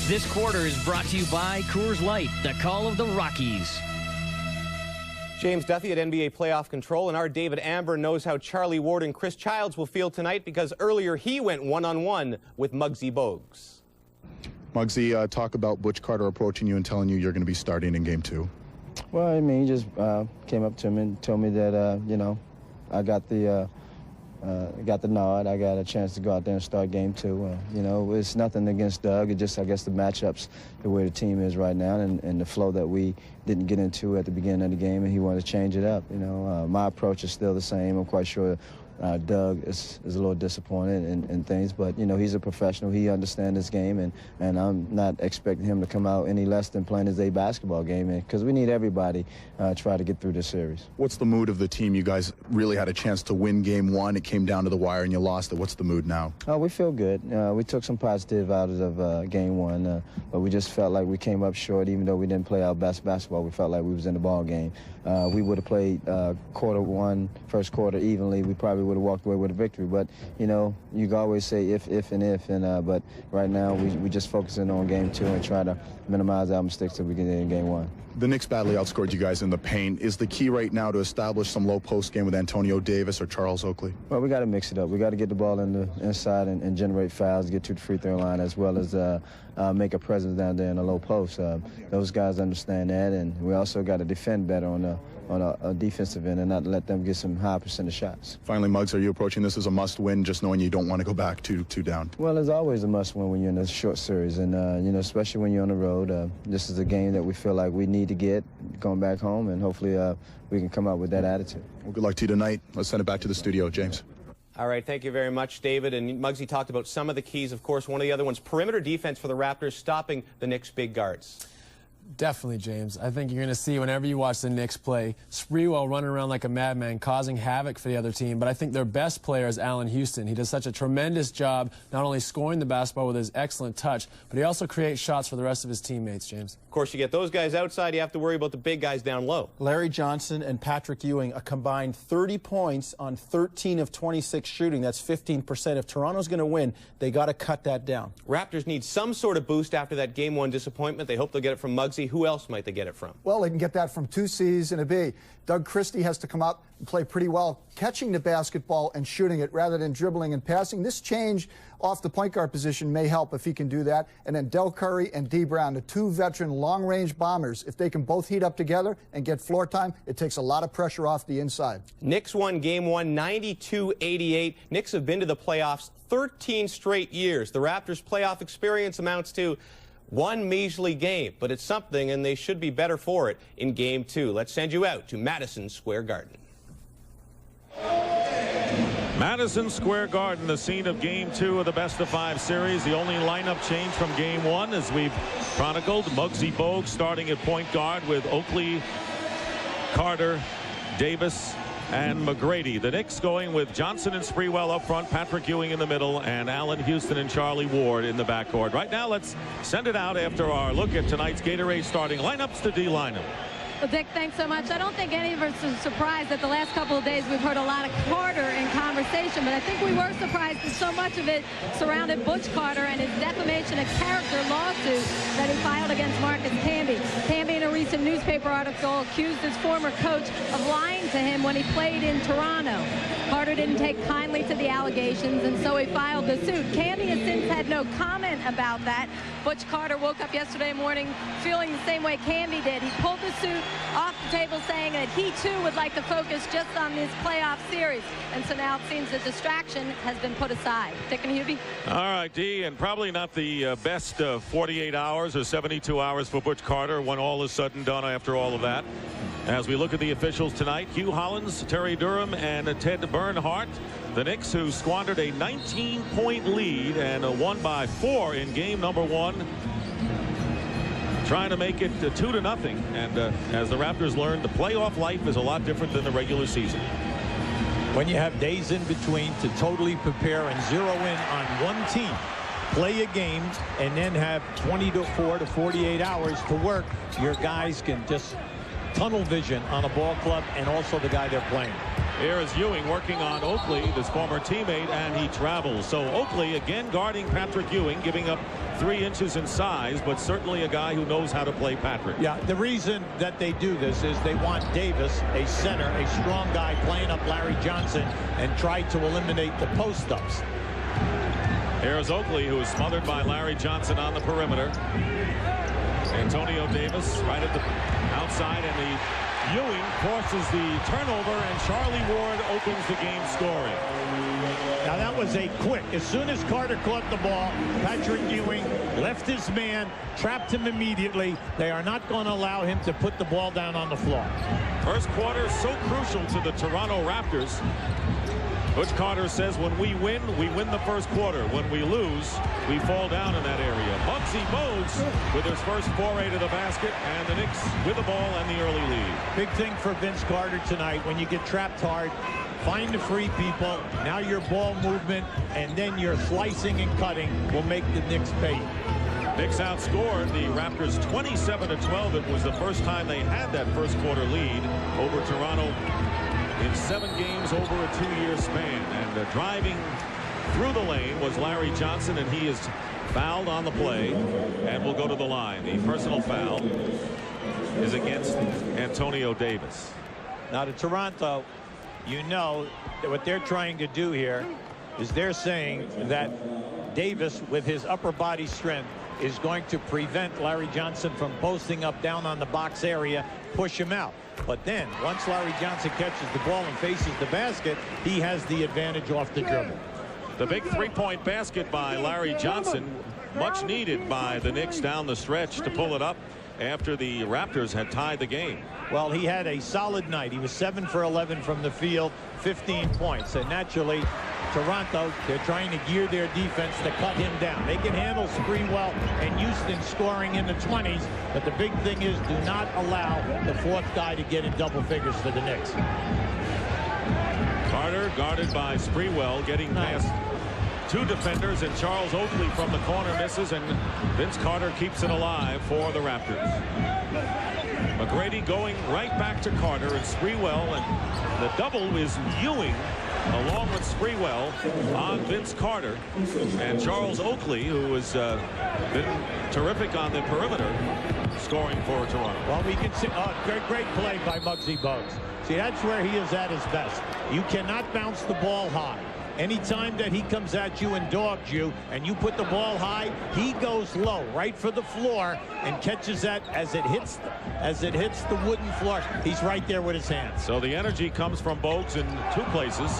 This quarter is brought to you by Coors Light, the call of the Rockies. James Duthie at NBA Playoff Control, and our David Amber knows how Charlie Ward and Chris Childs will feel tonight because earlier he went one-on-one with Muggsy Bogues. Muggsy, talk about Butch Carter approaching you and telling you you're going to be starting in Game 2. Well, I mean, he just came up to me and told me that, you know, I got the nod. I got a chance to go out there and start Game 2. You know, it's nothing against Doug. It just, I guess, the matchups, the way the team is right now, and the flow that we didn't get into at the beginning of the game, and he wanted to change it up. You know, my approach is still the same. I'm quite sure Doug is a little disappointed in things, but, you know, he's a professional. He understands this game, and I'm not expecting him to come out any less than playing his A basketball game, because we need everybody try to get through this series. What's the mood of the team? You guys really had a chance to win Game 1. It came down to the wire, and you lost it. What's the mood now? We feel good. We took some positive out of Game 1, but we just felt like we came up short. Even though we didn't play our best basketball, we felt like we was in the ball game. We would have played first quarter evenly. We probably would have walked away with a victory. But, you know, you can always say if, but right now we just focusing on Game 2 and try to minimize our mistakes till we get in Game 1. The Knicks badly outscored you guys in the paint. Is the key right now to establish some low post game with Antonio Davis or Charles Oakley? Well, we got to mix it up. We got to get the ball in the inside and generate fouls, get to the free throw line, as well as make a presence down there in the low post. Those guys understand that, and we also got to defend better on a defensive end and not let them get some high percentage shots. Finally, Muggs, are you approaching this as a must-win, just knowing you don't want to go back two down? Well, it's always a must-win when you're in a short series, and you know, especially when you're on the road. This is a game that we feel like we need to get going back home, and hopefully we can come out with that attitude. Well, good luck to you tonight. Let's send it back to the studio, James. All right, thank you very much, David. And Muggsy talked about some of the keys. Of course, one of the other ones, perimeter defense for the Raptors, stopping the Knicks' big guards. Definitely, James. I think you're going to see whenever you watch the Knicks play, Sprewell running around like a madman, causing havoc for the other team. But I think their best player is Allen Houston. He does such a tremendous job not only scoring the basketball with his excellent touch, but he also creates shots for the rest of his teammates, James. Of course, you get those guys outside, you have to worry about the big guys down low. Larry Johnson and Patrick Ewing, a combined 30 points on 13 of 26 shooting. That's 15%. If Toronto's going to win, they got to cut that down. Raptors need some sort of boost after that Game 1 disappointment. They hope they'll get it from Muggsy. Who else might they get it from? Well, they can get that from two C's and a B. Doug Christie has to come up and play pretty well, catching the basketball and shooting it rather than dribbling and passing. This change off the point guard position may help if he can do that. And then Del Curry and D. Brown, the two veteran long-range bombers, if they can both heat up together and get floor time, it takes a lot of pressure off the inside. Knicks won Game 1 92-88. Knicks have been to the playoffs 13 straight years. The Raptors' playoff experience amounts to one measly game, but it's something, and they should be better for it in Game 2. Let's send you out to Madison Square Garden. Madison Square Garden, the scene of Game 2 of the best-of-5 series. The only lineup change from Game 1, as we've chronicled. Muggsy Bogues starting at point guard with Oakley, Carter, Davis, and McGrady. The Knicks going with Johnson and Sprewell up front, Patrick Ewing in the middle, and Allen Houston and Charlie Ward in the backcourt. Right now, let's send it out after our look at tonight's Gatorade starting lineups to D-lineup. Well, Dick, thanks so much. I don't think any of us are surprised that the last couple of days we've heard a lot of Carter in conversation, but I think we were surprised that so much of it surrounded Butch Carter and his defamation of character lawsuit that he filed against Marcus Camby. Camby, in a recent newspaper article, accused his former coach of lying to him when he played in Toronto. Carter didn't take kindly to the allegations, and so he filed the suit. Camby has since had no comment about that. Butch Carter woke up yesterday morning feeling the same way Camby did. He pulled the suit off the table, saying that he too would like to focus just on this playoff series. And so now it seems the distraction has been put aside. Dick and Hubie? All right, Dee, and probably not the best 48 hours or 72 hours for Butch Carter when all is said and done after all of that. As we look at the officials tonight, Hugh Hollins, Terry Durham, and Ted Bernhardt. The Knicks, who squandered a 19-point lead and won by 4 in game number 1. Trying to make it 2-0. And as the Raptors learned, the playoff life is a lot different than the regular season. When you have days in between to totally prepare and zero in on one team, play a game, and then have 24 to 48 hours to work, your guys can just tunnel vision on a ball club and also the guy they're playing. Here is Ewing working on Oakley, his former teammate, and he travels. So Oakley again guarding Patrick Ewing, giving up 3 inches in size, but certainly a guy who knows how to play Patrick. Yeah, the reason that they do this is they want Davis, a center, a strong guy, playing up Larry Johnson and try to eliminate the post-ups. Here's Oakley, who is smothered by Larry Johnson on the perimeter. Antonio Davis right at the outside, and the Ewing forces the turnover, and Charlie Ward opens the game scoring. Now that was a quick. As soon as Carter caught the ball, Patrick Ewing left his man, trapped him immediately. They are not going to allow him to put the ball down on the floor. First quarter so crucial to the Toronto Raptors. Butch Carter says when we win the first quarter. When we lose, we fall down in that area. Muggsy Bogues with his first foray to the basket, and the Knicks with the ball and the early lead. Big thing for Vince Carter tonight. When you get trapped hard, find the free people. Now your ball movement and then your slicing and cutting will make the Knicks pay. Knicks outscored the Raptors 27-12. It was the first time they had that first quarter lead over Toronto in 7 games over a 2-year span. And driving through the lane was Larry Johnson, and he is fouled on the play and will go to the line. The personal foul is against Antonio Davis. Now to Toronto, you know that what they're trying to do here is they're saying that Davis, with his upper body strength, is going to prevent Larry Johnson from posting up down on the box area, push him out. But then once Larry Johnson catches the ball and faces the basket, he has the advantage off the dribble. The big 3-point basket by Larry Johnson, much needed by the Knicks down the stretch to pull it up after the Raptors had tied the game. Well, he had a solid night. He was 7 for 11 from the field, 15 points. And naturally, Toronto, they're trying to gear their defense to cut him down. They can handle Sprewell and Houston scoring in the 20s, but the big thing is do not allow the 4th guy to get in double figures for the Knicks. Carter guarded by Sprewell, getting past 2 defenders, and Charles Oakley from the corner misses, and Vince Carter keeps it alive for the Raptors. McGrady going right back to Carter, and Sprewell, and the double is Ewing along with Sprewell on Vince Carter, and Charles Oakley, who has been terrific on the perimeter, scoring for Toronto. Well, we can see great play by Muggsy Bogues. See, that's where he is at his best. You cannot bounce the ball high. Anytime that he comes at you and dogs you and you put the ball high, he goes low right for the floor and catches that as it hits the wooden floor. He's right there with his hands. So the energy comes from Bogues in 2 places,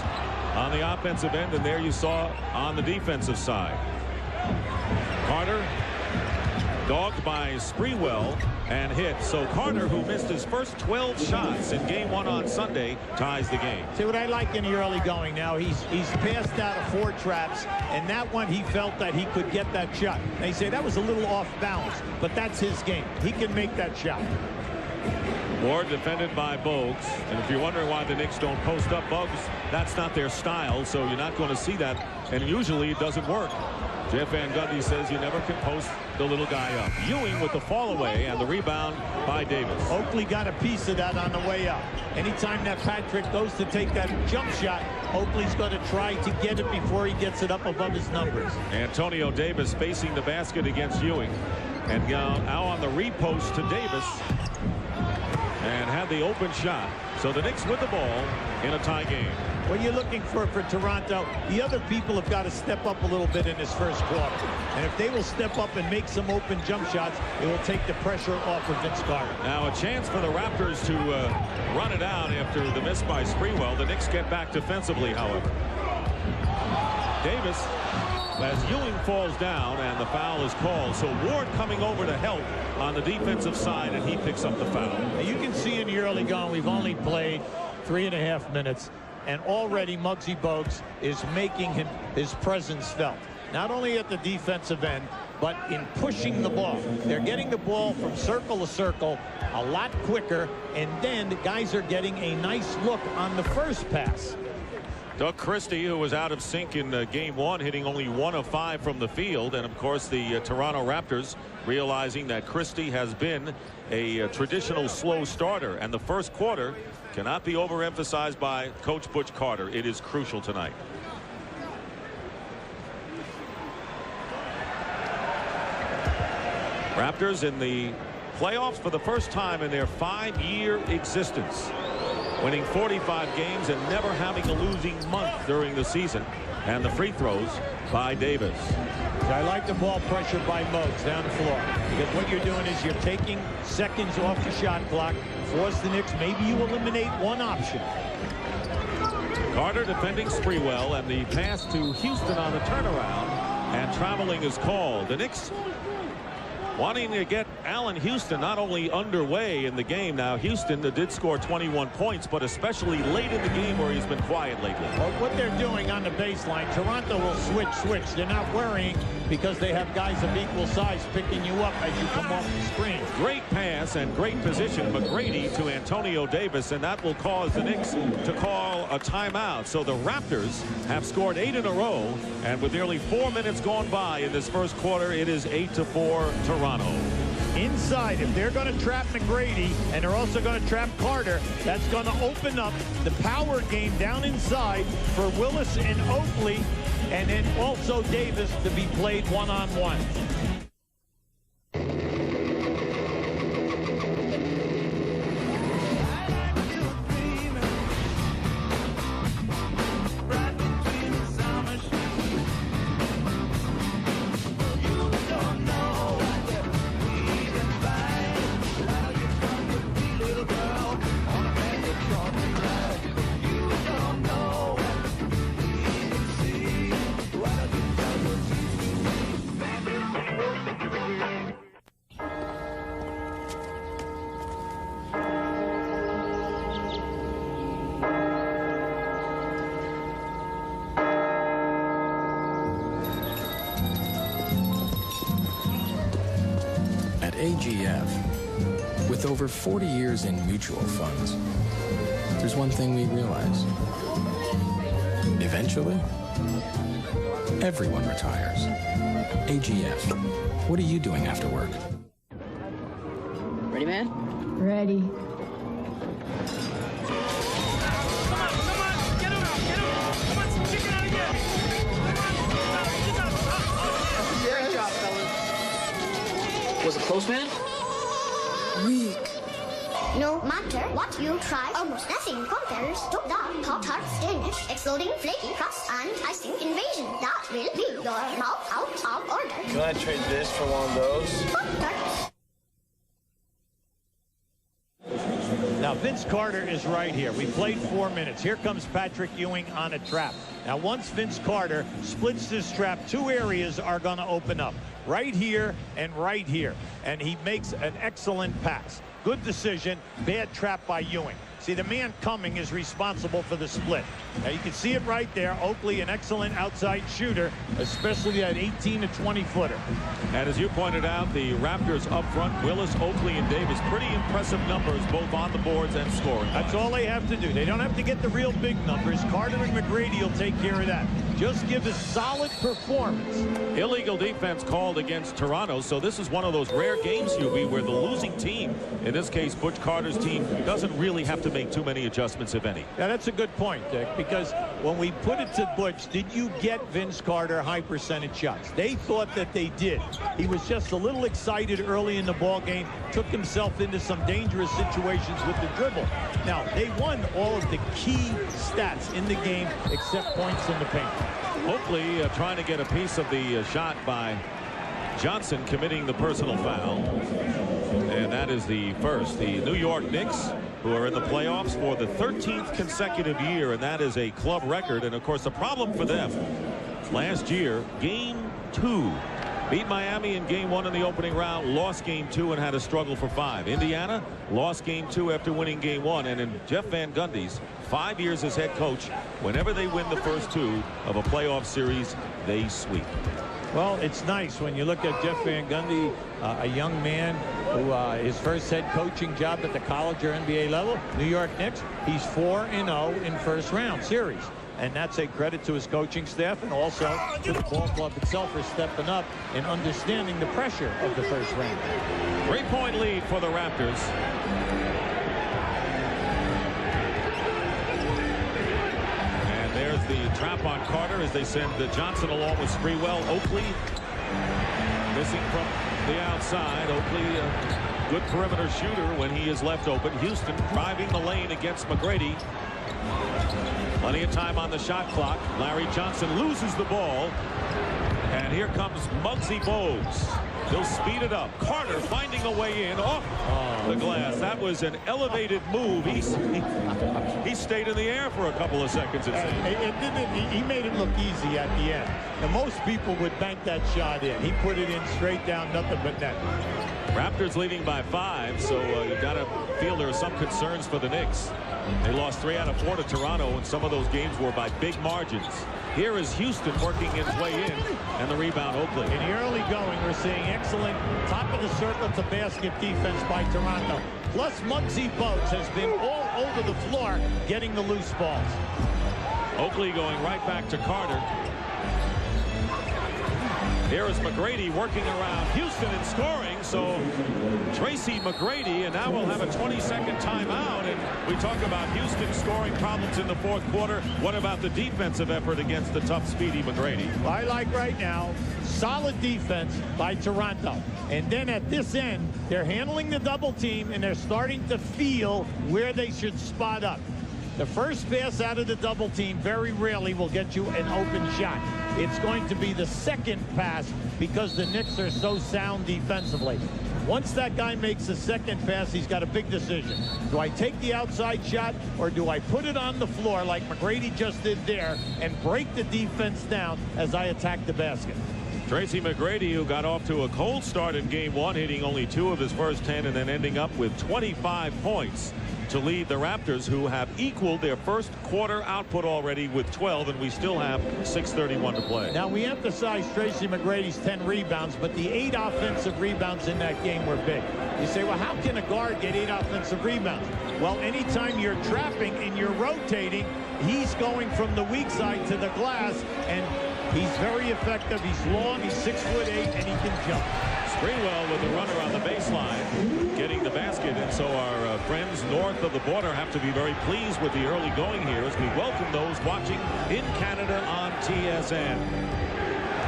on the offensive end, and there you saw on the defensive side. Carter dogged by Sprewell and hit. So Carter, who missed his first 12 shots in game 1 on Sunday, ties the game. See what I like in the early going now, he's passed out of 4 traps, and that one he felt that he could get that shot. They say that was a little off balance, but that's his game. He can make that shot. Ward defended by Bogues, and if you're wondering why the Knicks don't post up Bogues, that's not their style, so you're not going to see that, and usually it doesn't work. Jeff Van Gundy says you never can post the little guy up. Ewing with the fall away and the rebound by Davis. Oakley got a piece of that on the way up. Anytime that Patrick goes to take that jump shot, Oakley's going to try to get it before he gets it up above his numbers. Antonio Davis facing the basket against Ewing, and now on the repost to Davis, and had the open shot. So the Knicks with the ball in a tie game. What you're looking for Toronto, the other people have got to step up a little bit in this first quarter. And if they will step up and make some open jump shots, it will take the pressure off of Vince Carter. Now a chance for the Raptors to run it out after the miss by Sprewell. The Knicks get back defensively, however. Davis, as Ewing falls down, and the foul is called. So Ward coming over to help on the defensive side, and he picks up the foul. Now you can see in the early going, we've only played 3.5 minutes. And already Muggsy Bogues is making his presence felt. Not only at the defensive end, but in pushing the ball. They're getting the ball from circle to circle a lot quicker, and then the guys are getting a nice look on the first pass. Doug Christie, who was out of sync in game 1, hitting only 1 of 5 from the field. And of course the Toronto Raptors realizing that Christie has been a traditional slow starter, and the first quarter cannot be overemphasized by Coach Butch Carter. It is crucial tonight. Raptors in the playoffs for the first time in their 5-year existence, winning 45 games and never having a losing month during the season. And the free throws by Davis. I like the ball pressure by Moats down the floor, because what you're doing is you're taking seconds off the shot clock, force the Knicks. Maybe you eliminate one option. Carter defending Sprewell, and the pass to Houston on the turnaround, and traveling is called. The Knicks wanting to get Allen Houston not only underway in the game. Now, Houston did score 21 points, but especially late in the game where he's been quiet lately. Well, what they're doing on the baseline, Toronto will switch. They're not worrying because they have guys of equal size picking you up as you come off the screen. Great pass and great position, McGrady to Antonio Davis, and that will cause the Knicks to call a timeout. So the Raptors have scored 8 in a row, and with nearly 4 minutes gone by in this first quarter, it is 8-4 Toronto. Inside, if they're going to trap McGrady and they're also going to trap Carter, that's going to open up the power game down inside for Willis and Oakley, and then also Davis to be played one-on-one. AGF, with over 40 years in mutual funds, there's one thing we realize. Eventually, everyone retires. AGF, what are you doing after work? Ready, man? Ready. Great job, fellas. Was it close, man? Weak. No matter what you try, almost nothing compares to the Pop-Tart Danish exploding flaky crust and icing invasion. That will be your mouth out of order. Can I trade this for one of those? Pop-Tarts. Now, Vince Carter is right here. We played 4 minutes. Here comes Patrick Ewing on a trap. Now, once Vince Carter splits this trap, 2 areas are going to open up. Right here and right here. And he makes an excellent pass. Good decision. Bad trap by Ewing. See, the man coming is responsible for the split. Now, you can see it right there. Oakley, an excellent outside shooter, especially that 18 to 20 footer. And as you pointed out, the Raptors up front, Willis, Oakley, and Davis, pretty impressive numbers both on the boards and scoring. That's all they have to do. They don't have to get the real big numbers. Carter and McGrady will take care of that. Just give a solid performance. Illegal defense called against Toronto, so this is one of those rare games, Hubie, where the losing team, in this case Butch Carter's team, doesn't really have to make too many adjustments, if any. Yeah, that's a good point, Dick, because when we put it to Butch, did you get Vince Carter high percentage shots? They thought that they did. He was just a little excited early in the ball game, took himself into some dangerous situations with the dribble. Now, they won all of the key stats in the game except points in the paint. Oakley trying to get a piece of the shot by Johnson, committing the personal foul. And that is the first. The New York Knicks, who are in the playoffs for the 13th consecutive year, and that is a club record. And of course, the problem for them last year, game 2. Beat Miami in game 1 in the opening round, lost game 2 and had a struggle for 5. Indiana lost game 2 after winning game 1. And in Jeff Van Gundy's 5 years as head coach, whenever they win the first 2 of a playoff series, they sweep. Well, it's nice when you look at Jeff Van Gundy, a young man who his first head coaching job at the college or NBA level, New York Knicks. He's 4-0 in first round series. And that's a credit to his coaching staff and also to the ball club itself for stepping up and understanding the pressure of the first round. 3-point lead for the Raptors. the trap on Carter as they send Johnson along with Sprewell. Oakley missing from the outside. Oakley, a good perimeter shooter when he is left open. Houston driving the lane against McGrady. Plenty of time on the shot clock. Larry Johnson loses the ball. And here comes Muggsy Bogues. He'll speed it up. Carter finding a way in off the glass. That was an elevated move. He stayed in the air for a couple of seconds. He made it look easy at the end. Now, most people would bank that shot in. He put it in straight down, nothing but net. Raptors leading by 5, so you've got to feel there are some concerns for the Knicks. They lost 3 out of 4 to Toronto, and some of those games were by big margins. Here is Houston working its way in, and the rebound Oakley. In the early going, we're seeing excellent top of the circle to basket defense by Toronto. Plus, Muggsy Bogues has been all over the floor getting the loose balls. Oakley going right back to Carter. Here is McGrady working around Houston and scoring. So Tracy McGrady, and now we'll have a 20-second timeout. And we talk about Houston scoring problems in the fourth quarter. What about the defensive effort against the tough, speedy McGrady? I like right now solid defense by Toronto. And then at this end, they're handling the double team, and they're starting to feel where they should spot up. The first pass out of the double team very rarely will get you an open shot. It's going to be the second pass because the Knicks are so sound defensively. Once that guy makes the second pass, he's got a big decision. Do I take the outside shot, or do I put it on the floor like McGrady just did there and break the defense down as I attack the basket? Tracy McGrady, who got off to a cold start in game 1, hitting only 2 of his first 10 and then ending up with 25 points to lead the Raptors, who have equaled their first quarter output already with 12, and we still have 6:31 to play. Now, we emphasize Tracy McGrady's 10 rebounds, but the 8 offensive rebounds in that game were big. You say, well, how can a guard get 8 offensive rebounds? Well, anytime you're trapping and you're rotating, he's going from the weak side to the glass, and he's very effective. He's long, he's 6'8", and he can jump. Sprewell with the runner on the baseline, getting the basket, and so our friends north of the border have to be very pleased with the early going here as we welcome those watching in Canada on TSN.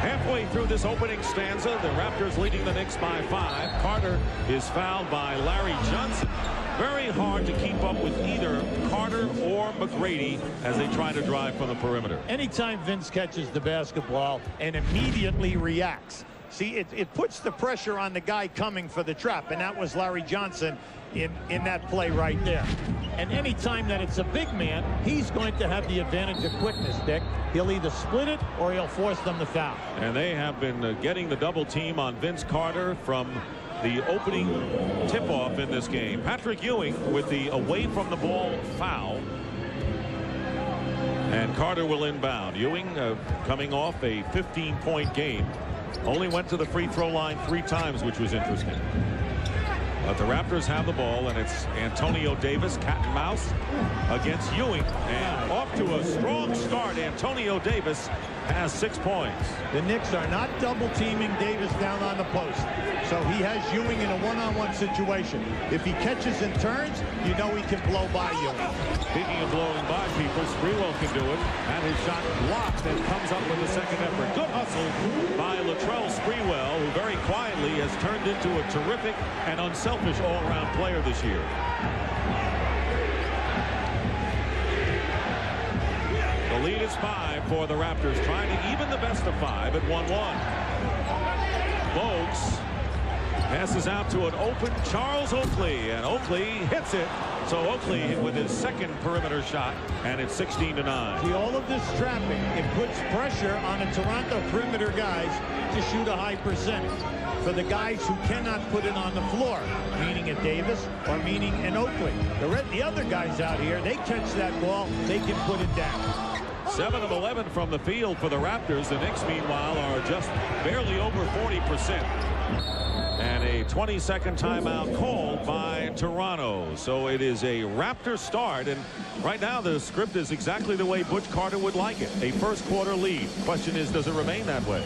Halfway through this opening stanza, the Raptors leading the Knicks by 5. Carter is fouled by Larry Johnson. Very hard to keep up with either Carter or McGrady as they try to drive from the perimeter. Anytime Vince catches the basketball and immediately reacts, see, it puts the pressure on the guy coming for the trap, and that was Larry Johnson in that play right there. And any time that it's a big man, he's going to have the advantage of quickness, Dick. He'll either split it or he'll force them to foul. And they have been getting the double team on Vince Carter from the opening tip-off in this game. Patrick Ewing with the away from the ball foul. And Carter will inbound. Ewing coming off a 15-point game. Only went to the free throw line 3 times, which was interesting. But the Raptors have the ball, and it's Antonio Davis, cat and mouse, against Ewing. And off to a strong start. Antonio Davis has 6 points. The Knicks are not double teaming Davis down on the post. So he has Ewing in a one-on-one situation. If he catches and turns, you know he can blow by Ewing. Speaking of blowing by people, Sprewell can do it. And his shot blocked and comes up with the second effort. Good hustle by Latrell Sprewell, who very quietly has turned into a terrific and unselfish all-around player this year. The lead is 5 for the Raptors, trying to even the best of 5 at 1-1. Bogues passes out to an open Charles Oakley, and Oakley hits it. So Oakley with his second perimeter shot, and it's 16-9. See, all of this trapping, it puts pressure on the Toronto perimeter guys to shoot a high percentage. For the guys who cannot put it on the floor, meaning a Davis or meaning an Oakley. The other guys out here, they catch that ball, they can put it down. 7 of 11 from the field for the Raptors. The Knicks, meanwhile, are just barely over 40%. And a 20-second timeout called by Toronto. So it is a Raptor start, and right now the script is exactly the way Butch Carter would like it. A first quarter lead. Question is, does it remain that way?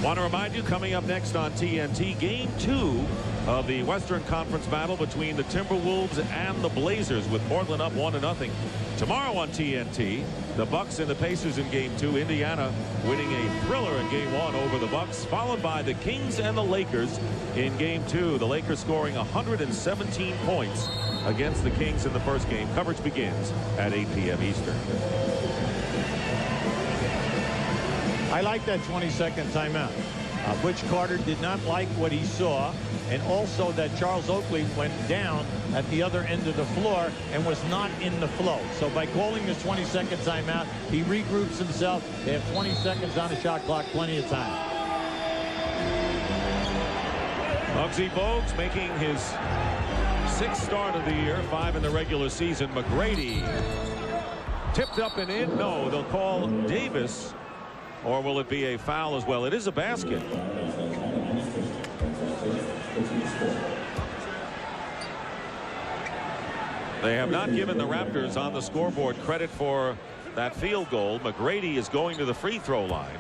Want to remind you, coming up next on TNT, Game 2 of the Western Conference battle between the Timberwolves and the Blazers, with Portland up 1-0. Tomorrow on TNT, the Bucks and the Pacers in Game 2. Indiana winning a thriller in Game 1 over the Bucks, followed by the Kings and the Lakers in Game 2. The Lakers scoring 117 points against the Kings in the first game. Coverage begins at 8 p.m. Eastern. I like that 20-second timeout. Butch Carter did not like what he saw, and also that Charles Oakley went down at the other end of the floor and was not in the flow. So by calling this 20-second timeout, he regroups himself. They have 20 seconds on the shot clock, plenty of time. Muggsy Bogues making his 6th start of the year, 5 in the regular season. McGrady tipped up and in. No, they'll call Davis. Or will it be a foul as well? It is a basket. They have not given the Raptors on the scoreboard credit for that field goal. McGrady is going to the free throw line.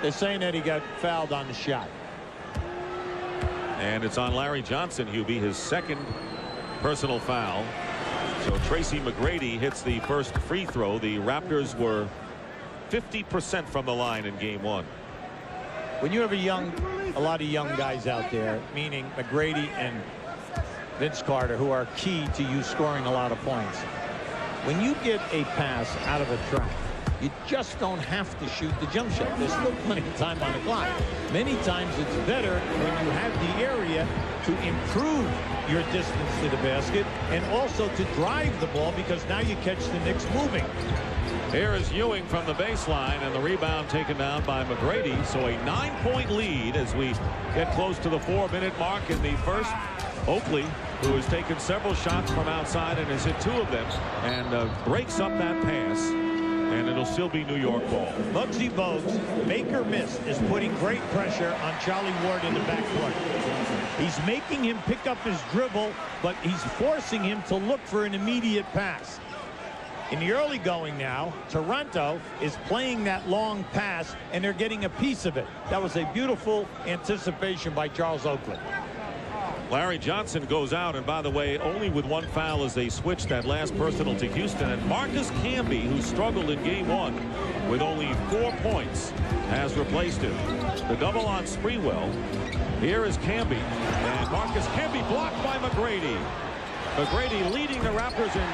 They're saying that he got fouled on the shot. And it's on Larry Johnson, Hubie, his 2nd personal foul. So Tracy McGrady hits the first free throw. The Raptors were 50% from the line in Game 1. When you have a lot of young guys out there, meaning McGrady and Vince Carter, who are key to you scoring a lot of points, when you get a pass out of a trap, you just don't have to shoot the jump shot. There's still plenty of time on the clock. Many times it's better when you have the area to improve your distance to the basket and also to drive the ball, because now you catch the Knicks moving. Here is Ewing from the baseline, and the rebound taken down by McGrady. So a 9-point lead as we get close to the 4-minute mark in the first. Oakley, who has taken several shots from outside and has hit 2 of them, and breaks up that pass, and it'll still be New York ball. Muggsy Bogues, make or miss, is putting great pressure on Charlie Ward in the backcourt. He's making him pick up his dribble, but he's forcing him to look for an immediate pass. In the early going now, Toronto is playing that long pass, and they're getting a piece of it. That was a beautiful anticipation by Charles Oakley. Larry Johnson goes out, and by the way, only with 1 foul as they switched that last personal to Houston. And Marcus Camby, who struggled in Game 1 with only 4 points, has replaced him. The double on Sprewell. Here is Camby, and Marcus Camby blocked by McGrady. McGrady leading the Raptors in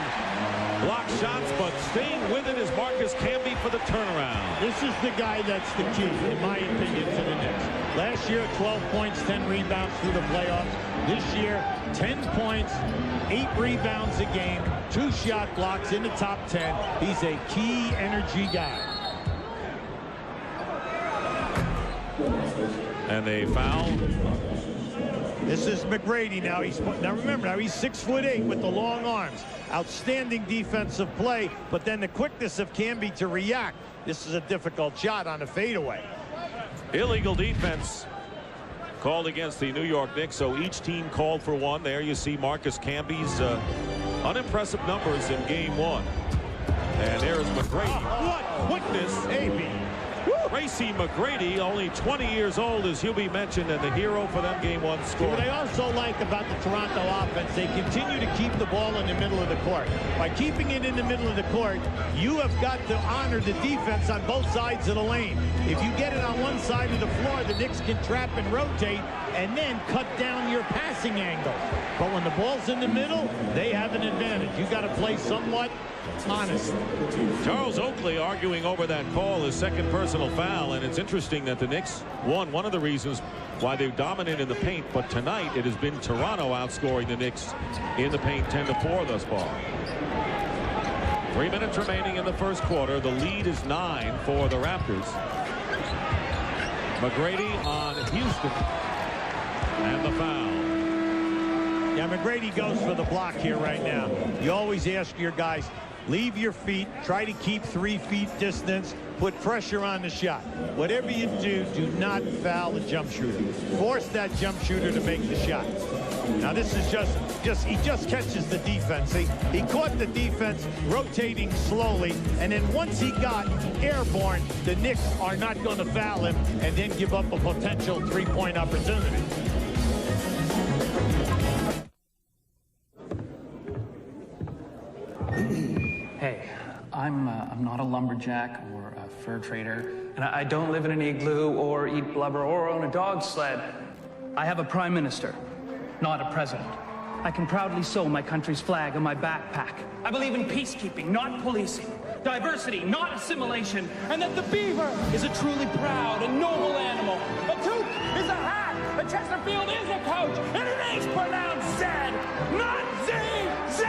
block shots, but staying with it is Marcus Camby for the turnaround. This is the guy that's the key, in my opinion, to the Knicks. Last year, 12 points, 10 rebounds through the playoffs. This year, 10 points, 8 rebounds a game, 2 shot blocks in the top 10. He's a key energy guy. And a foul. This is McGrady now. Now remember, he's 6'8" with the long arms. Outstanding defensive play, but then the quickness of Camby to react. This is a difficult shot on a fadeaway. Illegal defense called against the New York Knicks, so each team called for one. There you see Marcus Camby's unimpressive numbers in Game 1. And there is McGrady. What quickness! AB. Tracy McGrady, only 20 years old, as Hubie mentioned, and the hero for them Game 1 score. What I also like about the Toronto offense, they continue to keep the ball in the middle of the court. By keeping it in the middle of the court, you have got to honor the defense on both sides of the lane. If you get it on one side of the floor, the Knicks can trap and rotate and then cut down your passing angle. But when the ball's in the middle, they have an advantage. You got to play somewhat honest. Charles Oakley arguing over that call, his 2nd personal foul, and it's interesting that the Knicks won. One of the reasons why they've dominated in the paint, but tonight it has been Toronto outscoring the Knicks in the paint 10-4 thus far. 3 minutes remaining in the first quarter. The lead is 9 for the Raptors. McGrady on Houston, and the foul. Yeah, McGrady goes for the block here right now. You always ask your guys, leave your feet, try to keep 3 feet distance, put pressure on the shot. Whatever you do, do not foul the jump shooter. Force that jump shooter to make the shot. Now this is just he just catches the defense. He caught the defense rotating slowly, and then once he got airborne, the Knicks are not going to foul him and then give up a potential three-point opportunity. Hey, I'm not a lumberjack or a fur trader, and I don't live in an igloo or eat blubber or own a dog sled. I have a prime minister, not a president. I can proudly sew my country's flag on my backpack. I believe in peacekeeping, not policing, diversity, not assimilation, and that the beaver is a truly proud and noble animal. A toque is a hat, a Chesterfield is a coach, and an H pronounced Z, not Z, Z.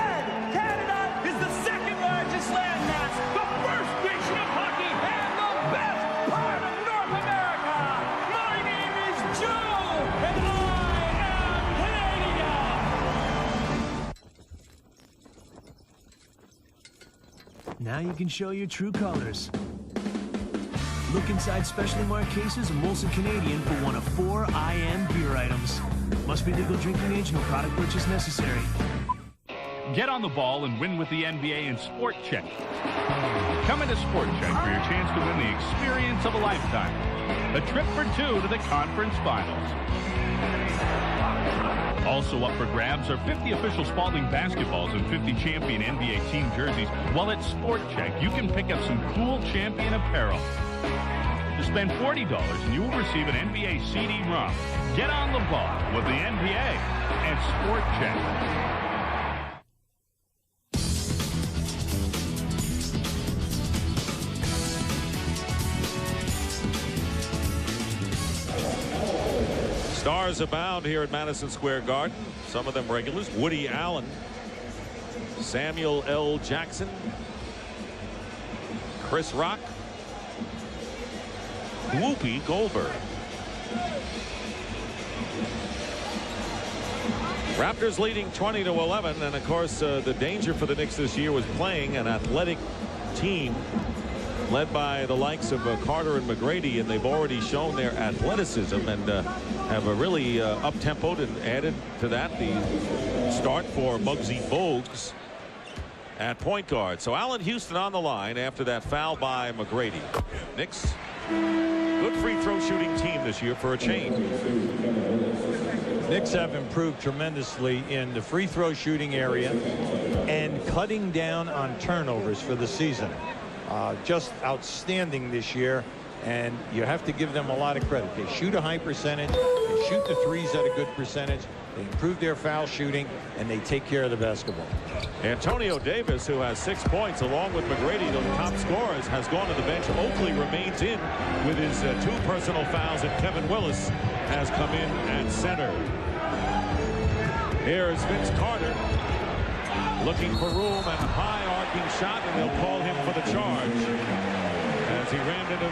Canada is the second largest landmass, the first nation of hockey, and the best part of North America. My name is Joe, and I am Canadian. Now you can show your true colors. Look inside specially marked cases of Molson Canadian for one of 4 IM beer items. Must be legal drinking age, no product purchase necessary. Get on the ball and win with the NBA in Sport Check. Come into Sport Check for your chance to win the experience of a lifetime. A trip for 2 to the conference finals. Also up for grabs are 50 official Spalding basketballs and 50 champion NBA team jerseys. While at Sport Check, you can pick up some cool champion apparel. To spend $40 and you will receive an NBA CD-ROM. Get on the ball with the NBA and Sport Check. Stars abound here at Madison Square Garden. Some of them regulars. Woody Allen, Samuel L. Jackson, Chris Rock, Whoopi Goldberg. Raptors leading 20-11, and of course the danger for the Knicks this year was playing an athletic team led by the likes of Carter and McGrady, and they've already shown their athleticism and have a really up-tempoed, and added to that the start for Muggsy Bogues at point guard. So Allen Houston on the line after that foul by McGrady. Knicks, good free throw shooting team this year for a change. Knicks have improved tremendously in the free throw shooting area and cutting down on turnovers for the season. Just outstanding this year, and you have to give them a lot of credit. They shoot a high percentage, they shoot the threes at a good percentage, they improve their foul shooting, and they take care of the basketball. Antonio Davis, who has 6 points along with McGrady, the top scorers, has gone to the bench. Oakley remains in with his 2 personal fouls, and Kevin Willis has come in at center. Here is Vince Carter looking for room and a high arcing shot, and they'll call him for the charge as he rammed into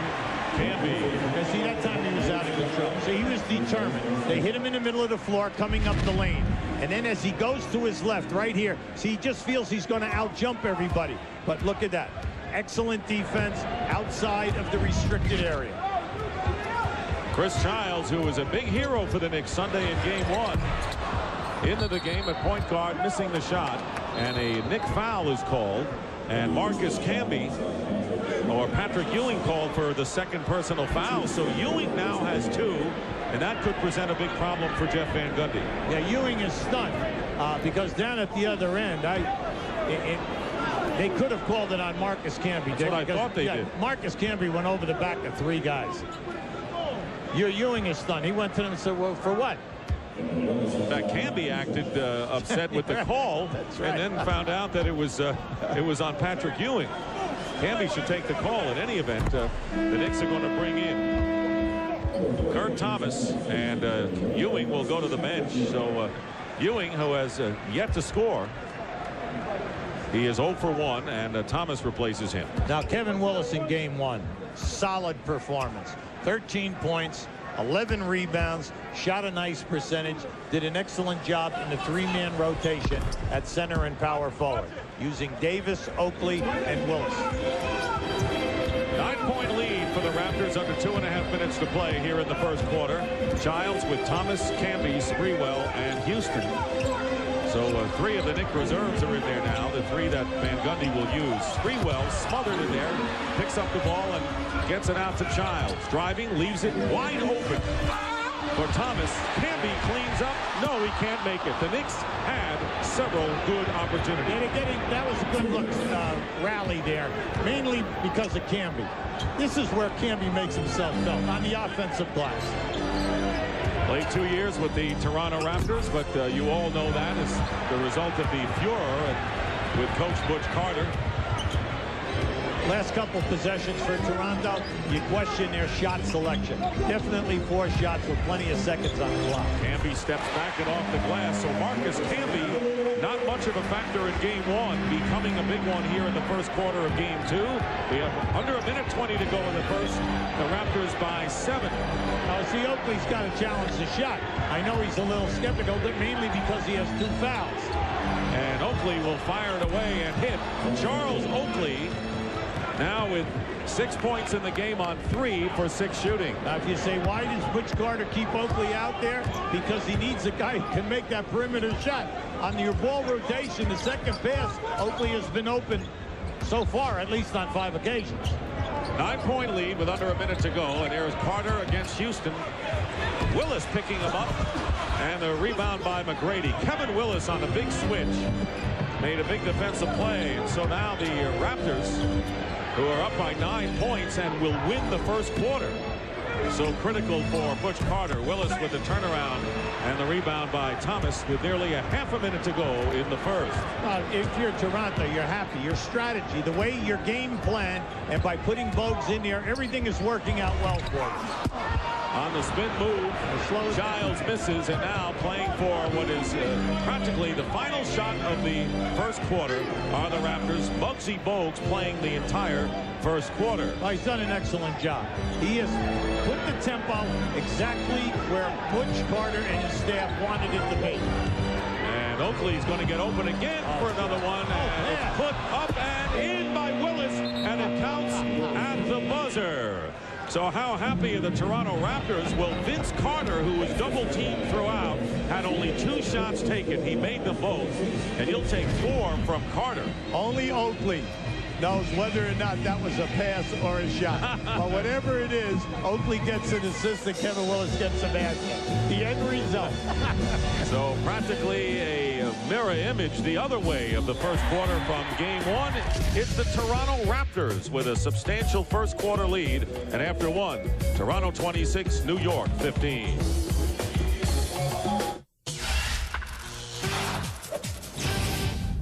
Canby. And see, that time he was out of control. So he was determined. They hit him in the middle of the floor coming up the lane. And then as he goes to his left right here, see, he just feels he's going to out-jump everybody. But look at that. Excellent defense outside of the restricted area. Chris Childs, who was a big hero for the Knicks Sunday in Game 1, into the game at point guard, missing the shot, and a Knick foul is called, and Marcus Camby, or Patrick Ewing, called for the second personal foul. So Ewing now has 2, and that could present a big problem for Jeff Van Gundy. Yeah, Ewing is stunned because down at the other end, they could have called it on Marcus Camby. That's what I thought they did. Marcus Camby went over the back of 3 guys. Ewing is stunned. He went to them and said, well, for what? In fact, Camby acted upset with the call, right. And then found out that it was on Patrick Ewing. Camby should take the call. In any event, the Knicks are going to bring in Kurt Thomas, and Ewing will go to the bench. So Ewing, who has yet to score, he is 0 for 1, and Thomas replaces him. Now Kevin Willis in Game 1, solid performance, 13 points, 11 rebounds, shot a nice percentage, did an excellent job in the 3-man rotation at center and power forward, using Davis, Oakley, and Willis. 9-point lead for the Raptors under 2.5 minutes to play here in the first quarter. Childs with Thomas, Camby, Sprewell, and Houston. So 3 of the Knicks reserves are in there now. The 3 that Van Gundy will use. Sprewell smothered in there, picks up the ball and gets it out to Childs. Driving, leaves it wide open for Thomas. Camby cleans up. No, he can't make it. The Knicks had several good opportunities. And that was a good look rally there, mainly because of Camby. This is where Camby makes himself felt, on the offensive glass. Played 2 years with the Toronto Raptors, but you all know that as the result of the furor with Coach Butch Carter. Last couple possessions for Toronto, you question their shot selection. Definitely 4 shots with plenty of seconds on the clock. Camby steps back and off the glass. So Marcus Camby, not much of a factor in game 1, becoming a big one here in the first quarter of game 2. We have under a minute 20 to go in the first. The Raptors by 7. Now, see, Oakley's got to challenge the shot. I know he's a little skeptical, but mainly because he has 2 fouls. And Oakley will fire it away and hit. Charles Oakley now with 6 points in the game on 3 for 6 shooting. Now, if you say, why does Butch Carter keep Oakley out there? Because he needs a guy who can make that perimeter shot. On your ball rotation, the second pass, Oakley has been open so far, at least on 5 occasions. 9-point lead with under a minute to go, and there's Carter against Houston. Willis picking him up, and the rebound by McGrady. Kevin Willis on a big switch made a big defensive play, and so now the Raptors, who are up by 9 points and will win the first quarter. So critical for Butch Carter. Willis with the turnaround and the rebound by Thomas with nearly a half a minute to go in the first. If you're Toronto, you're happy. Your strategy, the way your game plan, and by putting Bogues in there, everything is working out well for you. On the spin move, Giles misses, and now playing for what is practically the final shot of the first quarter are the Raptors. Muggsy Bogues playing the entire first quarter. Well, he's done an excellent job. He has put the tempo exactly where Butch Carter and his staff wanted it to be. And Oakley's going to get open again for another one. And it's put up and in by Willis, and it counts at the buzzer. So how happy are the Toronto Raptors? Well, Vince Carter, who was double-teamed throughout, had only 2 shots taken. He made them both, and he'll take 4 from Carter. Only Oakley knows whether or not that was a pass or a shot. But whatever it is, Oakley gets an assist and Kevin Willis gets a basket. The end result. So practically a mirror image the other way of the first quarter from game 1. It's the Toronto Raptors with a substantial first quarter lead. And after 1, Toronto 26, New York 15.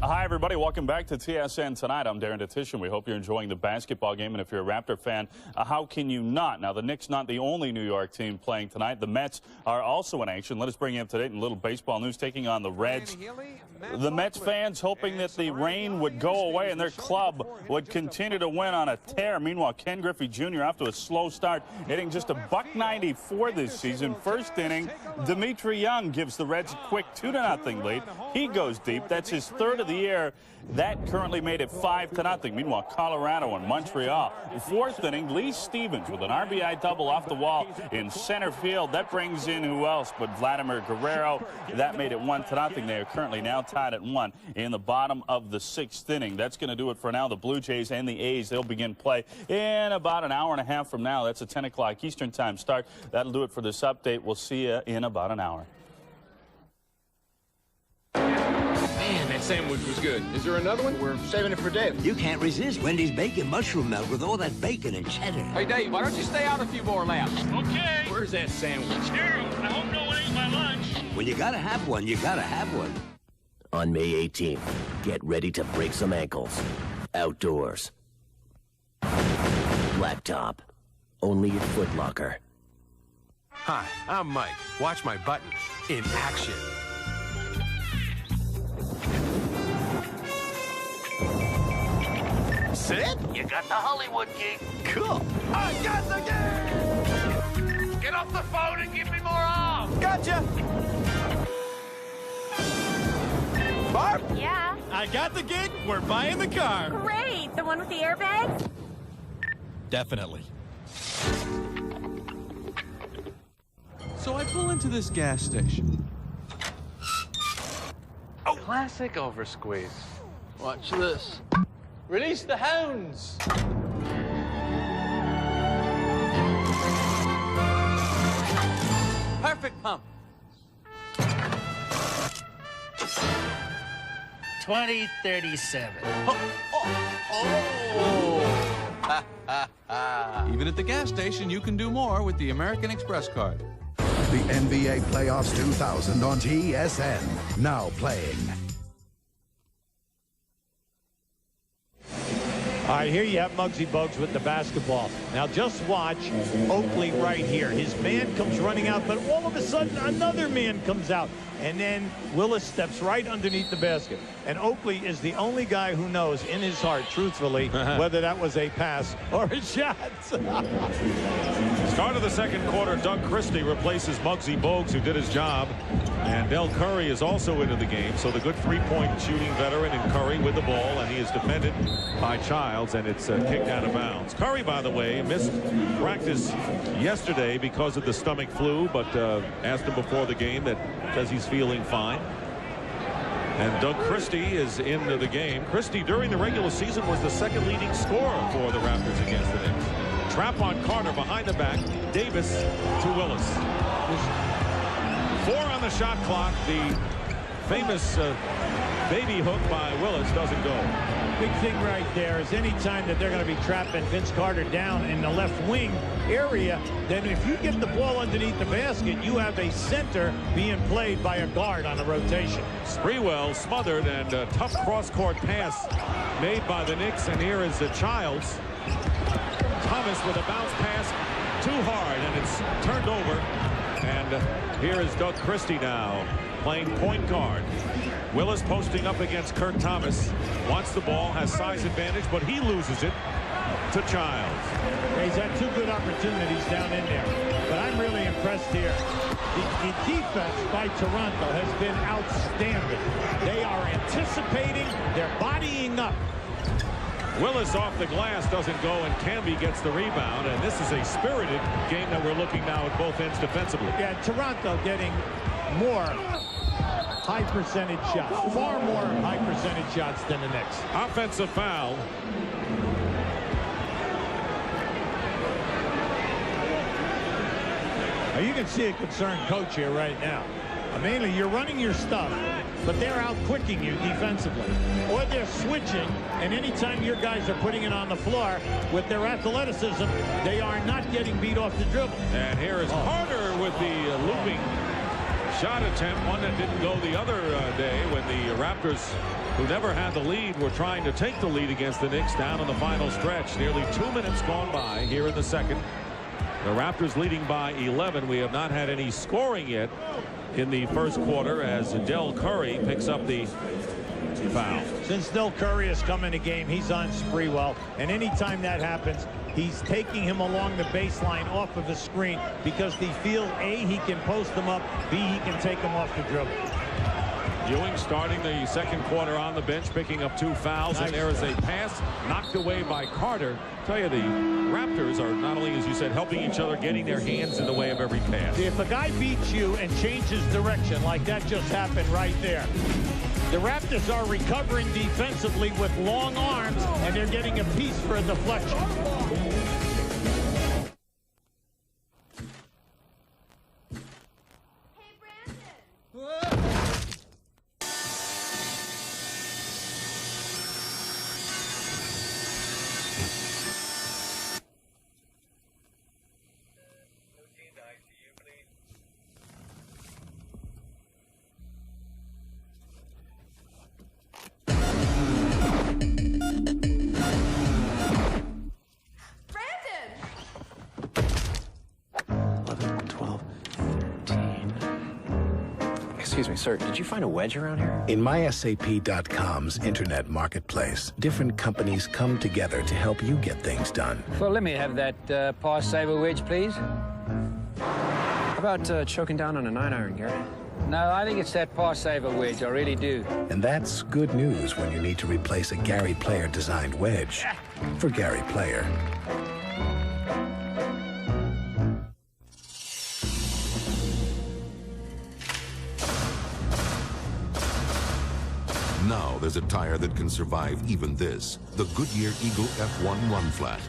Hi, everybody. Welcome back to TSN Tonight. I'm Darren Detition. We hope you're enjoying the basketball game. And if you're a Raptor fan, how can you not? Now, the Knicks not the only New York team playing tonight. The Mets are also in action. Let us bring you up to date in a little baseball news, taking on the Reds. The Mets fans hoping that the rain would go away and their club would continue to win on a tear. Meanwhile, Ken Griffey Jr. off to a slow start, hitting just a $194 this season. First inning, Dimitri Young gives the Reds a quick 2-0 lead. He goes deep. That's his 3rd of the year. That currently made it 5-0. Meanwhile, Colorado and Montreal. 4th inning, Lee Stevens with an RBI double off the wall in center field. That brings in who else but Vladimir Guerrero. That made it 1-0. They are currently now tied at 1 in the bottom of the 6th inning. That's going to do it for now. The Blue Jays and the A's, they'll begin play in about an hour and a half from now. That's a 10 o'clock Eastern time start. That'll do it for this update. We'll see you in about an hour. Man, that sandwich was good. Is there another one? We're saving it for Dave. You can't resist Wendy's bacon mushroom melt with all that bacon and cheddar. Hey, Dave, why don't you stay out a few more laps? Okay. Where's that sandwich? Here, I hope no one ate my lunch. When you gotta have one, you gotta have one. On May 18th, get ready to break some ankles. Outdoors. Blacktop. Only at Foot Locker. Hi, I'm Mike. Watch my button in action. Sid? You got the Hollywood gig. Cool. I got the gig! Get off the phone and give me more off. Gotcha! Barb? Yeah? I got the gig. We're buying the car. Great! The one with the airbags? Definitely. So I pull into this gas station. Oh, classic oversqueeze. Watch this. Release the hounds. Perfect pump. 2037. Even at the gas station, you can do more with the American Express card. The NBA Playoffs 2000 on TSN. Now playing. All right, here you have Muggsy Bogues with the basketball. Now just watch Oakley right here. His man comes running out, but all of a sudden another man comes out. And then Willis steps right underneath the basket. And Oakley is the only guy who knows in his heart, truthfully, whether that was a pass or a shot. Start of the second quarter, Doug Christie replaces Muggsy Bogues, who did his job. And Del Curry is also into the game. So the good three-point shooting veteran in Curry with the ball, and he is defended by Childs, and it's kicked out of bounds. Curry, by the way, missed practice yesterday because of the stomach flu, but asked him before the game that says he's feeling fine. And Doug Christie is into the game. Christie, during the regular season, was the second leading scorer for the Raptors against the Knicks. Trap on Carter behind the back. Davis to Willis. 4 on the shot clock. The famous baby hook by Willis doesn't go. Big thing right there is any time that they're going to be trapping Vince Carter down in the left wing area, then if you get the ball underneath the basket, you have a center being played by a guard on a rotation. Sprewell smothered, and a tough cross-court pass made by the Knicks, and here is the Childs. Thomas with a bounce pass, too hard, and it's turned over. And here is Doug Christie now playing point guard. Willis posting up against Kurt Thomas. Wants the ball, has size advantage, but he loses it to Childs. He's had 2 good opportunities down in there. But I'm really impressed here. The defense by Toronto has been outstanding. They are anticipating, they're bodying up. Willis off the glass doesn't go, and Camby gets the rebound, and this is a spirited game that we're looking now at both ends defensively. Yeah, Toronto getting more high percentage shots, far more high percentage shots than the Knicks. Offensive foul. Now you can see a concerned coach here right now. Mainly, you're running your stuff, but they're out-quicking you defensively. Or they're switching, and anytime your guys are putting it on the floor with their athleticism, they are not getting beat off the dribble. And here is Carter with the looping shot attempt, one that didn't go the other day when the Raptors, who never had the lead, were trying to take the lead against the Knicks down in the final stretch. Nearly 2 minutes gone by here in the second. The Raptors leading by 11. We have not had any scoring yet in the first quarter as Del Curry picks up the foul. Since Del Curry has come in the game, he's on Sprewell, and anytime that happens, he's taking him along the baseline off of the screen because he feels A, he can post him up, B, he can take him off the dribble. Ewing starting the second quarter on the bench, picking up 2 fouls, nice. And there is a pass knocked away by Carter. Tell you, the Raptors are not only, as you said, helping each other, getting their hands in the way of every pass. If a guy beats you and changes direction like that just happened right there, the Raptors are recovering defensively with long arms, and they're getting a piece for a deflection. Excuse me, sir, did you find a wedge around here? In MySAP.com's internet marketplace, different companies come together to help you get things done. Well, let me have that pass saver wedge, please. How about choking down on a 9-iron, Gary? No, I think it's that pass saver wedge. I really do. And that's good news when you need to replace a Gary Player designed wedge for Gary Player. Now there's a tire that can survive even this, the Goodyear Eagle F1 Run Flat.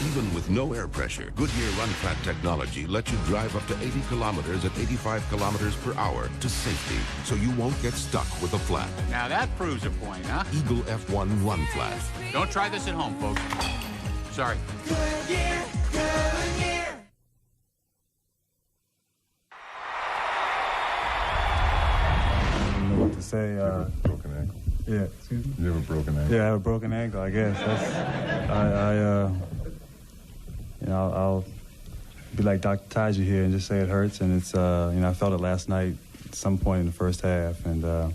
Even with no air pressure, Goodyear Run Flat technology lets you drive up to 80 kilometers at 85 kilometers per hour to safety, so you won't get stuck with a flat. Now that proves a point, huh? Eagle F1 Run Flat. Don't try this at home, folks. Sorry. Goodyear, Goodyear. I don't know what to say. Broken ankle. Yeah, excuse me? You have a broken ankle? Yeah, I have a broken ankle, I guess. I'll be like Dr. Taji here and just say it hurts, and it's, I felt it last night at some point in the first half, and,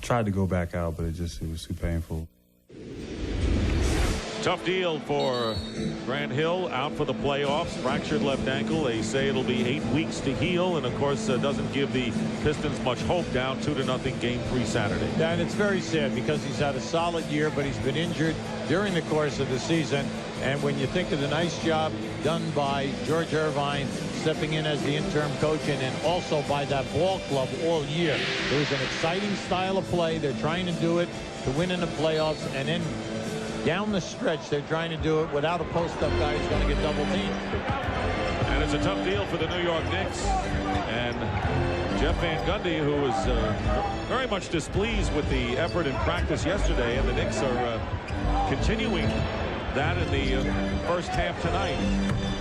tried to go back out, but it was too painful. Tough deal for Grant Hill, out for the playoffs, fractured left ankle. They say it'll be 8 weeks to heal, and of course doesn't give the Pistons much hope, down 2-0 game 3 Saturday. Yeah, and it's very sad because he's had a solid year, but he's been injured during the course of the season. And when you think of the nice job done by George Irvine stepping in as the interim coach, and also by that ball club all year, it was an exciting style of play. They're trying to do it to win in the playoffs, and then down the stretch, they're trying to do it without a post-up guy who's going to get double-teamed. And it's a tough deal for the New York Knicks. And Jeff Van Gundy, who was very much displeased with the effort in practice yesterday, and the Knicks are continuing that in the first half tonight.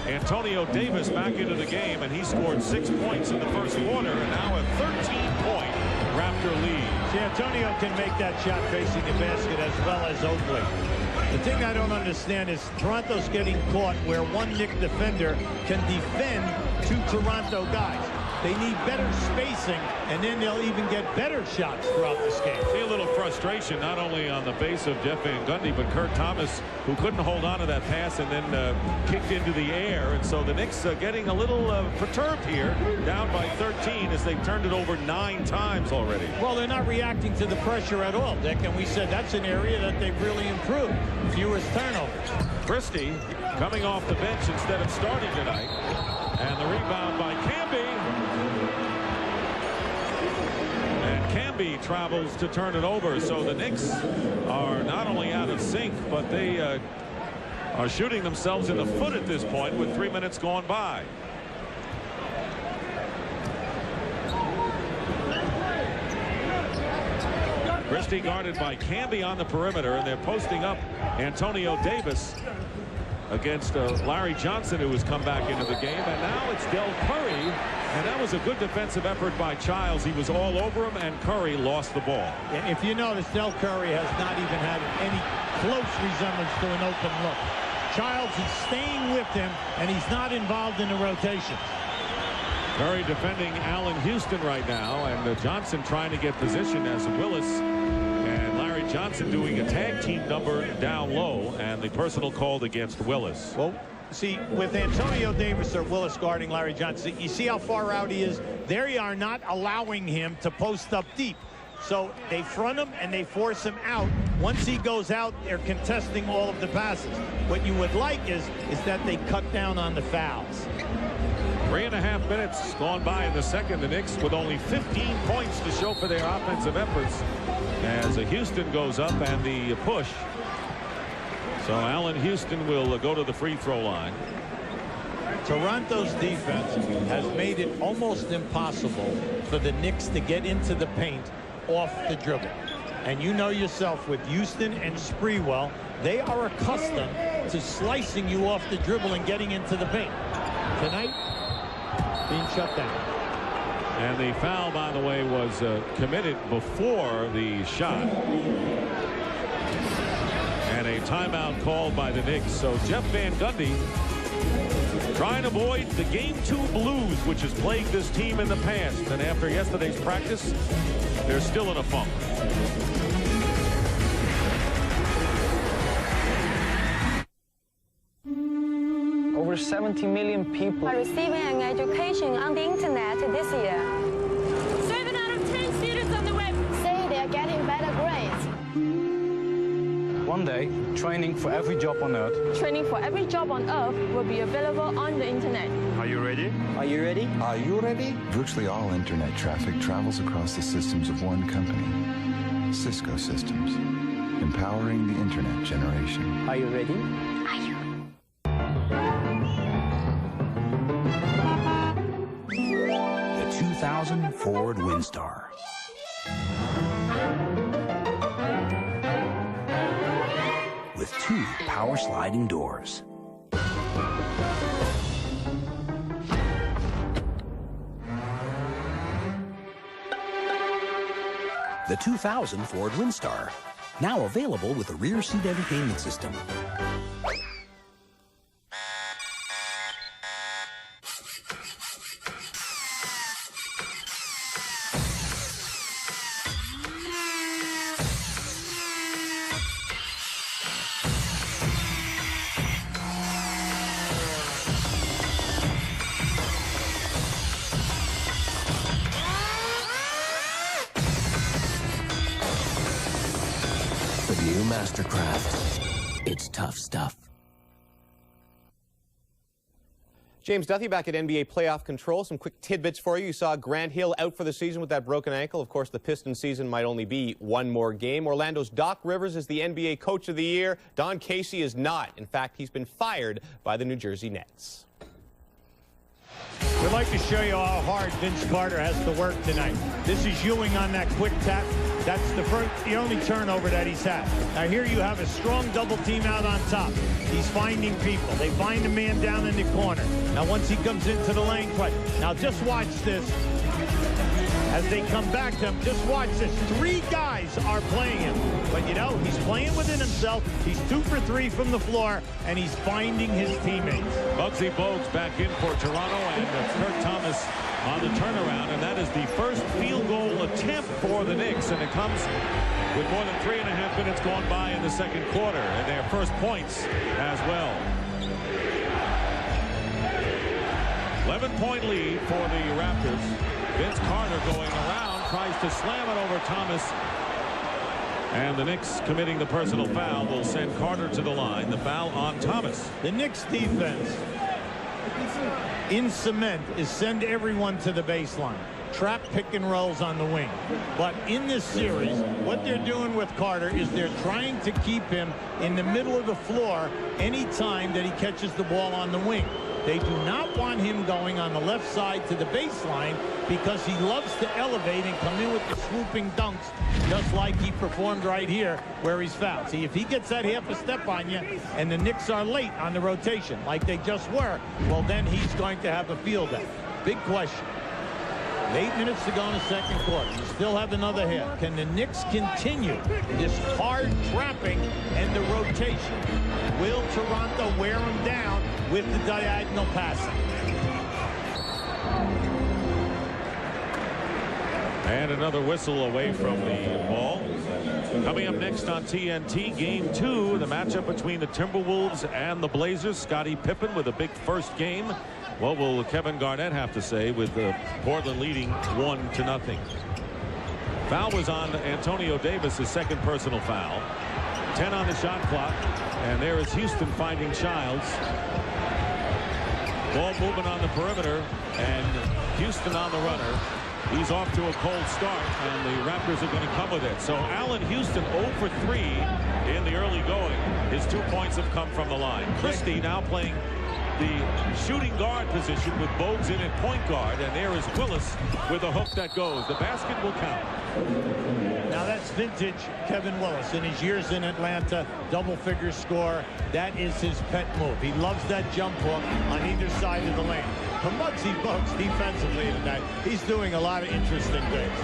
Antonio Davis back into the game, and he scored 6 points in the first quarter, and now a 13-point Raptor lead. See, Antonio can make that shot facing the basket as well as Oakley. The thing I don't understand is Toronto's getting caught where one Knick defender can defend 2 Toronto guys. They need better spacing, and then they'll even get better shots throughout this game. See a little frustration, not only on the face of Jeff Van Gundy, but Kurt Thomas, who couldn't hold on to that pass and then kicked into the air. And so the Knicks getting a little perturbed here, down by 13 as they've turned it over 9 times already. Well, they're not reacting to the pressure at all, Dick, and we said that's an area that they've really improved. Fewest turnovers. Christie coming off the bench instead of starting tonight. And the rebound by Camby. And Camby travels to turn it over. So the Knicks are not only out of sync, but they are shooting themselves in the foot at this point with 3 minutes gone by. Christie guarded by Camby on the perimeter, and they're posting up Antonio Davis against Larry Johnson, who has come back into the game. And now it's Del Curry, and that was a good defensive effort by Childs. He was all over him, and Curry lost the ball. And if you notice, Del Curry has not even had any close resemblance to an open look. Childs is staying with him, and he's not involved in the rotations. Curry defending Allen Houston right now, and Johnson trying to get position as Willis and Larry Johnson doing a tag team number down low, and the personal called against Willis. Well, see, with Antonio Davis or Willis guarding Larry Johnson, you see how far out he is? They are not allowing him to post up deep. So they front him and they force him out. Once he goes out, they're contesting all of the passes. What you would like is that they cut down on the fouls. 3.5 minutes gone by in the second. The Knicks with only 15 points to show for their offensive efforts as Houston goes up and the push. So Allen Houston will go to the free throw line. Toronto's defense has made it almost impossible for the Knicks to get into the paint off the dribble. And you know yourself, with Houston and Sprewell, they are accustomed to slicing you off the dribble and getting into the paint. Tonight, being shut down. And the foul, by the way, was committed before the shot. And a timeout called by the Knicks. So Jeff Van Gundy trying to avoid the Game 2 blues, which has plagued this team in the past. And after yesterday's practice, they're still in a funk. Over 70 million people are receiving an education on the internet this year. 7 out of 10 students on the web say they are getting better grades. 1 Monday, Training for Every Job on Earth. Training for every job on Earth will be available on the internet. Are you ready? Are you ready? Are you ready? Virtually all internet traffic travels across the systems of one company, Cisco Systems, empowering the internet generation. Are you ready? Are you? The 2000 Ford Windstar. With 2 power sliding doors. The 2000 Ford Windstar, now available with a rear seat entertainment system. The new Mastercraft. It's tough stuff. James Duthie back at NBA playoff control. Some quick tidbits for you. You saw Grant Hill out for the season with that broken ankle. Of course, the Pistons season might only be one more game. Orlando's Doc Rivers is the NBA Coach of the Year. Don Casey is not. In fact, he's been fired by the New Jersey Nets. We'd like to show you how hard Vince Carter has to work tonight. This is Ewing on that quick tap. That's the only turnover that he's had. Now here you have a strong double team out on top. He's finding people. They find a man down in the corner. Now once he comes into the lane play. Now just watch this. As they come back to him, just watch this. 3 guys are playing him. But you know, he's playing within himself. He's 2 for 3 from the floor, and he's finding his teammates. Bugsy Bogues back in for Toronto, and Kurt Thomas on the turnaround, and that is the first field goal attempt for the Knicks, and it comes with more than 3.5 minutes gone by in the second quarter, and their first points as well. 11-point lead for the Raptors. Vince Carter going around, tries to slam it over Thomas. And the Knicks committing the personal foul will send Carter to the line. The foul on Thomas. The Knicks defense in cement is send everyone to the baseline. Trap pick and rolls on the wing. But in this series, what they're doing with Carter is they're trying to keep him in the middle of the floor any time that he catches the ball on the wing. They do not want him going on the left side to the baseline because he loves to elevate and come in with the swooping dunks, just like he performed right here where he's fouled. See, if he gets that half a step on you and the Knicks are late on the rotation like they just were, well, then he's going to have a field day. Big question. 8 minutes to go in the second quarter. You still have another half. Can the Knicks continue this hard trapping and the rotation? Will Toronto wear them down with the diagonal passing? And another whistle away from the ball. Coming up next on TNT, Game 2, the matchup between the Timberwolves and the Blazers. Scottie Pippen with a big first game. What will Kevin Garnett have to say with Portland leading 1-0? Foul was on Antonio Davis, his second personal foul. 10 on the shot clock. And there is Houston finding Childs. Ball movement on the perimeter. And Houston on the runner. He's off to a cold start, and the Raptors are going to come with it. So Allen Houston 0 for 3 in the early going. His 2 points have come from the line. Christie now playing the shooting guard position with Bogues in at point guard, and there is Willis with a hook that goes. The basket will count. Now that's vintage Kevin Willis. In his years in Atlanta, double-figure score. That is his pet move. He loves that jump hook on either side of the lane. For Muggsy Bogues defensively tonight, he's doing a lot of interesting things.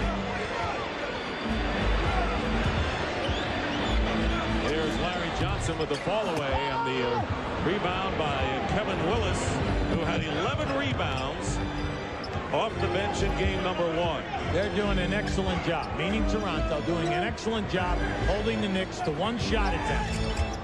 Here's Larry Johnson with the fall away, and the rebound by Kevin Willis, who had 11 rebounds off the bench in game number 1. They're doing an excellent job, meaning Toronto doing an excellent job holding the Knicks to one shot attempt.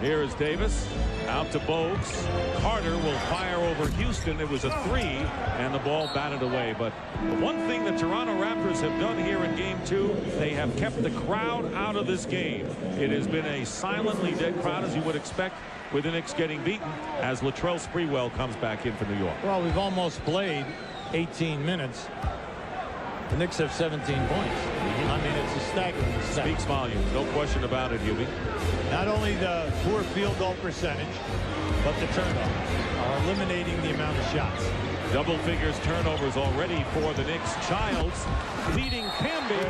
Here is Davis out to Bogues. Carter will fire over for Houston. It was a 3, and the ball batted away. But one thing the Toronto Raptors have done here in Game 2, they have kept the crowd out of this game. It has been a silently dead crowd, as you would expect, with the Knicks getting beaten as Latrell Sprewell comes back in for New York. Well, we've almost played 18 minutes. The Knicks have 17 points. I mean, it's a staggering stat. Speaks volumes, no question about it, Hubie. Not only the poor field goal percentage, but the turnovers are eliminating the amount of shots. Double figures turnovers already for the Knicks. Childs leading Camby,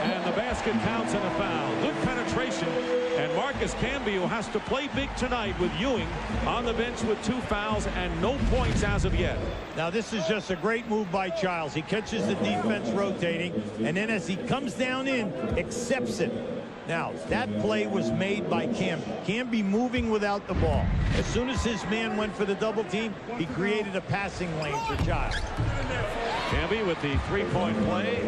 and the basket counts and a foul. Good penetration, and Marcus Camby, who has to play big tonight with Ewing on the bench with 2 fouls and no points as of yet. Now this is just a great move by Childs. He catches the defense rotating, and then as he comes down in, accepts it. Now, that play was made by Camby. Camby moving without the ball. As soon as his man went for the double team, he created a passing lane for Childs. Camby with the 3-point play,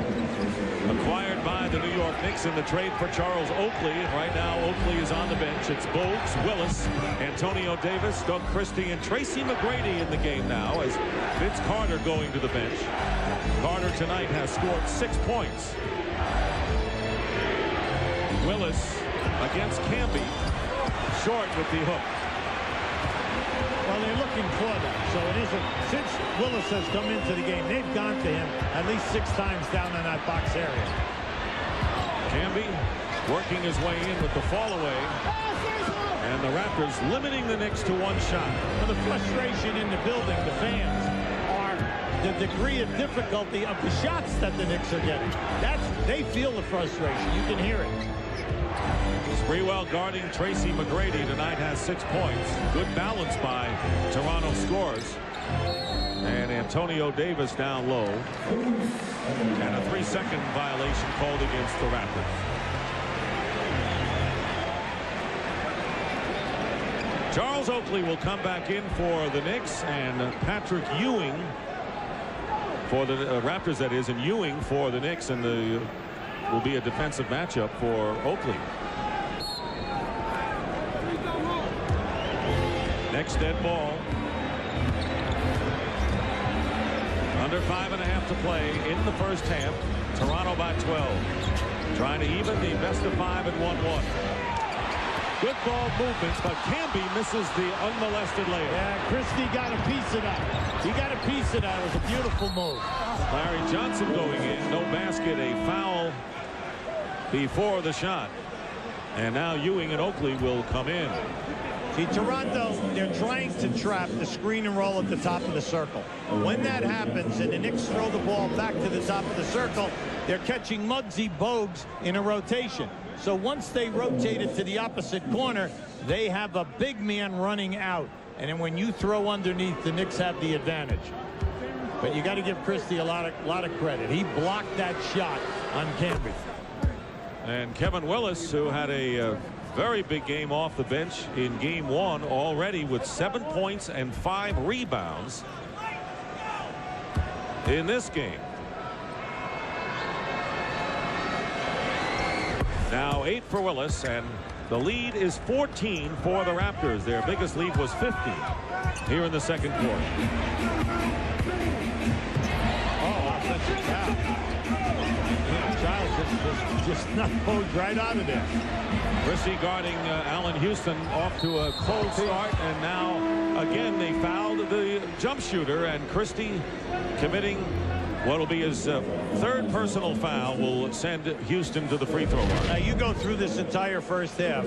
acquired by the New York Knicks in the trade for Charles Oakley. Right now, Oakley is on the bench. It's Bogues, Willis, Antonio Davis, Doug Christie, and Tracy McGrady in the game now, as Vince Carter going to the bench. Carter tonight has scored 6 points. Willis against Camby, short with the hook. Well, they're looking for that. So it isn't. Since Willis has come into the game, they've gone to him at least 6 times down in that box area. Camby working his way in with the fall away. And the Raptors limiting the Knicks to 1 shot. Well, the frustration in the building, the fans, are the degree of difficulty of the shots that the Knicks are getting. They feel the frustration. You can hear it. Sprewell guarding Tracy McGrady tonight has 6 points. Good balance by Toronto scores. And Antonio Davis down low. And a 3-second violation called against the Raptors. Charles Oakley will come back in for the Knicks, and Patrick Ewing for the Raptors, that is, and Ewing for the Knicks, and will be a defensive matchup for Oakley. Next dead ball. Under 5.5 to play in the first half. Toronto by 12. Trying to even the best of 5 and 1-1. Good ball movements, but Camby misses the unmolested layup. Yeah, Christie got a piece of that. He got a piece of that. It was a beautiful move. Larry Johnson going in. No basket. A foul before the shot. And now Ewing and Oakley will come in. See, Toronto, they're trying to trap the screen and roll at the top of the circle. When that happens and the Knicks throw the ball back to the top of the circle, they're catching Muggsy Bogues in a rotation. So once they rotate it to the opposite corner, they have a big man running out. And then when you throw underneath, the Knicks have the advantage. But you got to give Christie a lot of credit. He blocked that shot on Camby. And Kevin Willis, who had a very big game off the bench in Game 1 already, with 7 points and 5 rebounds in this game. Now 8 for Willis, and the lead is 14 for the Raptors. Their biggest lead was 15 here in the second quarter. Oh, offensive foul. Childs just knocked right out of there. Christie guarding Allen Houston, off to a cold start, and now again they fouled the jump shooter, and Christie committing what will be his 3rd personal foul will send Houston to the free throw line. Now you go through this entire first half.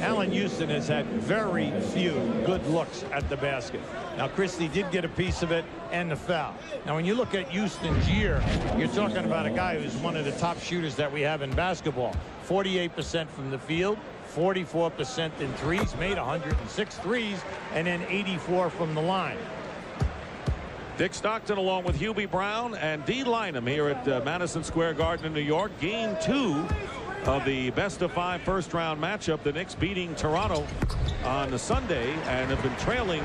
Allen Houston has had very few good looks at the basket. Now Christie did get a piece of it and the foul. Now when you look at Houston's year, you're talking about a guy who's one of the top shooters that we have in basketball. 48% from the field, 44% in threes, made 106 threes, and then 84 from the line. Dick Stockton along with Hubie Brown and Dee Lynam here at Madison Square Garden in New York. Game 2 of the best-of-5 first-round matchup. The Knicks beating Toronto on the Sunday and have been trailing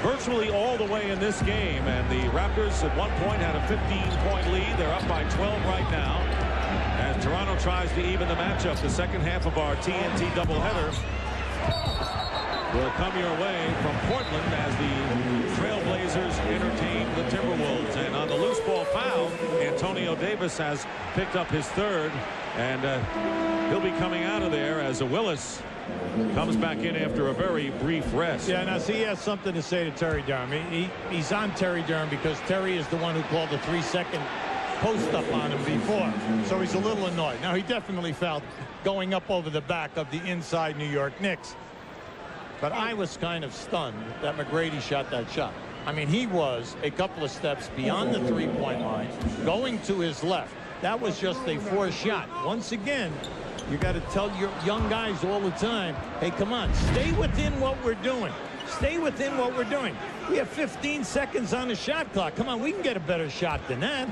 virtually all the way in this game. And the Raptors at one point had a 15-point lead. They're up by 12 right now. As Toronto tries to even the matchup, the second half of our TNT doubleheader will come your way from Portland as the Trailblazers Antonio Davis has picked up his third, and he'll be coming out of there as Willis comes back in after a very brief rest. Yeah, now see, he has something to say to Terry Durham. He's on Terry Durham because Terry is the one who called the 3-second post up on him before, so he's a little annoyed. Now, he definitely felt going up over the back of the inside New York Knicks, but I was kind of stunned that McGrady shot that shot. I mean, he was a couple of steps beyond the three-point line, going to his left. That was just a forced shot. Once again, you got to tell your young guys all the time, hey, come on, stay within what we're doing. Stay within what we're doing. We have 15 seconds on the shot clock. Come on, we can get a better shot than that.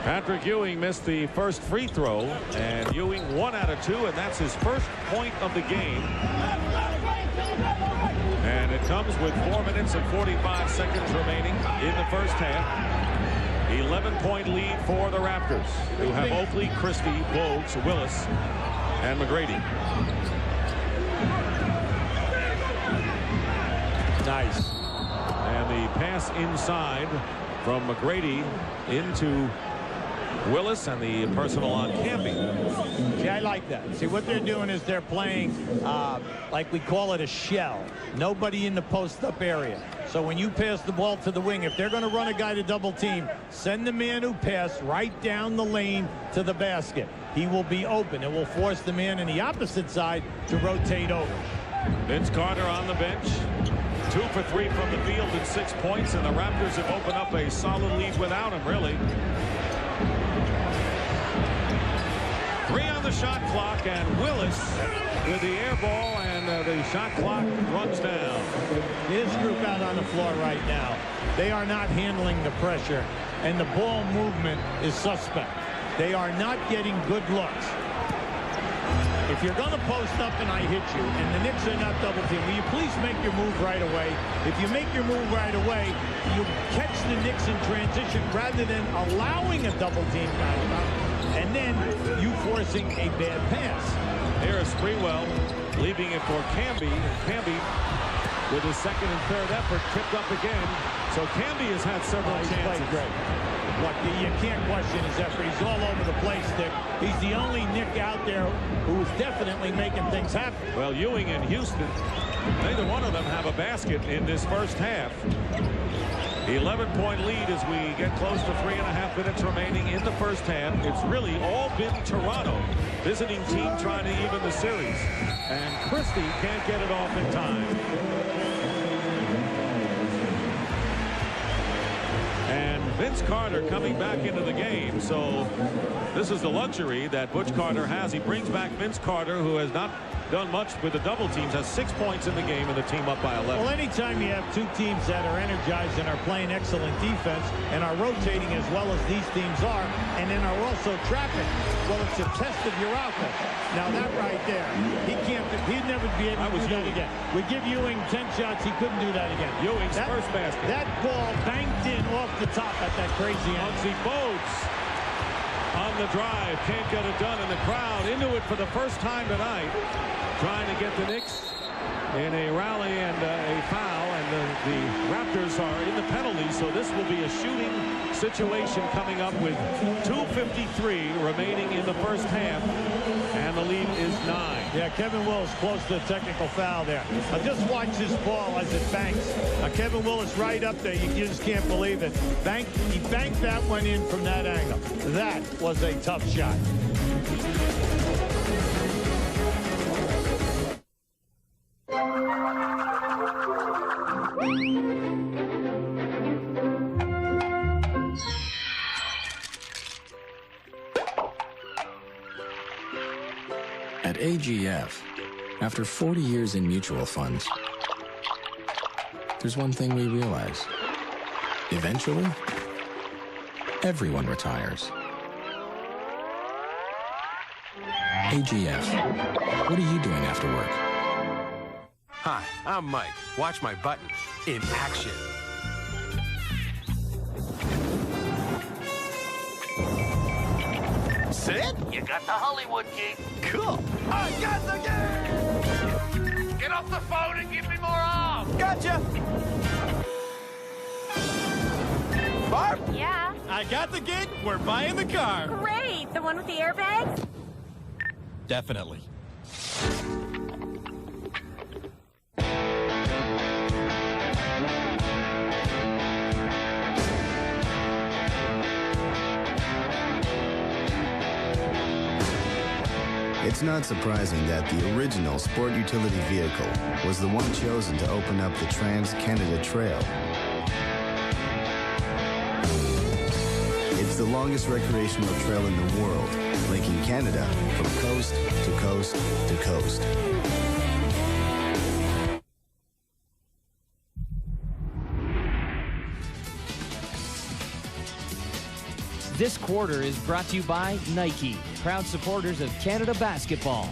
Patrick Ewing missed the first free throw, and Ewing 1 out of 2, and that's his first point of the game. And it comes with 4 minutes and 45 seconds remaining in the first half. 11-point lead for the Raptors, who have Oakley, Christie, Bogues, Willis, and McGrady. Nice. And the pass inside from McGrady into Willis, and the personal on Campy. See, I like that. See, what they're doing is they're playing like we call it a shell. Nobody in the post-up area. So when you pass the ball to the wing, if they're going to run a guy to double team, send the man who passed right down the lane to the basket. He will be open. It will force the man in the opposite side to rotate over. Vince Carter on the bench. 2 for 3 from the field and 6 points, and the Raptors have opened up a solid lead without him, really. 3 on the shot clock, and Willis with the air ball, and the shot clock runs down. His group out on the floor right now. They are not handling the pressure, and the ball movement is suspect. They are not getting good looks. If you're going to post up and I hit you, and the Knicks are not double team, will you please make your move right away? If you make your move right away, you catch the Knicks in transition rather than allowing a double team timeout, and then you forcing a bad pass. Here is Sprewell leaving it for Camby. Camby with his second and third effort tipped up again. So Camby has had several chances. Played great. Look, you can't question his effort. He's all over the place, Dick. He's the only Knick out there who's definitely making things happen. Well, Ewing and Houston, neither one of them have a basket in this first half. 11-point lead as we get close to 3.5 minutes remaining in the first half. It's really all been Toronto, visiting team trying to even the series. And Christie can't get it off in time. And Vince Carter coming back into the game. So this is the luxury that Butch Carter has. He brings back Vince Carter, who has not done much with the double teams, has 6 points in the game, and the team up by 11. Well, anytime you have two teams that are energized and are playing excellent defense and are rotating as well as these teams are, and then are also trapping, well, it's a test of your offense. Now that right there, he'd never be able to do that again. We give Ewing 10 shots, he couldn't do that again. Ewing's first basket. That ball banked in off the top at that crazy end. Muggsy Bogues on the drive, can't get it done, and the crowd into it for the first time tonight, trying to get the Knicks in a rally and a foul, and the Raptors are in the penalty, so this will be a shooting situation coming up with 2:53 remaining in the first half, and the lead is 9. Yeah, Kevin Willis close to a technical foul there. Now just watch this ball as it banks. Now Kevin Willis right up there, you just can't believe it. He banked that one in from that angle. That was a tough shot. At AGF, after 40 years in mutual funds, there's one thing we realize. Eventually, everyone retires. AGF, what are you doing after work? Hi, I'm Mike. Watch my button in action. Sid, you got the Hollywood gig. Cool. I got the game! Get off the phone and give me more arms! Gotcha! Barb? Yeah. I got the gig. We're buying the car. Great. The one with the airbags? Definitely. It's not surprising that the original sport utility vehicle was the one chosen to open up the Trans-Canada Trail. It's the longest recreational trail in the world, linking Canada from coast to coast to coast. This quarter is brought to you by Nike, proud supporters of Canada basketball.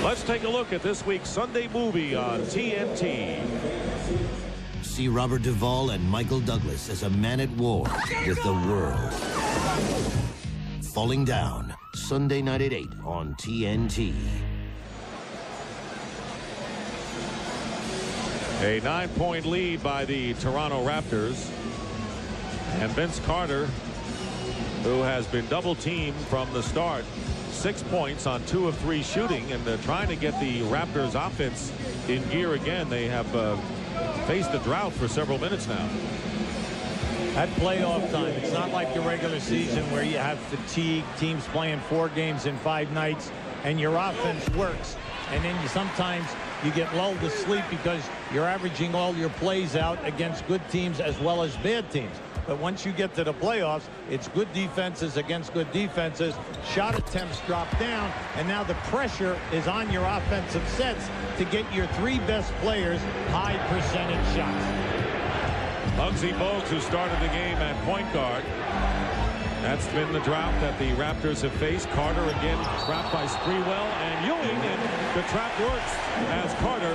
Let's take a look at this week's Sunday movie on TNT. See Robert Duvall and Michael Douglas as a man at war with the world. Falling Down, Sunday night at 8 on TNT. A 9-point lead by the Toronto Raptors. And Vince Carter, who has been double-teamed from the start, 6 points on 2 of 3 shooting, and trying to get the Raptors offense in gear again. They have faced a drought for several minutes now. At playoff time, it's not like the regular season where you have fatigue, teams playing 4 games in 5 nights, and your offense works. And then sometimes you get lulled to sleep because you're averaging all your plays out against good teams as well as bad teams. But once you get to the playoffs, it's good defenses against good defenses. Shot attempts drop down, and now the pressure is on your offensive sets to get your 3 best players high percentage shots. Muggsy Bogues, who started the game at point guard. That's been the drought that the Raptors have faced. Carter again trapped by Sprewell and Ewing, and the trap works as Carter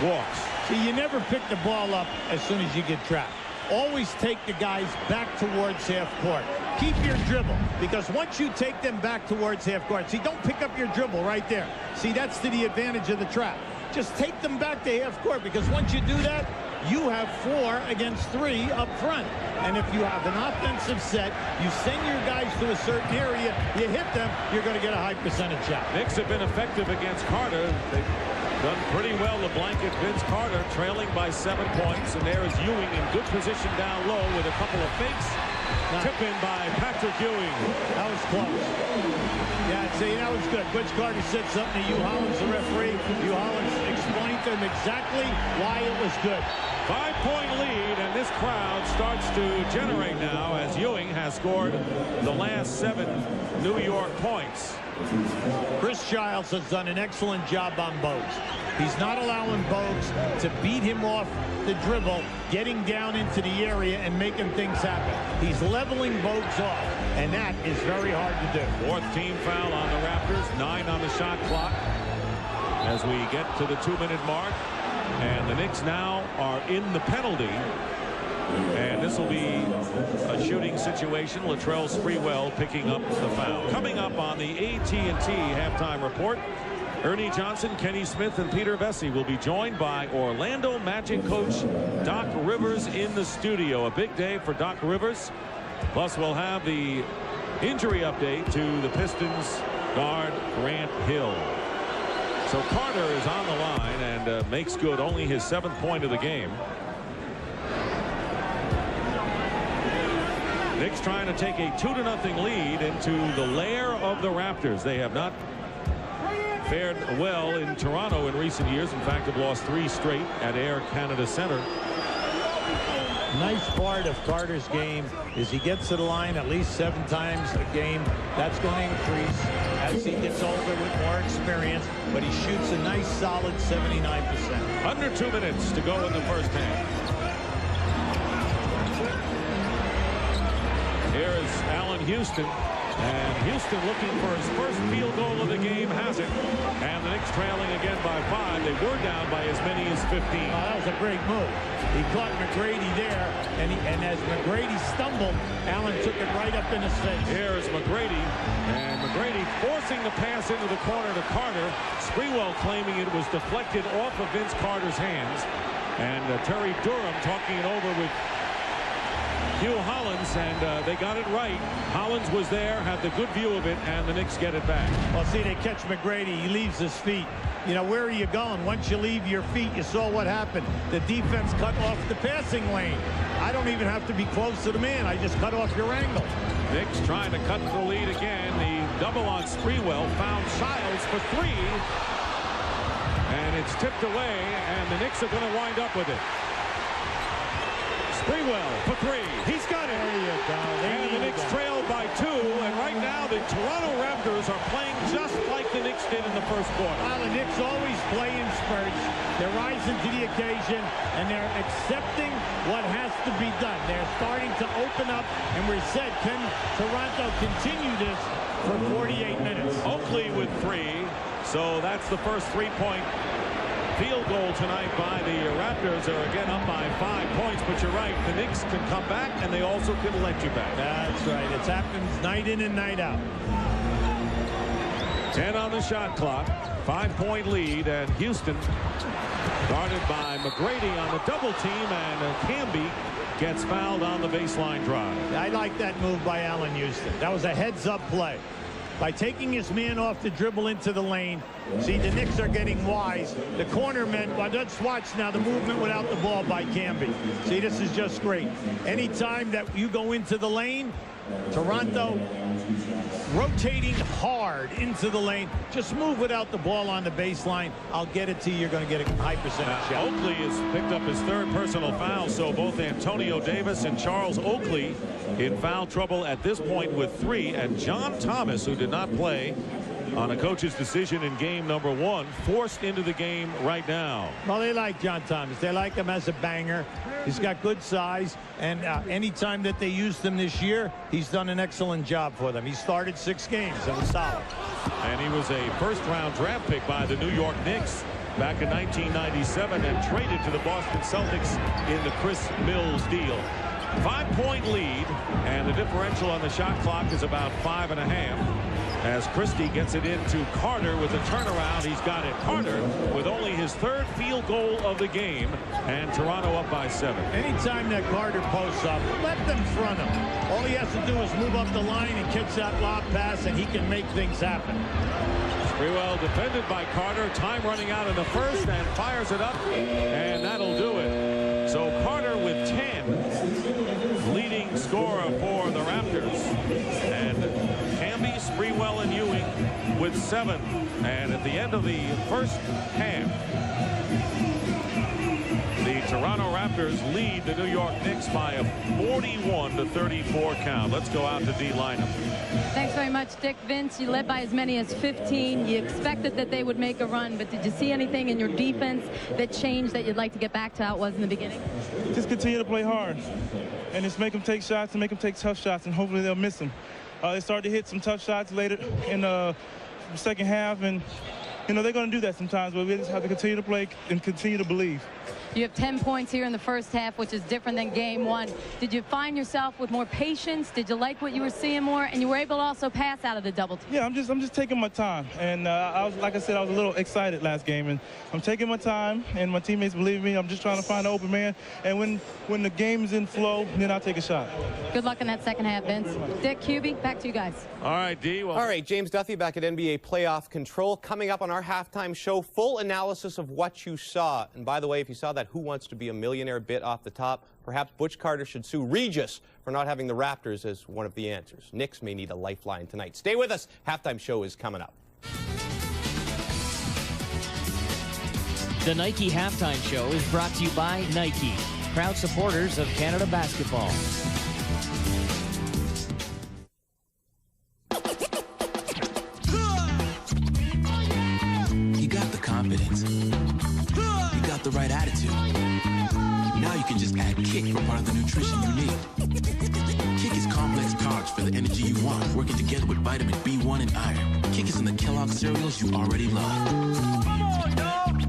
walks. See, you never pick the ball up as soon as you get trapped. Always take the guys back towards half court. Keep your dribble, because once you take them back towards half court, see, don't pick up your dribble right there. See, that's to the advantage of the trap. Just take them back to half court, because once you do that, you have 4 against 3 up front. And if you have an offensive set, you send your guys to a certain area, you hit them, you're going to get a high percentage shot. Knicks have been effective against Carter. They've done pretty well to blanket Vince Carter, trailing by 7 points. And there is Ewing in good position down low with a couple of fakes. Tip in by Patrick Ewing. That was close. Yeah, see, that was good. Vince Carter said something to Hugh Hollins, the referee. Hugh Hollins explained to him exactly why it was good. 5-point lead, and this crowd starts to generate now as Ewing has scored the last 7 New York points. Chris Childs has done an excellent job on Bogues. He's not allowing Bogues to beat him off the dribble, getting down into the area and making things happen. He's leveling Bogues off, and that is very hard to do. 4th team foul on the Raptors, 9 on the shot clock as we get to the 2-minute mark. And the Knicks now are in the penalty. And this will be a shooting situation. Latrell Sprewell picking up the foul. Coming up on the AT&T halftime report, Ernie Johnson, Kenny Smith, and Peter Vesey will be joined by Orlando Magic coach Doc Rivers in the studio. A big day for Doc Rivers. Plus, we'll have the injury update to the Pistons guard Grant Hill. So Carter is on the line and makes good only his 7th point of the game. Knicks trying to take a 2-0 lead into the lair of the Raptors. They have not fared well in Toronto in recent years. In fact, have lost 3 straight at Air Canada Center. Nice part of Carter's game is he gets to the line at least 7 times a game. That's going to increase as he gets older with more experience, but he shoots a nice solid 79%. Under 2 minutes to go in the first half. Here is Allen Houston, and Houston looking for his first field goal of the game, has it. And the Knicks trailing again by 5. They were down by as many as 15. That was a great move. He caught McGrady there, and as McGrady stumbled, Allen took it right up in his face. Here is McGrady, and McGrady forcing the pass into the corner to Carter. Sprewell claiming it was deflected off of Vince Carter's hands. And Terry Durham talking it over with Hugh Hollins, and they got it right. Hollins was there, had the good view of it, and the Knicks get it back. Well, see, they catch McGrady. He leaves his feet. You know, where are you going? Once you leave your feet, you saw what happened. The defense cut off the passing lane. I don't even have to be close to the man. I just cut off your angle. Knicks trying to cut the lead again. The double on Sprewell found Childs for three. And it's tipped away, and the Knicks are going to wind up with it. Sprewell for three. He's got it. There you go. And the Knicks trail by 2. And right now, the Toronto Raptors are playing just like the Knicks did in the first quarter. Well, the Knicks always play in spurts. They're rising to the occasion, and they're accepting what has to be done. They're starting to open up, and we said, can Toronto continue this for 48 minutes? Oakley with 3. So that's the first three-point field goal tonight by the Raptors. Are again up by 5 points, but you're right, the Knicks can come back and they also can let you back. That's right. It happens night in and night out. 10 on the shot clock, 5-point lead, and Houston guarded by McGrady on the double team, and Camby gets fouled on the baseline drive. I like that move by Allen Houston. That was a heads-up play. By taking his man off to dribble into the lane. See, the Knicks are getting wise. The corner men, well, let's watch now the movement without the ball by Camby. See, this is just great. Anytime that you go into the lane, Toronto rotating hard into the lane. Just move without the ball on the baseline. I'll get it to you. You're going to get a high percentage shot. Oakley has picked up his 3rd personal foul, so both Antonio Davis and Charles Oakley in foul trouble at this point with 3, and John Thomas, who did not play on a coach's decision in game number 1, forced into the game right now. Well, they like John Thomas. They like him as a banger. He's got good size, and anytime that they used him this year, he's done an excellent job for them. He started 6 games and was solid. And he was a first-round draft pick by the New York Knicks back in 1997 and traded to the Boston Celtics in the Chris Mills deal. 5-point lead, and the differential on the shot clock is about 5.5. As Christie gets it into Carter with a turnaround. He's got it. Carter with only his 3rd field goal of the game, and Toronto up by 7. Anytime that Carter posts up, let them front him. All he has to do is move up the line and catch that lob pass, and he can make things happen. Sprewell defended by Carter. Time running out in the first, and fires it up, and that'll do it. So Carter with 10, leading scorer for the Raptors. And Camby, Sprewell, and Ewing with 7. And at the end of the first half, the Toronto Raptors lead the New York Knicks by a 41-34 count. Let's go out to D lineup. Thanks very much, Dick. Vince, you led by as many as 15. You expected that they would make a run, but did you see anything in your defense that changed that you'd like to get back to how it was in the beginning? Just continue to play hard and just make them take shots and make them take tough shots, and hopefully they'll miss them. They started to hit some tough shots later in the second half, and you know they're going to do that sometimes, but we just have to continue to play and continue to believe. You have 10 points here in the first half, which is different than game 1. Did you find yourself with more patience? Did you like what you were seeing more? And you were able to also pass out of the double team. Yeah, I'm just taking my time. And I was, like I said, I was a little excited last game. And I'm taking my time, and my teammates believe me. I'm just trying to find an open man. And when the game is in flow, then I'll take a shot. Good luck in that second half, Vince. Dick, Hubie, back to you guys. All right, D. Well, all right, James Duthie back at NBA Playoff Control. Coming up on our halftime show, full analysis of what you saw. And by the way, if you saw that Who Wants to Be a Millionaire bit off the top, perhaps Butch Carter should sue Regis for not having the Raptors as one of the answers. Knicks may need a lifeline tonight. Stay with us. Halftime show is coming up. The Nike Halftime Show is brought to you by Nike, proud supporters of Canada basketball. You got the confidence. You got the right attitude. Now you can just add Kick for part of the nutrition you need. Kick is complex carbs for the energy you want, working together with vitamin B1 and iron. Kick is in the Kellogg cereals you already love. Come on, dog!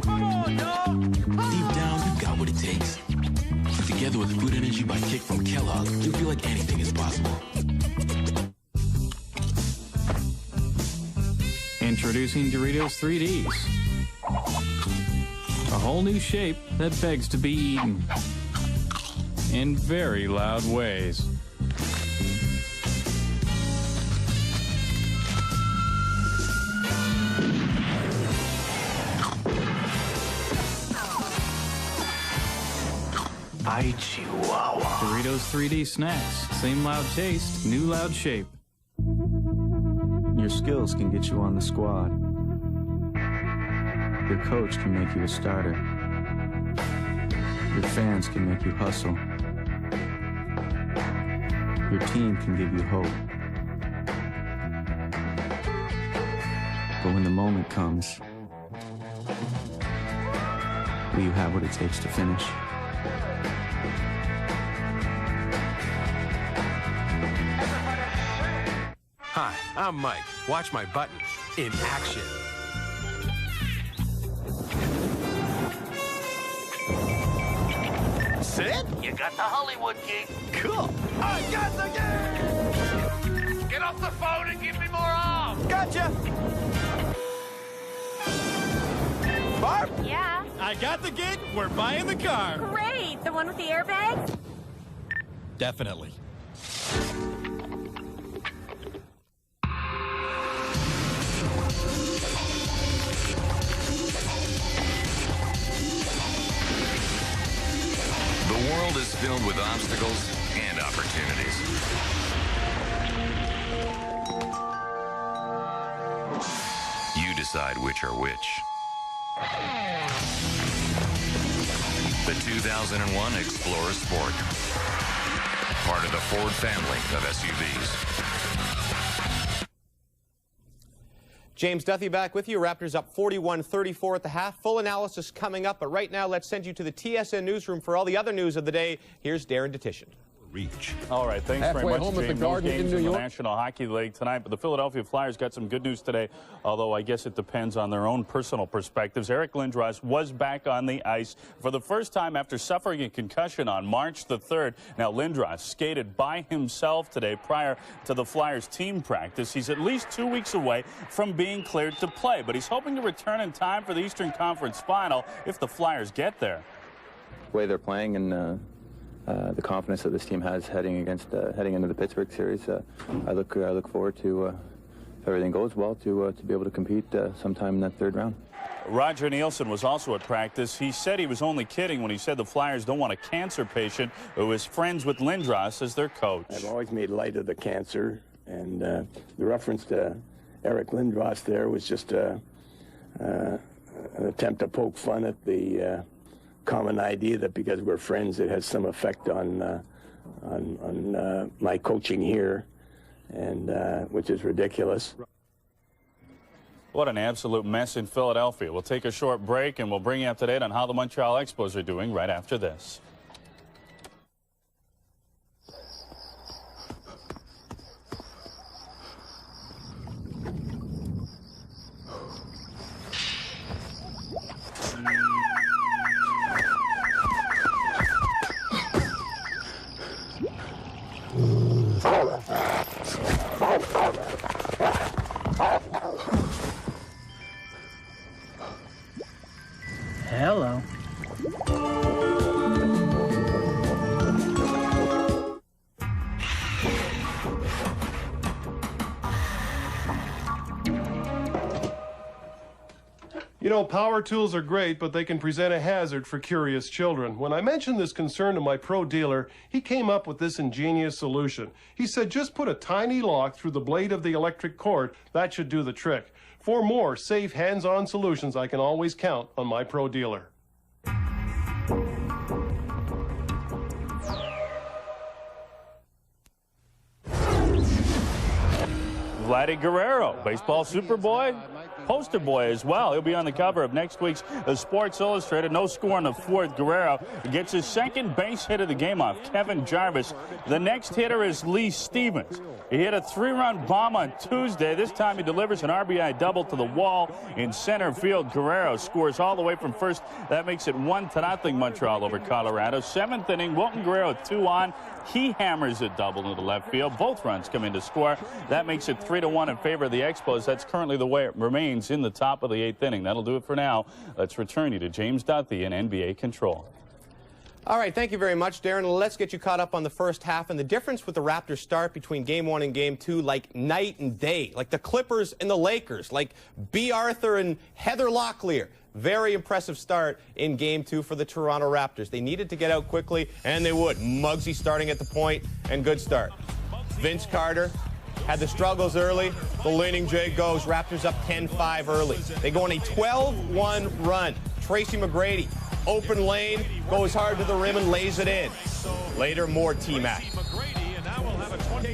Come on, dog! Deep down, you got what it takes. Together with Food Energy by Kick from Kellogg, you feel like anything is possible. Introducing Doritos 3Ds. A whole new shape that begs to be eaten. In very loud ways. Chihuahua. Doritos 3D snacks. Same loud taste, new loud shape. Your skills can get you on the squad. Your coach can make you a starter. Your fans can make you hustle. Your team can give you hope. But when the moment comes, will you have what it takes to finish? Hi, I'm Mike. Watch my button in action. Sid, you got the Hollywood gig. Cool. I got the gig! Get off the phone and give me more arms. Gotcha. Barb? Yeah. I got the gig. We're buying the car. Great. The one with the airbags? Definitely. The world is filled with obstacles and opportunities. You decide which are which. The 2001 Explorer Sport. Part of the Ford family of SUVs. James Duthie back with you. Raptors up 41-34 at the half. Full analysis coming up, but right now let's send you to the TSN newsroom for all the other news of the day. Here's Darren Detition. Reach. All right, thanks very much, home James. No games in the National Hockey League tonight, but the Philadelphia Flyers got some good news today, although I guess it depends on their own personal perspectives. Eric Lindros was back on the ice for the first time after suffering a concussion on March the 3rd. Now, Lindros skated by himself today prior to the Flyers team practice. He's at least 2 weeks away from being cleared to play, but he's hoping to return in time for the Eastern Conference Final if the Flyers get there. The way they're playing and the confidence that this team has heading into the Pittsburgh series, I look forward to, if everything goes well, to be able to compete sometime in that third round. Roger Nielsen was also at practice. He said he was only kidding when he said the Flyers don't want a cancer patient who is friends with Lindros as their coach. I've always made light of the cancer, and the reference to Eric Lindros there was just an attempt to poke fun at the common idea that because we're friends, it has some effect on my coaching here, and which is ridiculous. What an absolute mess in Philadelphia. We'll take a short break, and we'll bring you up to date on how the Montreal Expos are doing right after this. Hello. You know, power tools are great, but they can present a hazard for curious children. When I mentioned this concern to my pro dealer, he came up with this ingenious solution. He said, just put a tiny lock through the blade of the electric cord. That should do the trick. For more safe, hands-on solutions, I can always count on my pro dealer. Vladdy Guerrero, baseball Superboy. poster boy as well. He'll be on the cover of next week's Sports Illustrated. No score in the fourth. Guerrero gets his second base hit of the game off Kevin Jarvis. The next hitter is Lee Stevens. He hit a 3-run bomb on Tuesday. This time he delivers an RBI double to the wall in center field. Guerrero scores all the way from first. That makes it 1-0 Montreal over Colorado. Seventh inning, Wilton Guerrero 2 on. He hammers a double into the left field. Both runs come in to score. That makes it 3-1 in favor of the Expos. That's currently the way it remains in the top of the 8th inning. That'll do it for now. Let's return you to James Duthie in NBA Control. All right, thank you very mumuch, Darren. Let's get you caught up on the first half and the difference with the Raptors start between Game 1 and Game 2, like night and day, like the Clippers and the Lakers, like B. Arthur and Heather Locklear. Very impressive start in Game 2 for the Toronto Raptors. They needed to get out quickly, and they would. Muggsy starting at the point, and good start. Vince Carter had the struggles early. The leaning J goes. Raptors up 10-5 early. They go on a 12-1 run. Tracy McGrady, open lane, goes hard to the rim and lays it in. Later, more T-Mac.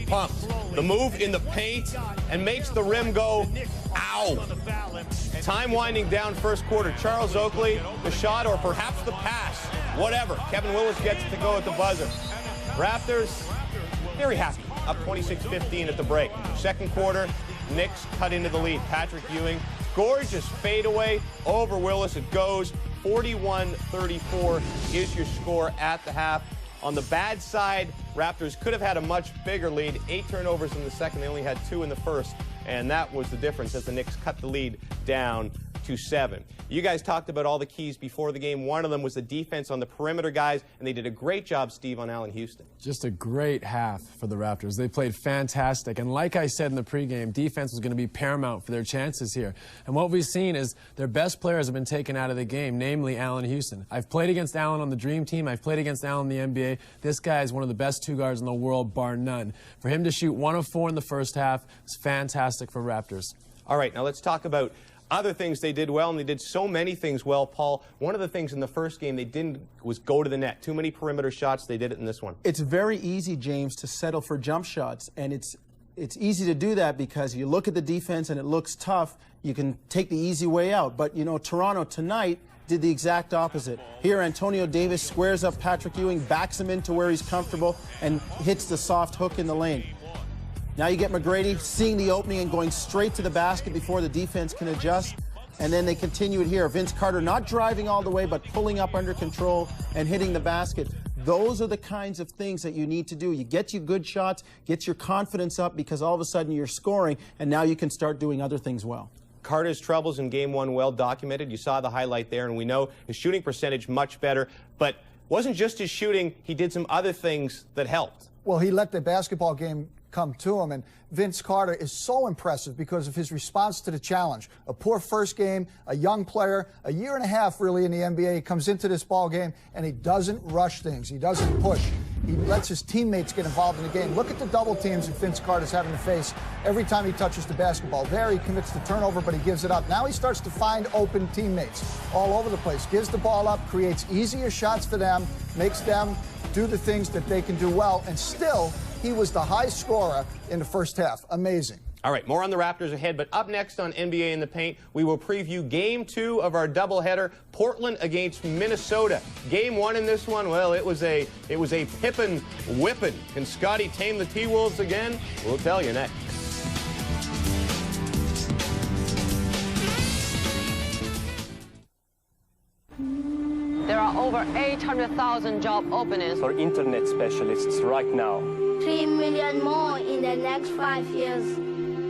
Pumps the move in the paint and makes the rim go, ow. Time winding down first quarter. Charles Oakley, the shot or perhaps the pass. Whatever. Kevin Willis gets to go at the buzzer. Raptors, very happy. Up 26-15 at the break. Second quarter, Knicks cut into the lead. Patrick Ewing, gorgeous fadeaway over Willis. It goes 41-34 is your score at the half. On the bad side, Raptors could have had a much bigger lead. 8 turnovers in the second. They only had 2 in the first. And that was the difference as the Knicks cut the lead down to 7. You guys talked about all the keys before the game. One of them was the defense on the perimeter guys, and they did a great job, Steve, on Allen Houston. Just a great half for the Raptors. They played fantastic, and like I said in the pregame, defense was going to be paramount for their chances here. And what we've seen is their best players have been taken out of the game, namely Allen Houston. I've played against Allen on the Dream Team. I've played against Allen in the NBA. This guy is one of the best 2 guards in the world, bar none. For him to shoot 1 of 4 in the first half is fantastic for Raptors. All right, now let's talk about other things they did well, and they did so many things well, Paul. One of the things in the first game they didn't was go to the net. Too many perimeter shots. They did it in this one. It's very easy, James, to settle for jump shots, and it's easy to do that because you look at the defense and it looks tough. You can take the easy way out. But, you know, Toronto tonight did the exact opposite. Here, Antonio Davis squares up Patrick Ewing, backs him into where he's comfortable, and hits the soft hook in the lane. Now you get McGrady seeing the opening and going straight to the basket before the defense can adjust. And then they continue it here. Vince Carter not driving all the way, but pulling up under control and hitting the basket. Those are the kinds of things that you need to do. You get your good shots, get your confidence up because all of a sudden you're scoring, and now you can start doing other things well. Carter's troubles in Game 1 well documented. You saw the highlight there, and we know his shooting percentage much better. But wasn't just his shooting. He did some other things that helped. Well, he let the basketball game come to him, and Vince Carter is so impressive because of his response to the challenge. A poor first game, a young player, a year and a half really in the NBA. He comes into this ball game and he doesn't rush things. He doesn't push. He lets his teammates get involved in the game. Look at the double teams that Vince Carter's having to face every time he touches the basketball. There he commits the turnover, but he gives it up. Now he starts to find open teammates all over the place. Gives the ball up, creates easier shots for them, makes them do the things that they can do well, and still he was the high scorer in the first half. Amazing. All right, more on the Raptors ahead, but up next on NBA in the Paint, we will preview Game 2 of our doubleheader, Portland against Minnesota. Game 1 in this one, well, it was a Pippen whipping. Can Scotty tame the T-Wolves again? We'll tell you next. There are over 800,000 job openings for internet specialists right now. 3 million more in the next 5 years.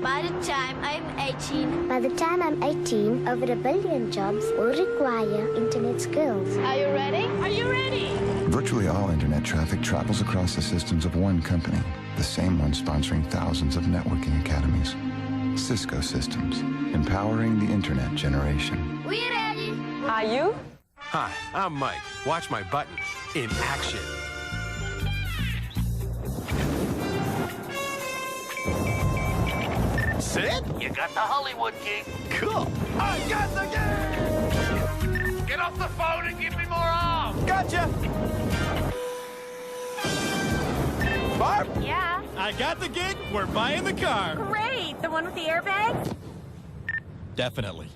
By the time I'm 18. By the time I'm 18, over 1 billion jobs will require internet skills. Are you ready? Are you ready? Virtually all internet traffic travels across the systems of one company, the same one sponsoring thousands of networking academies. Cisco Systems, empowering the internet generation. We ready? Are you? Hi, I'm Mike. Watch my button in action. Sid, you got the Hollywood gig. Cool. I got the gig! Get off the phone and give me more arms. Gotcha! Barb? Yeah? I got the gig. We're buying the car. Great! The one with the airbags? Definitely.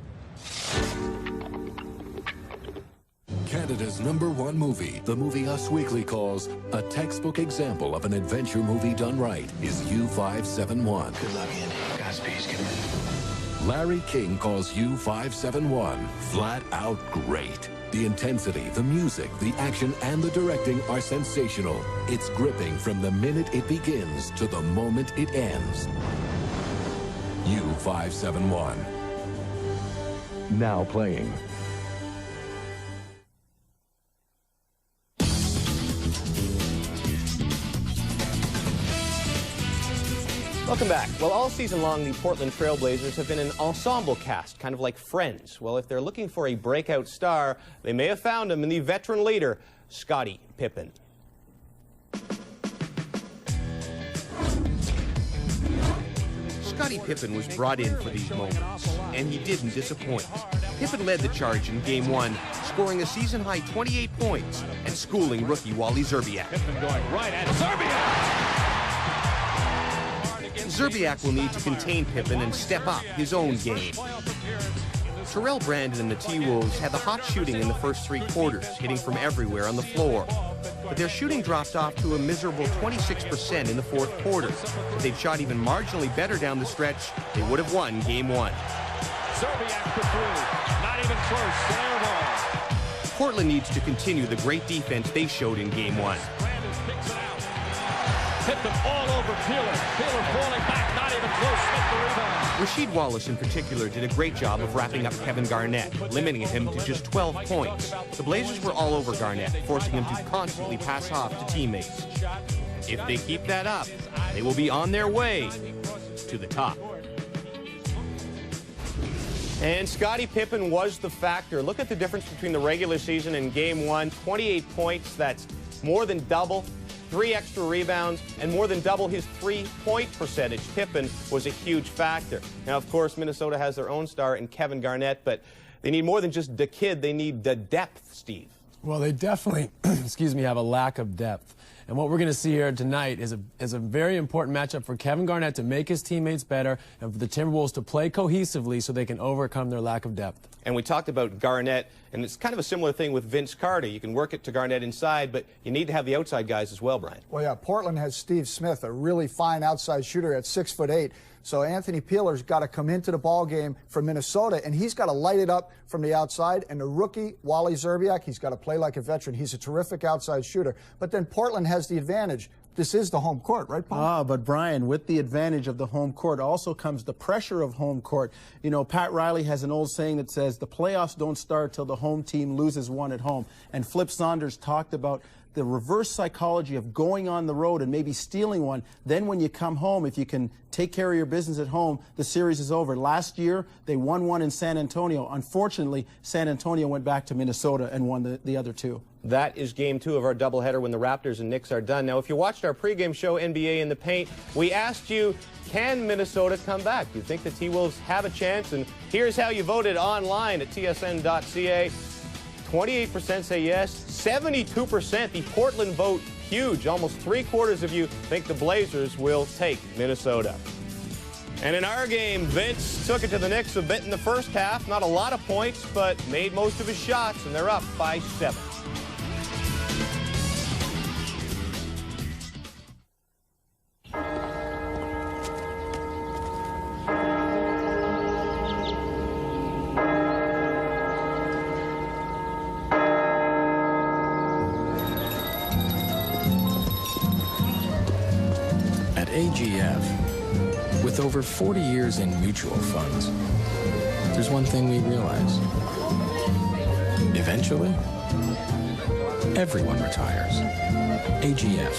Canada's #1 movie, the movie Us Weekly calls a textbook example of an adventure movie done right, is U-571. Good luck, Andy. Godspeed. Larry King calls U-571 flat out great. The intensity, the music, the action, and the directing are sensational. It's gripping from the minute it begins to the moment it ends. U-571. Now playing. Welcome back. Well, all season long, the Portland Trail Blazers have been an ensemble cast, kind of like Friends. Well, if they're looking for a breakout star, they may have found him in the veteran leader, Scottie Pippen. Scottie Pippen was brought in for these moments, and he didn't disappoint. Pippen led the charge in Game 1, scoring a season-high 28 points and schooling rookie Wally Szczerbiak. Pippen going right at Szczerbiak! Szczerbiak will need to contain Pippen and step up his own game. Terrell Brandon and the T-Wolves had the hot shooting in the first 3 quarters, hitting from everywhere on the floor. But their shooting dropped off to a miserable 26% in the 4th quarter. If they'd shot even marginally better down the stretch, they would have won Game 1. Szczerbiak for 3. Not even close. Air ball. Portland needs to continue the great defense they showed in Game 1. Pippen all over Peeler. Peeler falling back, not even close. Smith the rebound. Rasheed Wallace in particular did a great job of wrapping up Kevin Garnett, limiting him to just 12 points. The Blazers were all over Garnett, forcing him to constantly pass off to teammates. If they keep that up, they will be on their way to the top. And Scottie Pippen was the factor. Look at the difference between the regular season and Game 1. 28 points, that's more than double. 3 extra rebounds, and more than double his 3-point percentage. Pippen was a huge factor. Now, of course, Minnesota has their own star in Kevin Garnett, but they need more than just the kid. They need the depth, Steve. Well, they definitely, have a lack of depth. And what we're going to see here tonight is a very important matchup for Kevin Garnett to make his teammates better and for the Timberwolves to play cohesively so they can overcome their lack of depth. And we talked about Garnett, and it's kind of a similar thing with Vince Carter. You can work it to Garnett inside, but you need to have the outside guys as well, Brian. Well, yeah, Portland has Steve Smith, a really fine outside shooter at 6'8". So Anthony Peeler's got to come into the ball game for Minnesota, and he's got to light it up from the outside. And the rookie, Wally Szczerbiak, he's got to play like a veteran. He's a terrific outside shooter. But then Portland has the advantage. This is the home court, right, Paul? But Brian, with the advantage of the home court also comes the pressure of home court. You know, Pat Riley has an old saying that says the playoffs don't start till the home team loses one at home. And Flip Saunders talked about the reverse psychology of going on the road and maybe stealing one. Then when you come home, if you can take care of your business at home, the series is over. Last year, they won one in San Antonio. Unfortunately, San Antonio went back to Minnesota and won the other 2. That is Game 2 of our doubleheader when the Raptors and Knicks are done. Now, if you watched our pregame show, NBA in the Paint, we asked you, can Minnesota come back? Do you think the T-Wolves have a chance? And here's how you voted online at tsn.ca. 28% say yes, 72%. The Portland vote huge. Almost 3/4 of you think the Blazers will take Minnesota. And in our game, Vince took it to the Knicks a bit in the first half. Not a lot of points, but made most of his shots, and they're up by 7. AGF, with over 40 years in mutual funds, there's one thing we realize. Eventually, everyone retires. AGF,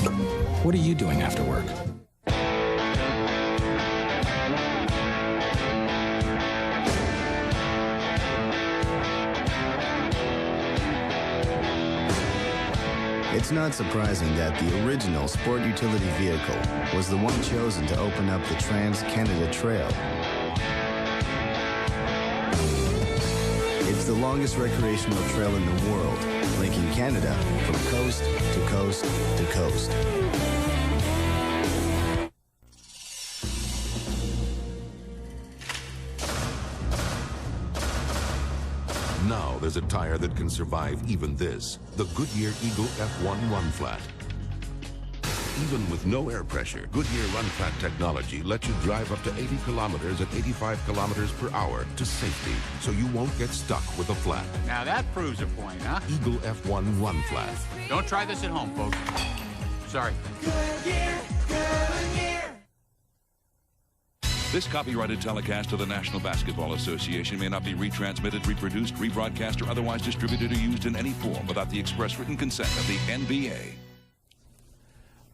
what are you doing after work? It's not surprising that the original sport utility vehicle was the one chosen to open up the Trans-Canada Trail. It's the longest recreational trail in the world, linking Canada from coast to coast to coast. Now there's a tire that can survive even this. The Goodyear Eagle F1 Run Flat. Even with no air pressure, Goodyear Run Flat technology lets you drive up to 80 kilometers at 85 kilometers per hour to safety, so you won't get stuck with a flat. Now that proves a point, huh? Eagle F1 Run Flat. Don't try this at home, folks. Sorry. Goodyear, Goodyear. This copyrighted telecast of the National Basketball Association may not be retransmitted, reproduced, rebroadcast, or otherwise distributed or used in any form without the express written consent of the NBA.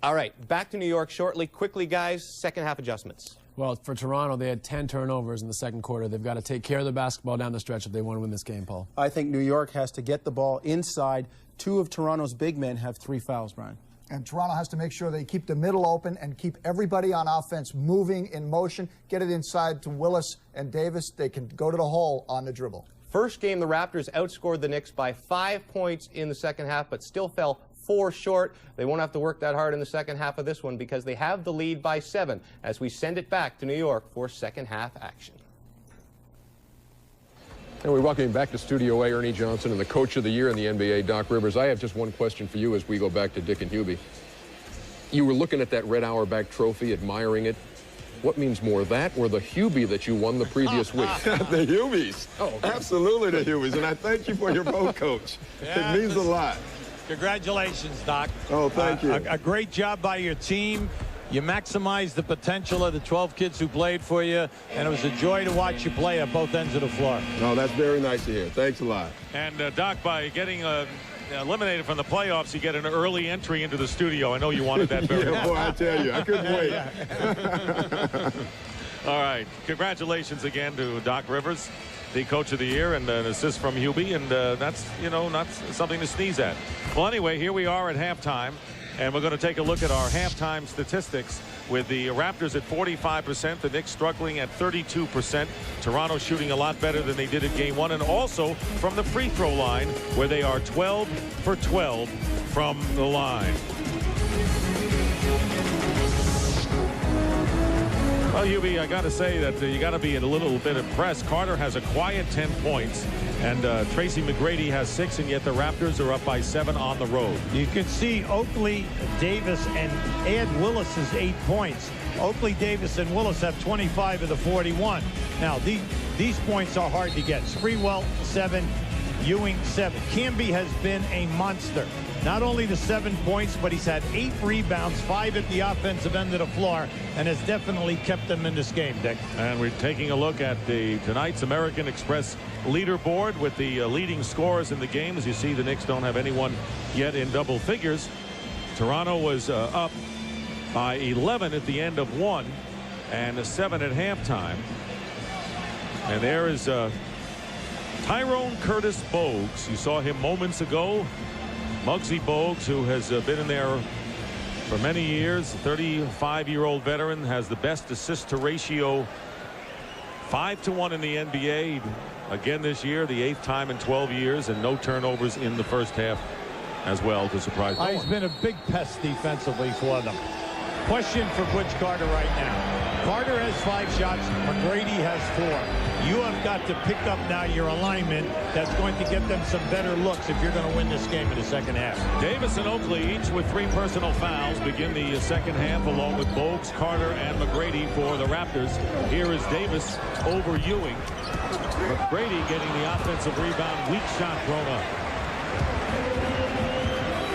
All right, back to New York shortly. Quickly, guys, second half adjustments. Well, for Toronto, they had 10 turnovers in the second quarter. They've got to take care of the basketball down the stretch if they want to win this game, Paul. I think New York has to get the ball inside. 2 of Toronto's big men have 3 fouls, Brian. And Toronto has to make sure they keep the middle open and keep everybody on offense moving in motion, get it inside to Willis and Davis. They can go to the hole on the dribble. First game, the Raptors outscored the Knicks by 5 points in the second half, but still fell 4 short. They won't have to work that hard in the second half of this one because they have the lead by 7 as we send it back to New York for second half action. And we welcome back to Studio A, Ernie Johnson, and the Coach of the Year in the NBA, Doc Rivers. I have just one question for you as we go back to Dick and Hubie. You were looking at that Red Auerbach trophy, admiring it. What means more, that or the Hubie that you won the previous week? The Hubies. Oh, okay. Absolutely the Hubies. And I thank you for your vote, Coach. Yeah, it means a lot. Congratulations, Doc. Oh, thank you. A great job by your team. You maximized the potential of the 12 kids who played for you, and it was a joy to watch you play at both ends of the floor. No, that's very nice to hear. Thanks a lot. And, Doc, by getting eliminated from the playoffs, you get an early entry into the studio. I know you wanted that very much. Yeah, boy, I tell you, I couldn't wait. All right. Congratulations again to Doc Rivers, the Coach of the Year, and an assist from Hubie, and that's, you know, not something to sneeze at. Well, anyway, here we are at halftime, and we're going to take a look at our halftime statistics with the Raptors at 45%, the Knicks struggling at 32%, Toronto shooting a lot better than they did at Game 1, and also from the free throw line, where they are 12 for 12 from the line. Well, Hubie, I got to say that you got to be a little bit impressed. Carter has a quiet 10 points, and Tracy McGrady has 6, and yet the Raptors are up by 7 on the road. You can see Oakley, Davis, and Ed Willis's 8 points. Oakley, Davis, and Willis have 25 of the 41. Now, these points are hard to get. Sprewell, 7. Ewing, 7. Camby has been a monster. Not only the 7 points, but he's had 8 rebounds, 5 at the offensive end of the floor, and has definitely kept them in this game, Dick. And we're taking a look at tonight's American Express leaderboard with the leading scorers in the game. As you see, the Knicks don't have anyone yet in double figures. Toronto was up by 11 at the end of 1 and 7 at halftime. And there is Tyrone Curtis Bogues. You saw him moments ago. Muggsy Bogues, who has been in there for many years, 35-year-old veteran, has the best assist-to-ratio 5-to-1 in the NBA. Again this year, the 8th time in 12 years, and no turnovers in the first half as well, to surprise no one. He's been a big pest defensively for them. Question for Butch Carter right now. Carter has 5 shots. McGrady has 4. You have got to pick up now your alignment that's going to get them some better looks if you're going to win this game in the second half. Davis and Oakley, each with 3 personal fouls, begin the second half, along with Bogues, Carter, and McGrady for the Raptors. Here is Davis over Ewing. McGrady getting the offensive rebound. Weak shot thrown up.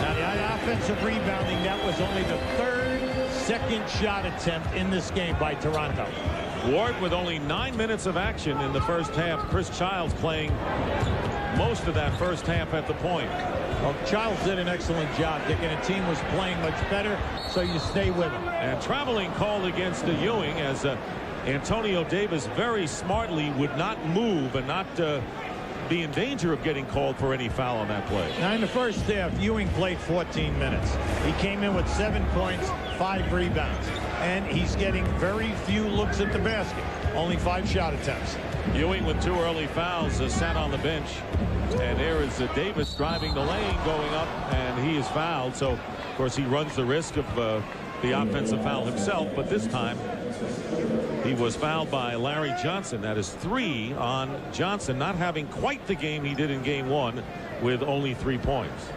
Now, the offensive rebounding, that was only the 3rd second shot attempt in this game by Toronto. Ward with only 9 minutes of action in the first half. Chris Childs playing most of that first half at the point. Well, Childs did an excellent job, Dick, and the team was playing much better, so you stay with him. And traveling called against Ewing as Antonio Davis very smartly would not move and not be in danger of getting called for any foul on that play. Now, in the first half, Ewing played 14 minutes. He came in with 7 points, 5 rebounds, and he's getting very few looks at the basket. Only 5 shot attempts. Ewing with 2 early fouls sat on the bench. And there is Davis driving the lane, going up, and he is fouled. So, of course, he runs the risk of the offensive foul himself, but this time he was fouled by Larry Johnson. That is 3 on Johnson, not having quite the game he did in game 1 with only 3 points.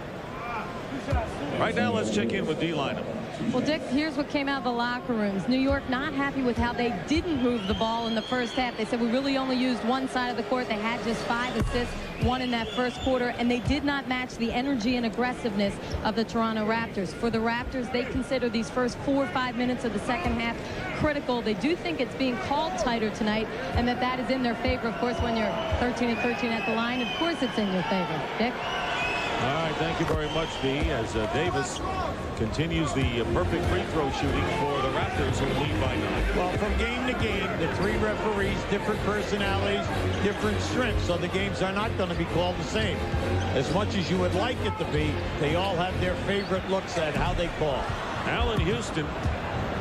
Right now, let's check in with D-Lineup. Well, Dick, here's what came out of the locker rooms. New York not happy with how they didn't move the ball in the first half. They said we really only used one side of the court. They had just 5 assists, 1 in that first quarter, and they did not match the energy and aggressiveness of the Toronto Raptors. For the Raptors, they consider these first 4 or 5 minutes of the second half critical. They do think it's being called tighter tonight, and that is in their favor. Of course, when you're 13-13 at the line, of course it's in your favor. Dick? All right, thank you very much, Dee, as Davis continues the perfect free throw shooting for the Raptors, who lead by 9. Well, from game to game, the 3 referees, different personalities, different strengths, so the games are not going to be called the same. As much as you would like it to be, they all have their favorite looks at how they call. Allen Houston,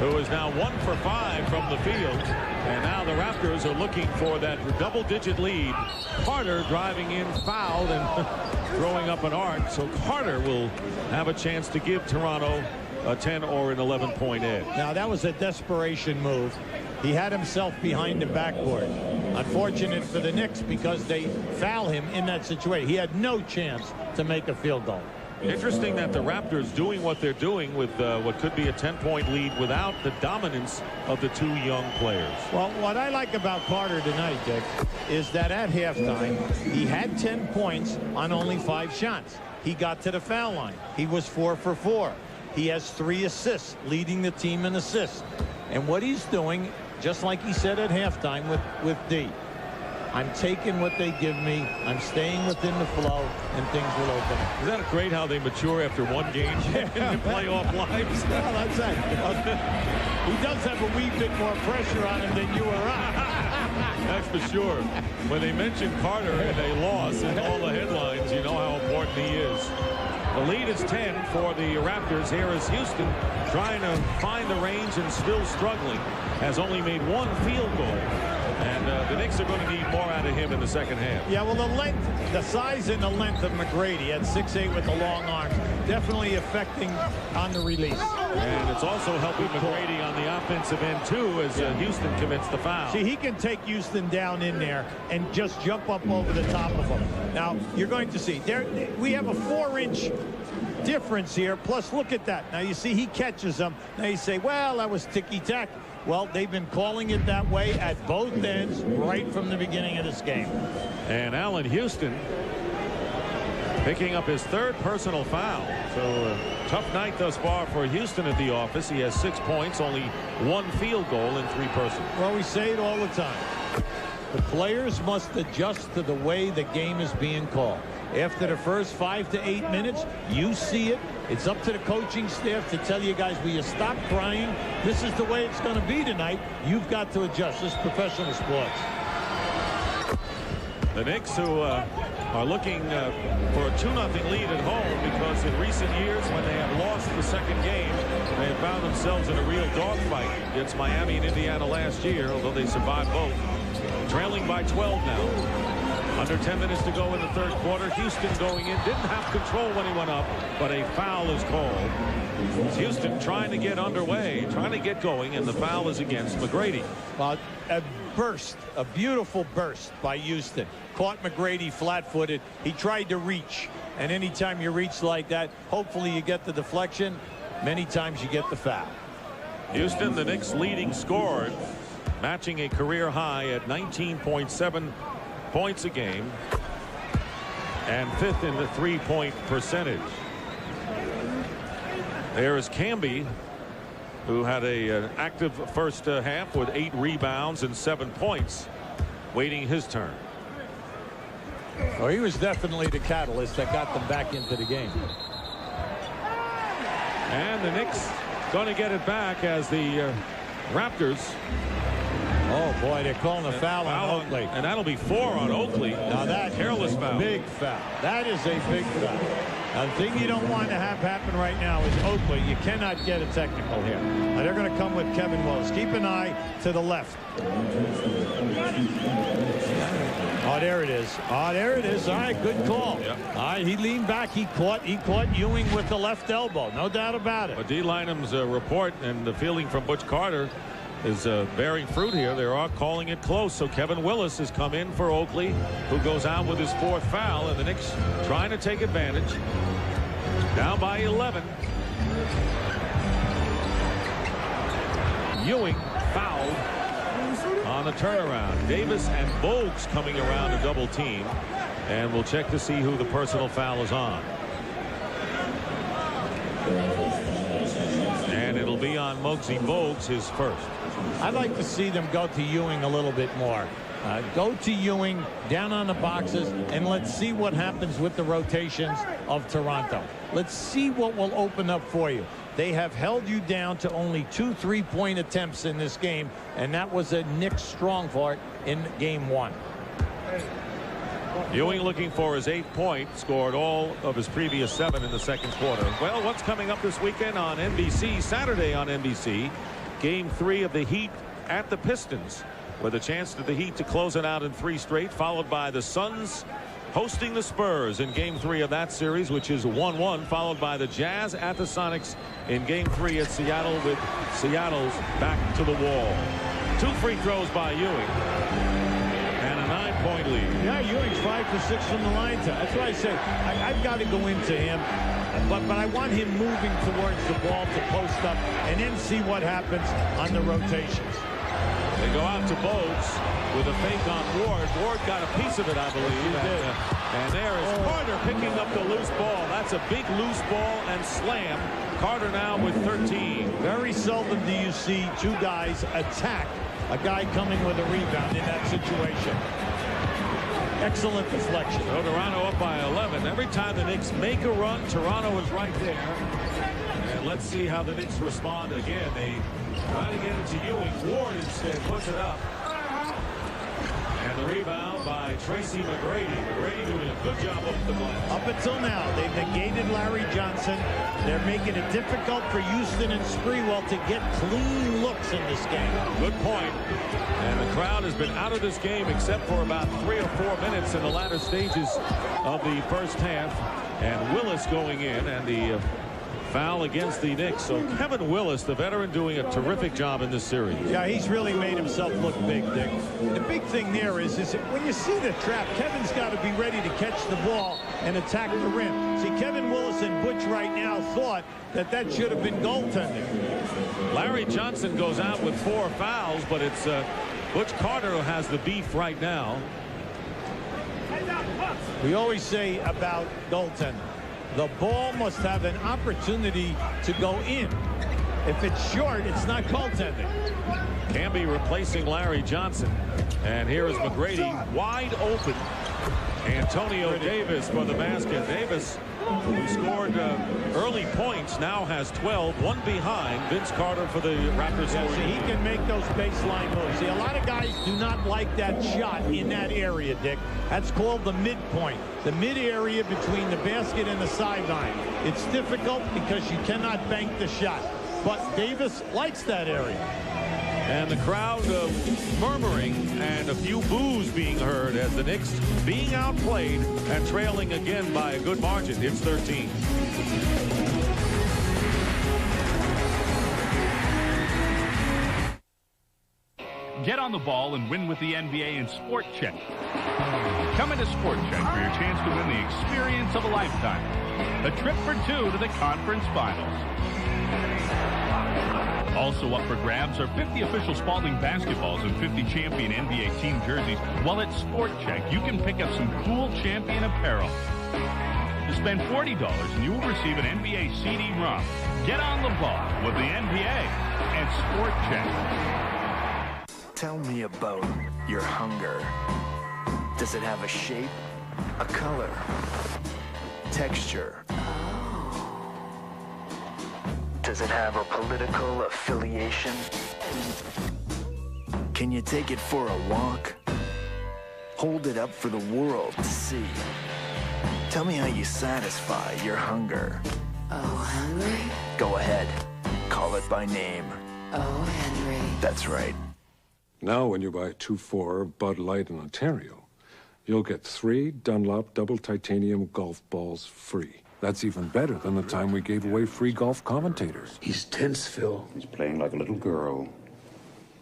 who is now 1 for 5 from the field, and now the Raptors are looking for that double-digit lead. Carter driving in, fouled, and throwing up an arc, so Carter will have a chance to give Toronto a 10 or an 11-point edge. Now, that was a desperation move. He had himself behind the backboard. Unfortunate for the Knicks because they foul him in that situation. He had no chance to make a field goal. Interesting that the Raptors doing what they're doing with what could be a 10-point lead without the dominance of the 2 young players. Well, what I like about Carter tonight, Dick, is that at halftime, he had 10 points on only 5 shots. He got to the foul line. He was 4 for 4. He has 3 assists, leading the team in assists. And what he's doing, just like he said at halftime with D, I'm taking what they give me. I'm staying within the flow, and things will open up. Is that great how they mature after 1 game in playoff lives? Well, that's it. He does have a wee bit more pressure on him than you or I. That's for sure. When they mention Carter and a loss in all the headlines, you know how important he is. The lead is 10 for the Raptors. Here is Houston trying to find the range and still struggling. Has only made 1 field goal. And the Knicks are going to need more out of him in the second half. Yeah, well, the size and the length of McGrady at 6'8" with the long arms, definitely affecting on the release. And it's also helping McGrady on the offensive end, too, as Houston commits the foul. See, he can take Houston down in there and just jump up over the top of him. Now, you're going to see, we have a 4-inch difference here. Plus, look at that. Now, you see, he catches them. Now, you say, well, that was ticky-tack. Well, they've been calling it that way at both ends right from the beginning of this game. And Allen Houston picking up his 3rd personal foul. So tough night thus far for Houston at the office. He has 6 points, only 1 field goal and 3 personal. Well, we say it all the time. The players must adjust to the way the game is being called. After the first 5 to 8 minutes, you see it. It's up to the coaching staff to tell you guys, will you stop crying? This is the way it's going to be tonight. You've got to adjust. This is professional sports. The Knicks, who are looking for a 2-0 lead at home, because in recent years, when they have lost the second game, they have found themselves in a real dogfight against Miami and Indiana last year, although they survived both. Trailing by 12 now. Under 10 minutes to go in the 3rd quarter. Houston going in. Didn't have control when he went up, but a foul is called. Houston trying to get underway, trying to get going, and the foul is against McGrady. Well, a burst, a beautiful burst by Houston. Caught McGrady flat-footed. He tried to reach, and anytime you reach like that, hopefully you get the deflection. Many times you get the foul. Houston, the Knicks' leading scorer, matching a career high at 19.7 points a game, and 5th in the 3-point percentage. There is Camby, who had an active first half with 8 rebounds and 7 points, waiting his turn. Well, he was definitely the catalyst that got them back into the game. And the Knicks going to get it back as the Raptors. Oh, boy, they're calling a foul on Oakley. And that'll be 4 on Oakley. Now, that careless foul. Big foul. That is a big foul. Now, the thing you don't want to have happen right now is Oakley. You cannot get a technical here. Now, they're going to come with Kevin Willis. Keep an eye to the left. Oh, there it is. Oh, there it is. All right, good call. Yep. All right, he leaned back. He caught Ewing with the left elbow. No doubt about it. But D. Lynam's report and the fielding from Butch Carter is bearing fruit here. They are calling it close. So Kevin Willis has come in for Oakley, who goes out with his 4th foul, and the Knicks trying to take advantage. Down by 11. Ewing fouled on the turnaround. Davis and Bogues coming around to double team, and we'll check to see who the personal foul is on. And it'll be on Muggsy Bogues, his first. I'd like to see them go to Ewing a little bit more. Go to Ewing, down on the boxes, and let's see what happens with the rotations of Toronto. Let's see what will open up for you. They have held you down to only 2 3-point attempts in this game, and that was a Knicks strong part in game 1. Ewing looking for his 8th point, scored all of his previous 7 in the second quarter. Well, what's coming up this weekend on NBC, Saturday on NBC, game 3 of the Heat at the Pistons, with a chance to the Heat to close it out in 3 straight, followed by the Suns hosting the Spurs in game 3 of that series, which is 1-1, followed by the Jazz at the Sonics in game 3 at Seattle, with Seattle's back to the wall. 2 free throws by Ewing and a 9-point lead. Yeah, Ewing's 5 for 6 from the line. That's why I said I've got to go into him, but I want him moving towards the ball to post up and then see what happens on the rotations. They go out to Bogues with a fake on Ward. Ward got a piece of it, I believe. And there is Carter picking up the loose ball. That's a big loose ball and slam. Carter now with 13. Very seldom do you see 2 guys attack a guy coming with a rebound in that situation. Excellent deflection. So Toronto up by 11. Every time the Knicks make a run, Toronto is right there. And let's see how the Knicks respond again. They try to get it to Ewing. Ward instead puts it up. And the rebound by Tracy McGrady. McGrady doing a good job up the glass. Up until now, they've negated Larry Johnson. They're making it difficult for Houston and Sprewell to get clean looks in this game. Good point. And the crowd has been out of this game except for about 3 or 4 minutes in the latter stages of the first half. And Willis going in, and the foul against the Knicks. So Kevin Willis, the veteran, doing a terrific job in this series. Yeah, he's really made himself look big, Dick. The big thing there is that when you see the trap, Kevin's got to be ready to catch the ball and attack the rim. See, Kevin Willis and Butch right now thought that should have been goaltending. Larry Johnson goes out with 4 fouls, but it's Butch Carter who has the beef right now. We always say about goaltending, the ball must have an opportunity to go in. If it's short, it's not goaltending. Camby replacing Larry Johnson. And here is McGrady wide open. Antonio Davis for the basket. Davis, who scored early points, now has 12, 1 behind Vince Carter for the Raptors. Yeah, see, he can make those baseline moves. See, a lot of guys do not like that shot in that area, Dick. That's called the midpoint, the mid area between the basket and the sideline. It's difficult because you cannot bank the shot. But Davis likes that area. And the crowd murmuring and a few boos being heard as the Knicks being outplayed and trailing again by a good margin. It's 13. Get on the ball and win with the NBA in Sport Check. Come into Sport Check for your chance to win the experience of a lifetime. A trip for 2 to the conference finals. Also up for grabs are 50 official Spalding basketballs and 50 champion NBA team jerseys. While at Sport Check, you can pick up some cool champion apparel. To spend $40 and you will receive an NBA CD-ROM. Get on the ball with the NBA and Sport Check. Tell me about your hunger. Does it have a shape, a color, texture? Does it have a political affiliation? Can you take it for a walk? Hold it up for the world to see. Tell me how you satisfy your hunger. Oh, hungry? Go ahead. Call it by name. Oh, Henry. That's right. Now when you buy 2-4 Bud Light in Ontario, you'll get 3 Dunlop double titanium golf balls free. That's even better than the time we gave away free golf commentators. He's tense, Phil. He's playing like a little girl.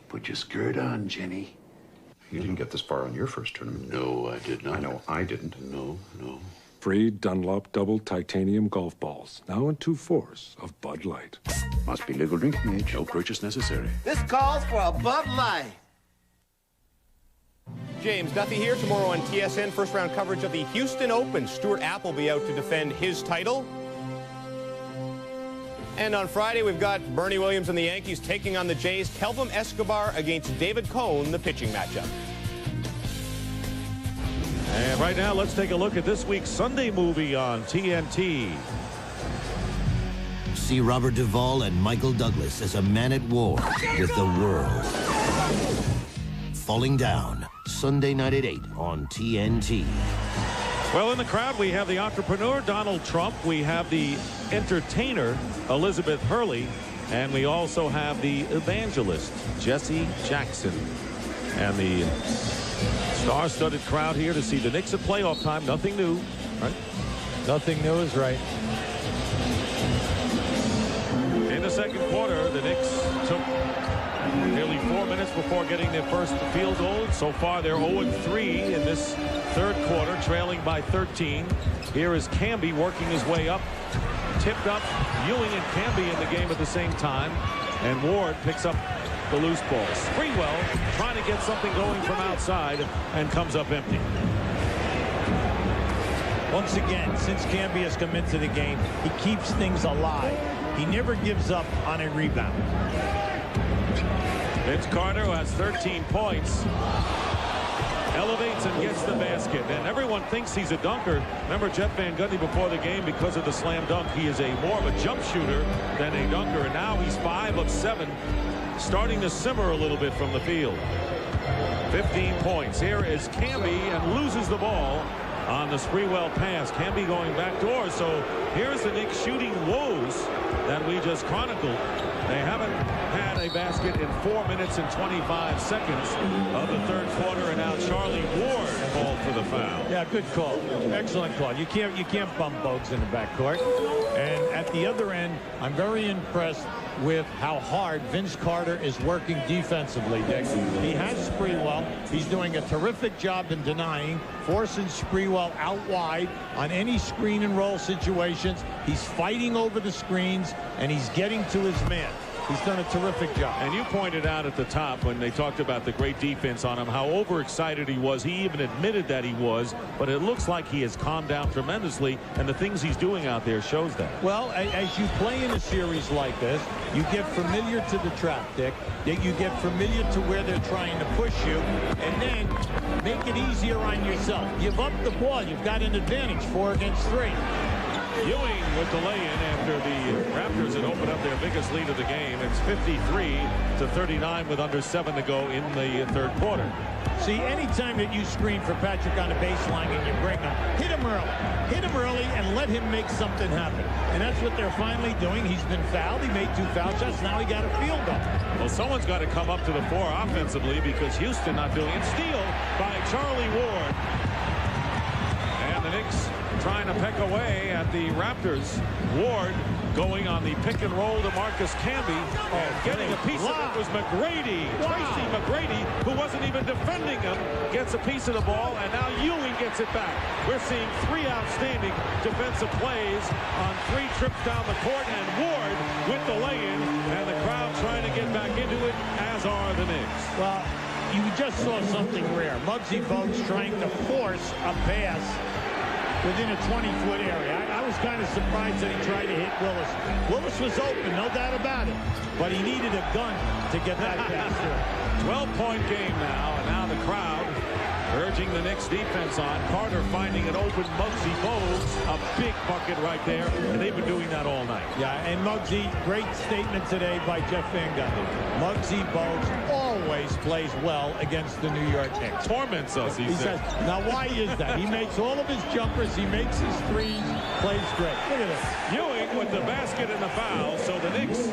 Put your skirt on, Jenny. You didn't get this far on your first tournament. No, I did not. I know I didn't. No. Free Dunlop double titanium golf balls, now in 2/4 of Bud Light. Must be legal drinking age. No purchase necessary. This calls for a Bud Light. James Duthie here. Tomorrow on TSN, first round coverage of the Houston Open. Stuart Appleby out to defend his title. And on Friday, we've got Bernie Williams and the Yankees taking on the Jays. Kelvin Escobar against David Cone, the pitching matchup. And right now, let's take a look at this week's Sunday movie on TNT. See Robert Duvall and Michael Douglas as a man at war with the world. Falling Down, Sunday night at 8 on TNT. Well, in the crowd, we have the entrepreneur, Donald Trump. We have the entertainer, Elizabeth Hurley. And we also have the evangelist, Jesse Jackson. And the star-studded crowd here to see the Knicks at playoff time. Nothing new, right? Nothing new is right. In the second quarter, the Knicks took nearly 4 minutes before getting their first field goal. So far, they're 0-3 in this third quarter, trailing by 13. Here is Camby working his way up. Tipped up. Ewing and Camby in the game at the same time. And Ward picks up the loose ball. Sprewell trying to get something going from outside and comes up empty. Once again, since Camby has come into the game, he keeps things alive. He never gives up on a rebound. Vince Carter, who has 13 points, elevates and gets the basket. And everyone thinks he's a dunker. Remember Jeff Van Gundy before the game, because of the slam dunk, he is more of a jump shooter than a dunker. And now he's 5 of 7, starting to simmer a little bit from the field. 15 points. Here is Camby and loses the ball on the Sprewell pass. Camby going backdoor. So here's the Knicks shooting woes that we just chronicled. They haven't had a basket in 4 minutes and 25 seconds of the third quarter, and now Charlie Ward called for the foul. Yeah, good call. Excellent call. You can't bump Bogues in the backcourt. And at the other end, I'm very impressed with how hard Vince Carter is working defensively, Dick. He has Sprewell. He's doing a terrific job in denying, forcing Sprewell out wide on any screen and roll situations. He's fighting over the screens, and he's getting to his man. He's done a terrific job. And you pointed out at the top when they talked about the great defense on him how overexcited he was. He even admitted that he was, but it looks like he has calmed down tremendously, and the things he's doing out there shows that. Well, as you play in a series like this, you get familiar to the trap, Dick. You get familiar to where they're trying to push you, and then make it easier on yourself. Give up the ball. You've got an advantage, 4 against 3. Ewing with the lay-in after the Raptors had opened up their biggest lead of the game. It's 53-39 with under 7 to go in the third quarter. See, anytime that you screen for Patrick on the baseline and you bring him, hit him early. Hit him early and let him make something happen. And that's what they're finally doing. He's been fouled. He made 2 foul shots. Now he got a field goal. Well, someone's got to come up to the fore offensively, because Houston not doing it. Steal by Charlie Ward. And the Knicks trying to peck away at the Raptors. Ward going on the pick and roll to Marcus Camby, and getting a piece of it was McGrady. Tracy McGrady, who wasn't even defending him, gets a piece of the ball, and now Ewing gets it back. We're seeing 3 outstanding defensive plays on 3 trips down the court, and Ward with the lay-in, and the crowd trying to get back into it, as are the Knicks. Well, you just saw something rare. Muggsy Bogues trying to force a pass within a 20-foot area. I was kind of surprised that he tried to hit Willis. Willis was open, no doubt about it. But he needed a gun to get that pass through. 12-point game now, and now the crowd urging the Knicks defense on. Carter finding an open Muggsy Bogues, a big bucket right there, and they've been doing that all night. Yeah, and Muggsy, great statement today by Jeff Van Gundy. Muggsy Bogues always always plays well against the New York Knicks. Torments us, he says. Now, why is that? He makes all of his jumpers. He makes his threes. Plays great. Look at this. Ewing with the basket and the foul. So the Knicks,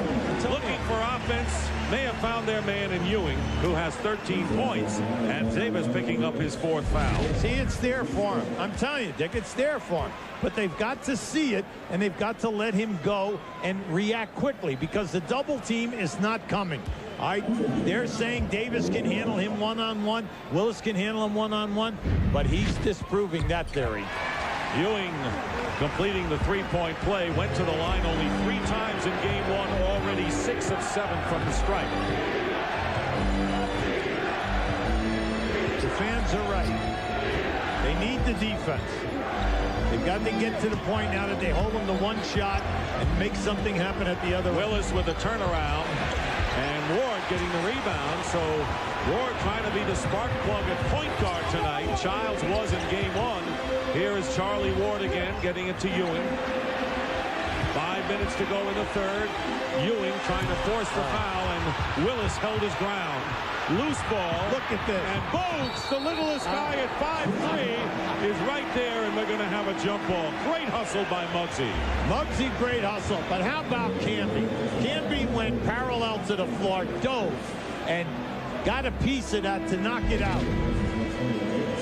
looking for offense, may have found their man in Ewing, who has 13 points, and Davis picking up his 4th foul. See, it's there for him. I'm telling you, Dick, it's there for him. But they've got to see it, and they've got to let him go and react quickly, because the double team is not coming. They're saying Davis can handle him one-on-one. Willis can handle him one-on-one, but he's disproving that theory. Ewing completing the three-point play, went to the line only 3 times in game 1, already 6 of 7 from the stripe. The fans are right. They need the defense. They've got to get to the point now that they hold them to 1 shot and make something happen at the other. Willis with a turnaround, and Ward getting the rebound. So Ward trying to be the spark plug at point guard tonight. Childs was in game 1. Here is Charlie Ward again, getting it to Ewing. 5 minutes to go in the third. Ewing trying to force the foul, and Willis held his ground. Loose ball. Look at this. And Bogues, the littlest guy at 5'3", is right there, and they're going to have a jump ball. Great hustle by Muggsy. Muggsy, great hustle. But how about Canby? Canby went parallel to the floor, dove, and got a piece of that to knock it out.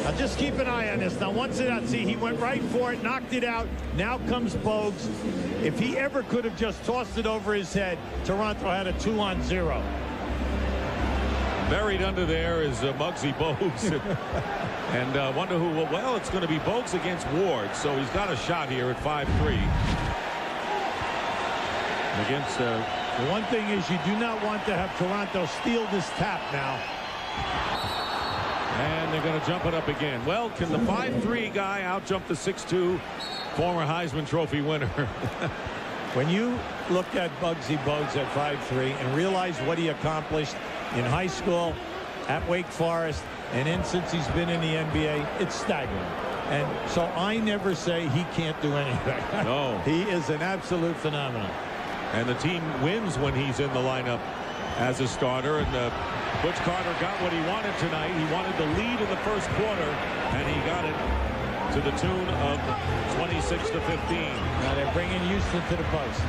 Now just keep an eye on this. Now once it out, see, he went right for it, knocked it out. Now comes Bogues. If he ever could have just tossed it over his head, Toronto had a 2-on-0. Buried under there is Muggsy Bogues. And wonder who, well, it's going to be Bogues against Ward. So he's got a shot here at 5'3". Against the one thing is you do not want to have Toronto steal this tap now. And they're going to jump it up again. Well, can the 5'3" guy outjump the 6'2" former Heisman Trophy winner? When you look at Muggsy Bogues at 5'3" and realize what he accomplished in high school, at Wake Forest, and then since he's been in the NBA, it's staggering. And so I never say he can't do anything. No. He is an absolute phenomenon. And the team wins when he's in the lineup as a starter. And Butch Carter got what he wanted tonight. He wanted the lead in the first quarter, and he got it to the tune of 26-15. Now they're bringing Houston to the post.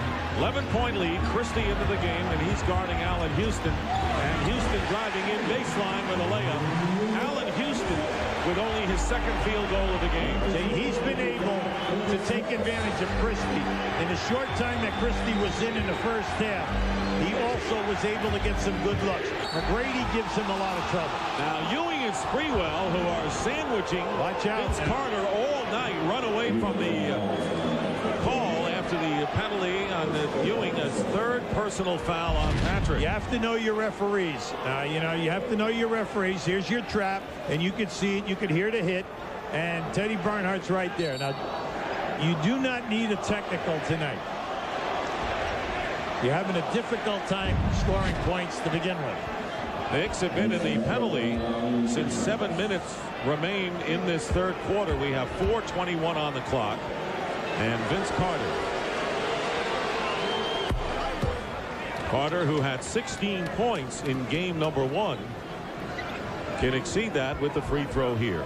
11-point lead. Christie into the game, and he's guarding Allen Houston. And Houston driving in baseline with a layup. Allen Houston with only his 2nd field goal of the game. He's been able to take advantage of Christie. In the short time that Christie was in the first half, he also was able to get some good looks. McGrady gives him a lot of trouble. Now Ewing and Sprewell, who are sandwiching Vince Carter all night, run away from the call after the penalty on the Ewing, a 3rd personal foul on Patrick. You have to know your referees. You know, you have to know your referees. Here's your trap, and you could see it. You could hear the hit, and Teddy Barnhart's right there. Now, you do not need a technical tonight. You're having a difficult time scoring points to begin with. The Knicks have been in the penalty since 7 minutes remain in this third quarter. We have 4:21 on the clock. And Vince Carter, who had 16 points in game number 1, can exceed that with the free throw here.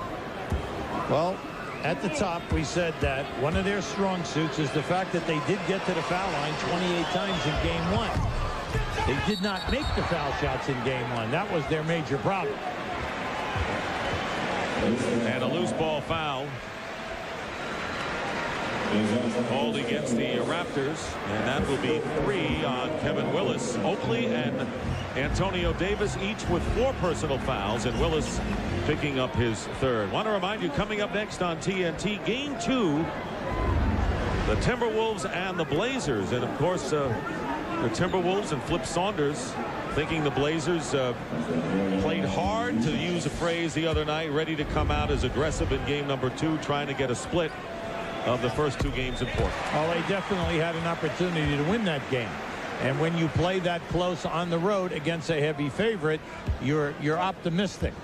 Well, at the top, we said that one of their strong suits is the fact that they did get to the foul line 28 times in game 1. They did not make the foul shots in game 1. That was their major problem. And a loose ball foul called against the Raptors, and that will be 3 on Kevin Willis. Oakley and Antonio Davis each with 4 personal fouls, and Willis picking up his 3rd. Want to remind you, coming up next on TNT, game 2, the Timberwolves and the Blazers. And of course, the Timberwolves and Flip Saunders thinking the Blazers played hard, to use a phrase, the other night, ready to come out as aggressive in game number 2, trying to get a split of the first 2 games in Portland. Oh, they definitely had an opportunity to win that game. And when you play that close on the road against a heavy favorite, you're optimistic.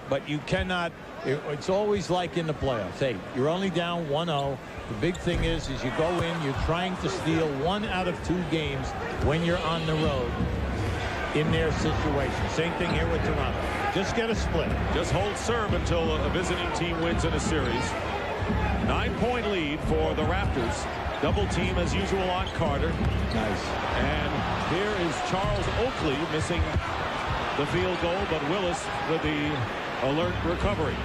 But you cannot, it's always like in the playoffs. Hey, you're only down 1-0. The big thing is you go in, you're trying to steal 1 out of 2 games when you're on the road. in their situation. Same thing here with Toronto. Just get a split. Just hold serve until a visiting team wins in a series. 9-point lead for the Raptors. Double team as usual on Carter. Nice. And here is Charles Oakley missing the field goal, but Willis with the alert recovery.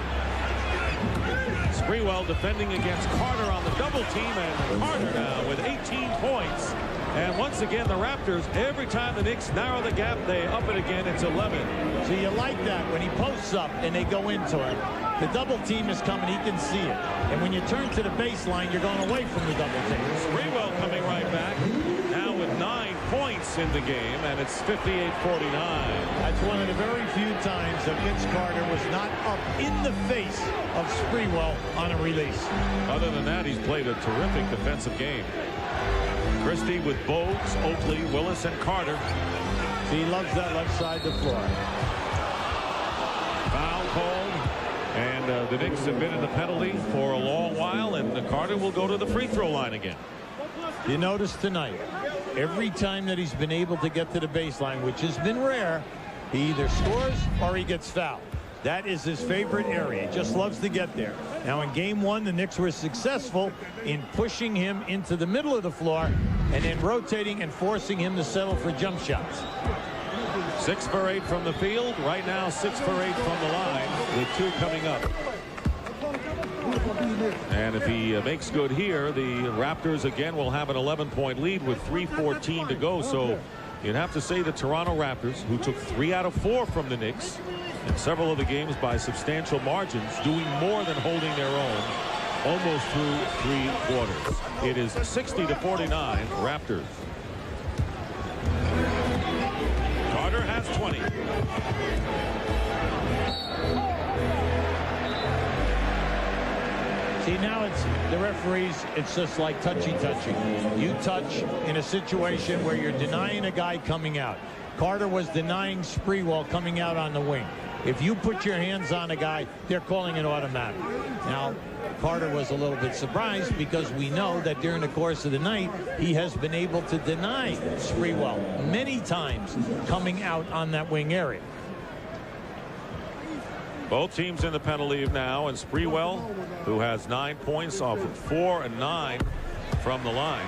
Sprewell defending against Carter on the double team, and Carter now with 18 points. And once again, the Raptors, every time the Knicks narrow the gap, they up it again. It's 11. So you like that when he posts up and they go into him. The double team is coming. He can see it. And when you turn to the baseline, you're going away from the double team. Sprewell coming right back. Now with 9 points in the game, and it's 58-49. That's one of the very few times that Vince Carter was not up in the face of Sprewell on a release. Other than that, he's played a terrific defensive game. Christie with Bogues, Oakley, Willis, and Carter. He loves that left side of the floor. Foul called, and the Knicks have been in the penalty for a long while, and Carter will go to the free throw line again. You notice tonight, every time that he's been able to get to the baseline, which has been rare, he either scores or he gets fouled. That is his favorite area. He just loves to get there. Now in game one, the Knicks were successful in pushing him into the middle of the floor and then rotating and forcing him to settle for jump shots. 6 for 8 from the field. Right now, 6 for 8 from the line, with 2 coming up. And if he makes good here, the Raptors again will have an 11-point lead with 3:14 to go. So you'd have to say the Toronto Raptors, who took 3 out of 4 from the Knicks in several of the games by substantial margins, doing more than holding their own almost through 3 quarters. It is 60-49 Raptors. Carter has 20. See, now it's the referees, it's just like touchy-touchy. You touch in a situation where you're denying a guy coming out. Carter was denying Sprewell coming out on the wing. If you put your hands on a guy, they're calling it automatic. Now, Carter was a little bit surprised because we know that during the course of the night, he has been able to deny Sprewell many times coming out on that wing area. Both teams in the penalty now, and Sprewell, who has 9 points off of 4 and 9 from the line.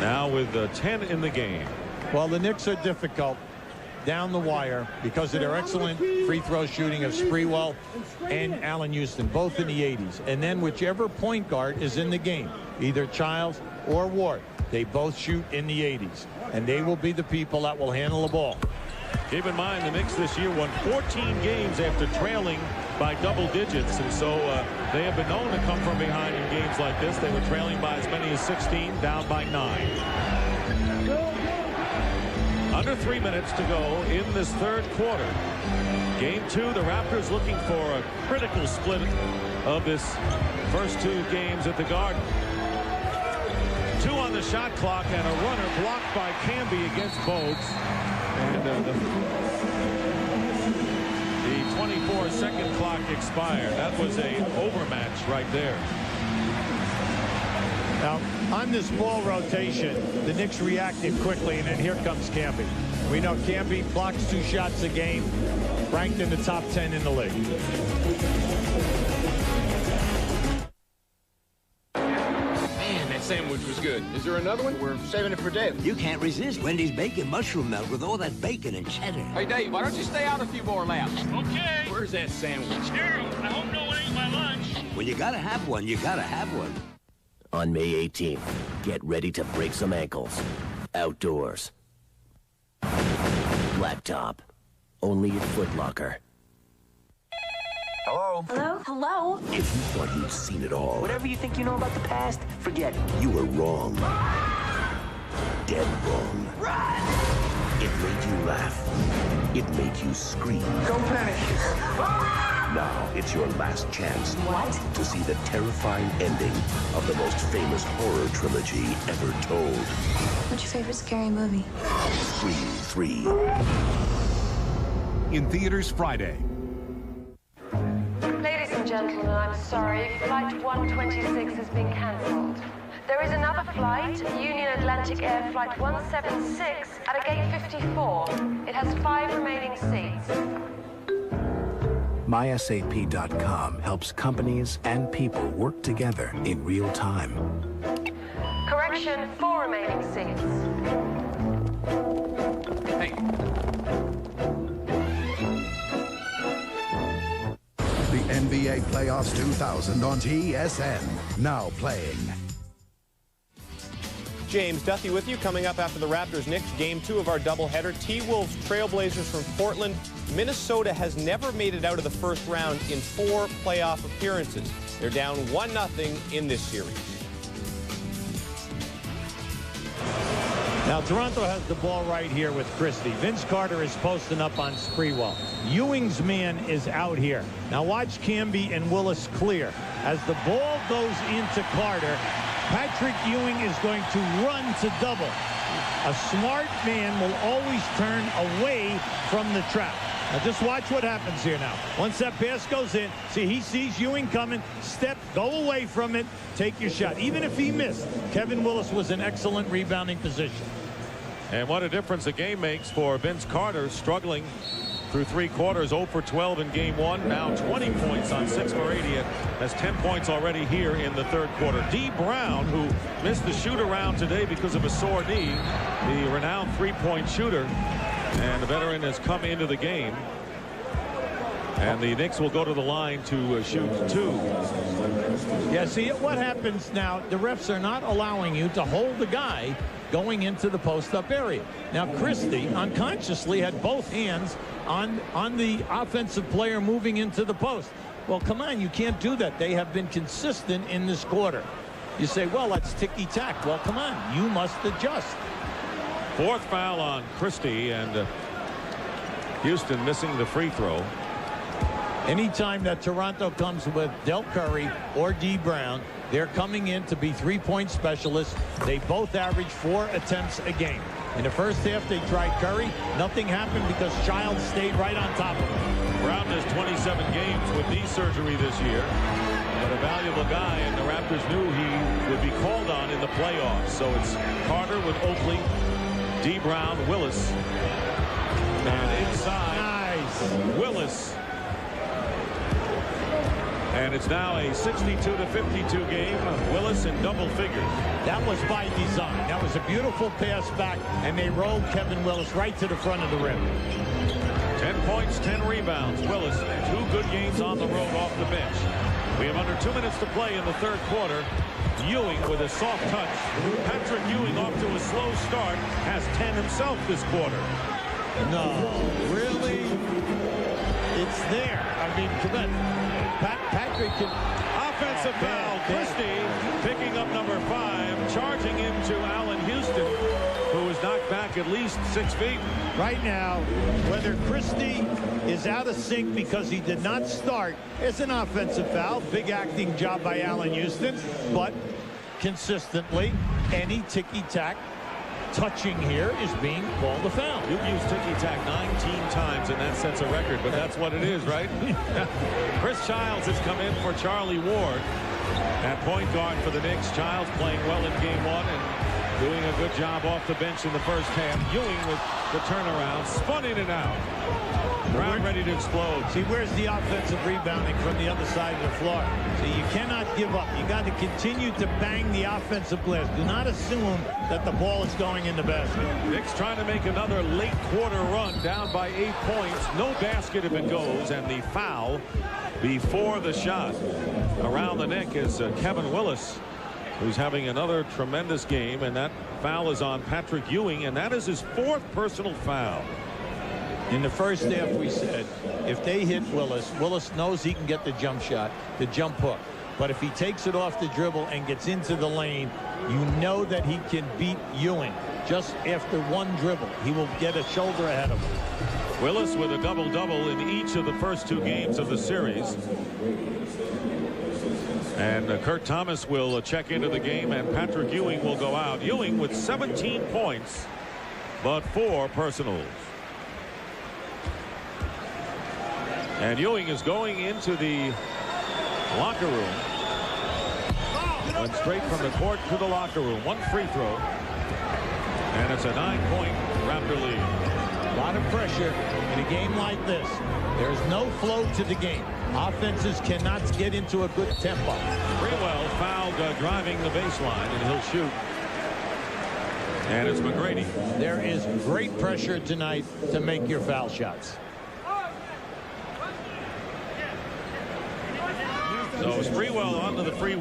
Now with 10 in the game. Well, the Knicks are difficult down the wire because of their excellent free throw shooting of Sprewell and Allen Houston, both in the 80s. And then whichever point guard is in the game, either Childs or Ward, they both shoot in the 80s. And they will be the people that will handle the ball. Keep in mind, the Knicks this year won 14 games after trailing by double digits, and so they have been known to come from behind in games like this. They were trailing by as many as 16, down by 9. Under 3 minutes to go in this third quarter. Game 2, the Raptors looking for a critical split of this first 2 games at the Garden. 2 on the shot clock and a runner blocked by Camby against Bogues. And the 24-second clock expired. That was a overmatch right there. Now, on this ball rotation, the Knicks reacted quickly, and then here comes Camby. We know Camby blocks 2 shots a game, ranked in the top 10 in the league. Sandwich was good. Is there another one? We're saving it for Dave. You can't resist Wendy's bacon mushroom melt with all that bacon and cheddar. Hey, Dave, why don't you stay out a few more laps? Okay. Where's that sandwich? Here, I hope no one ate my lunch. When you gotta have one, you gotta have one. On May 18th, get ready to break some ankles. Outdoors. Blacktop. Only at Foot Locker. Hello? Hello? Hello? If you thought you'd seen it all, Whatever you think you know about the past, forget it. you were wrong. Dead wrong. Run! It made you laugh. It made you scream. Don't panic. Now it's your last chance What? to see the terrifying ending of the most famous horror trilogy ever told. What's your favorite scary movie? Scream 3. In theaters Friday. Ladies and gentlemen, I'm sorry. Flight 126 has been cancelled. There is another flight, Union Atlantic Air Flight 176, at a gate 54. It has 5 remaining seats. MySAP.com helps companies and people work together in real time. Correction, 4 remaining seats. Hey. The NBA Playoffs 2000 on TSN. Now playing. James Duthie with you. Coming up after the Raptors-Knicks Game 2 of our doubleheader. T-Wolves Trailblazers from Portland. Minnesota has never made it out of the first round in 4 playoff appearances. They're down 1-0 in this series. Now, Toronto has the ball right here with Christie. Vince Carter is posting up on Sprewell. Ewing's man is out here. Now watch Camby and Willis clear. As the ball goes into Carter, Patrick Ewing is going to run to double. A smart man will always turn away from the trap. Now just watch what happens here now. Once that pass goes in, see, he sees Ewing coming, step, go away from it, take your shot. Even if he missed, Kevin Willis was in excellent rebounding position. And what a difference a game makes for Vince Carter, struggling through 3 quarters, 0 for 12 in Game 1. Now 20 points on 6 for 80. Has 10 points already here in the 3rd quarter. D. Brown, who missed the shoot-around today because of a sore knee, the renowned 3-point shooter, and the veteran has come into the game. And the Knicks will go to the line to shoot 2. Yeah, see, what happens now, the refs are not allowing you to hold the guy going into the post-up area. Now, Christie unconsciously had both hands on the offensive player moving into the post. Well, come on, you can't do that. They have been consistent in this quarter. You say, well, that's ticky-tack. Well, come on, you must adjust. 4th foul on Christie, and Houston missing the free throw. Anytime that Toronto comes with Del Curry or D. Brown, they're coming in to be 3-point specialists. They both average 4 attempts a game. In the first half, they tried Curry. Nothing happened because Childs stayed right on top of him. Brown has 27 games with knee surgery this year, but a valuable guy, and the Raptors knew he would be called on in the playoffs. So it's Carter with Oakley, D. Brown, Willis, and inside, Willis. And it's now a 62-52 game. Willis in double figures. That was by design. That was a beautiful pass back, and they rolled Kevin Willis right to the front of the rim. 10 points, 10 rebounds. Willis, 2 good games on the road off the bench. We have under 2 minutes to play in the 3rd quarter. Ewing with a soft touch. Patrick Ewing off to a slow start. Has 10 himself this quarter. No, really? It's there. I mean, come on. Patrick can... Offensive foul. Christie picking up number 5, charging into Allen Houston, who was knocked back at least 6 feet. Right now, whether Christie is out of sync because he did not start, it's an offensive foul. Big acting job by Allen Houston, but consistently, any ticky-tack touching here is being called a foul. You've used ticky-tack 19 times, and that sets a record, but that's what it is, right? Chris Childs has come in for Charlie Ward at point guard for the Knicks. Childs playing well in Game 1 and doing a good job off the bench in the first half. Ewing with the turnaround, spun in and out. Brown ready to explode. See, where's the offensive rebounding from the other side of the floor? See, you cannot give up. You got to continue to bang the offensive glass. Do not assume that the ball is going in the basket. Knicks trying to make another late quarter run, down by 8 points. No basket if it goes, and the foul before the shot around the neck is Kevin Willis, who's having another tremendous game, and that foul is on Patrick Ewing, and that is his 4th personal foul. In the first half, we said if they hit Willis, Willis knows he can get the jump shot, the jump hook. But if he takes it off the dribble and gets into the lane, you know that he can beat Ewing. Just after 1 dribble, he will get a shoulder ahead of him. Willis with a double-double in each of the first 2 games of the series. And Kurt Thomas will check into the game, and Patrick Ewing will go out. Ewing with 17 points, but 4 personals. And Ewing is going into the locker room. went straight from the court to the locker room. One free throw. And it's a 9-point Raptor lead. A lot of pressure in a game like this. There's no flow to the game. Offenses cannot get into a good tempo. Sprewell fouled driving the baseline, and he'll shoot. And it's McGrady. There is great pressure tonight to make your foul shots. So Sprewell onto the free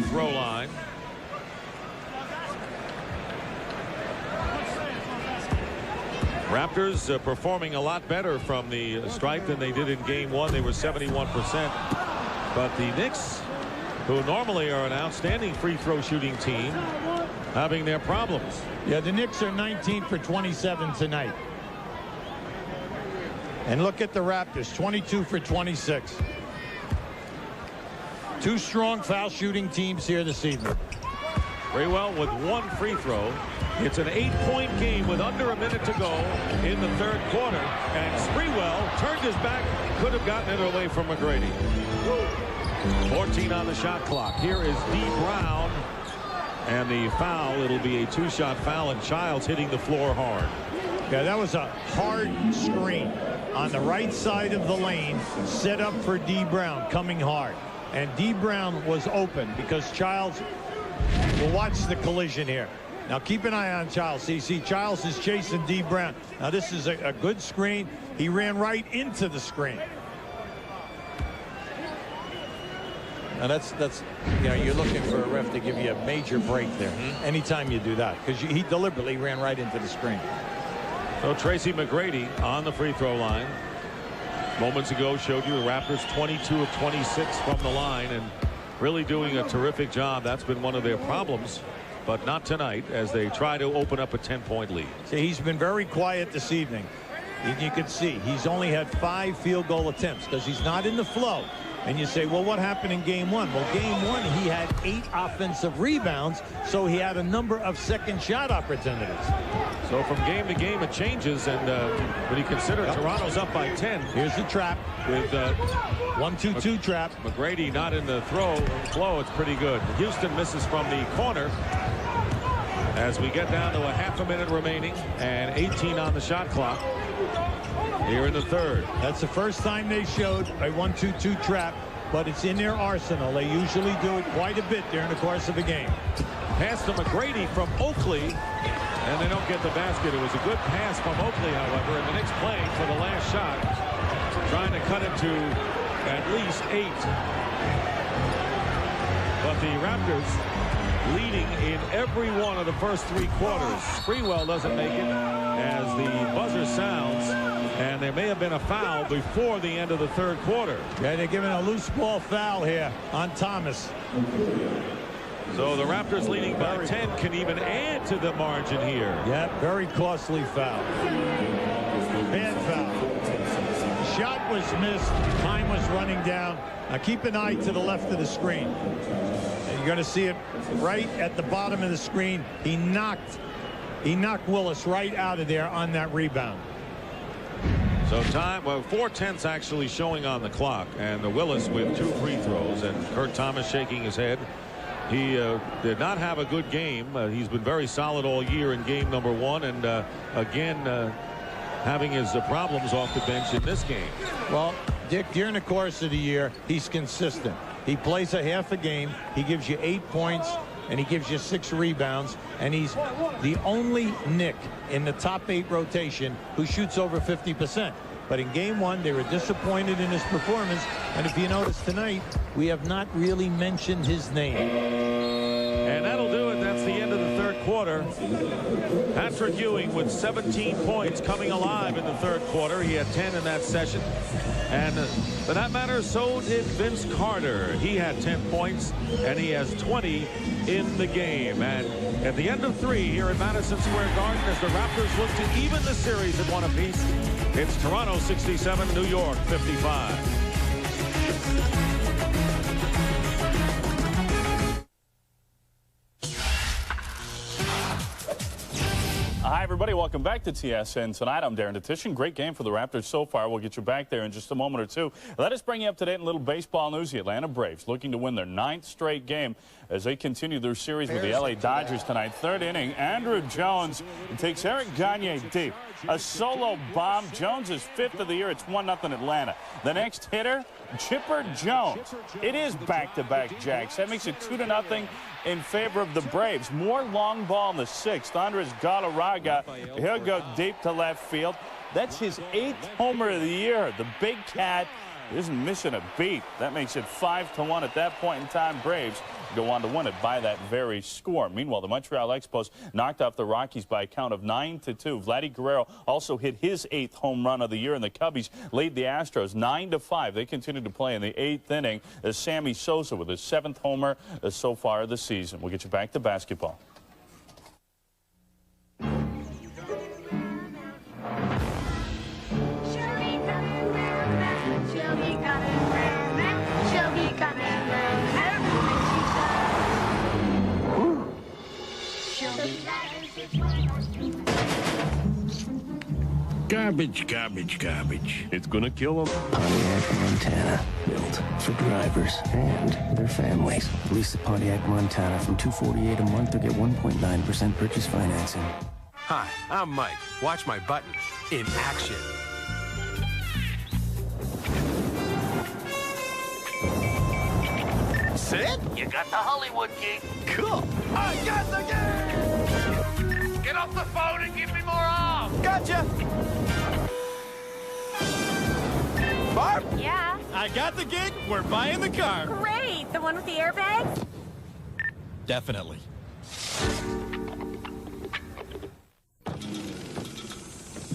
throw line. Raptors performing a lot better from the stripe than they did in game one. They were 71%. But the Knicks, who normally are an outstanding free throw shooting team, having their problems. Yeah, the Knicks are 19 for 27 tonight. And look at the Raptors, 22 for 26. Two strong foul shooting teams here this evening. Sprewell with one free throw. It's an 8-point game with under a minute to go in the third quarter. And Sprewell turned his back, could have gotten it away from McGrady. 14 on the shot clock. Here is D. Brown. And the foul, it'll be a two-shot foul, and Childs hitting the floor hard. Yeah, that was a hard screen on the right side of the lane, set up for D. Brown, coming hard. And D. Brown was open because Childs will watch the collision here. Now keep an eye on Childs. See, Childs is chasing D. Brown. Now this is a good screen. He ran right into the screen. Now that's you know, you're looking for a ref to give you a major break there. Anytime you do that, because he deliberately ran right into the screen. So Tracy McGrady on the free throw line. Moments ago showed you the Raptors 22 of 26 from the line, and really doing a terrific job. That's been one of their problems, but not tonight as they try to open up a 10-point lead. See, he's been very quiet this evening. You can see he's only had 5 field goal attempts because he's not in the flow. And you say, well, what happened in game one? Well, game one, he had 8 offensive rebounds, so he had a number of second shot opportunities. So from game to game, it changes. And when you consider Toronto's up by 10. Here's the trap. With 1-2-2 trap. McGrady not in the flow. It's pretty good. Houston misses from the corner as we get down to a half a minute remaining and 18 on the shot clock. Here in the third. That's the first time they showed a 1-2-2 trap, but it's in their arsenal. They usually do it quite a bit during the course of a game. Pass to McGrady from Oakley, and they don't get the basket. It was a good pass from Oakley, however, and the Knicks playing for the last shot, trying to cut it to at least 8. But the Raptors leading in every one of the first 3 quarters. Sprewell doesn't make it as the buzzer sounds. And there may have been a foul before the end of the third quarter. Yeah, they're giving a loose ball foul here on Thomas. So the Raptors leading by 10 can even add to the margin here. Yeah, very costly foul. Bad foul. Shot was missed. Time was running down. Now keep an eye to the left of the screen. And you're going to see it right at the bottom of the screen. He knocked Willis right out of there on that rebound. So time, well, 4/10 actually showing on the clock, and the Willis with 2 free throws, and Kurt Thomas shaking his head. He did not have a good game. He's been very solid all year in game number 1, and again having his problems off the bench in this game. Well, Dick, during the course of the year, he's consistent. He plays a half a game. He gives you 8 points. And he gives you 6 rebounds, and he's the only Knick in the top 8 rotation who shoots over 50%. But in game 1, they were disappointed in his performance, and if you notice tonight, we have not really mentioned his name. And that'll do it. That's the end of the third quarter. Patrick Ewing with 17 points coming alive in the third quarter. He had 10 in that session. And for that matter, so did Vince Carter. He had 10 points, and he has 20 in the game. And at the end of 3 here at Madison Square Garden, as the Raptors look to even the series at 1 apiece, it's Toronto 67, New York 55. Hi, everybody. everybody. Welcome back to TSN tonight. I'm Darren Detition. Great game for the Raptors so far. We'll get you back there in just a moment or two. Let us bring you up to date in a little baseball news. The Atlanta Braves looking to win their 9th straight game as they continue their series with the LA Dodgers tonight. 3rd inning, Andrew Jones takes Eric Gagne deep. A solo bomb. Jones is 5th of the year. It's 1-0 Atlanta. The next hitter, Chipper Jones. It is back-to-back jacks. That makes it 2-0 in favor of the Braves. More long ball in the 6th. Andres Galarraga, he'll go deep to left field. That's his 8th homer of the year. The big cat isn't missing a beat. That makes it 5-1 at that point in time. Braves go on to win it by that very score. Meanwhile, the Montreal Expos knocked off the Rockies by a count of 9-2. Vladdy Guerrero also hit his 8th home run of the year, and the Cubbies lead the Astros 9-5. They continue to play in the 8th inning as Sammy Sosa with his 7th homer so far this season. We'll get you back to basketball. Garbage, garbage, garbage. It's gonna kill them. Pontiac, Montana. Built for drivers and their families. Lease the Pontiac Montana from $248 a month or get 1.9% purchase financing. Hi, I'm Mike. Watch my button in action. Sid, you got the Hollywood gig. Cool. I got the game! Get off the phone and give me more off. Gotcha! Barb? Yeah? I got the gig. We're buying the car. Great! The one with the airbags? Definitely.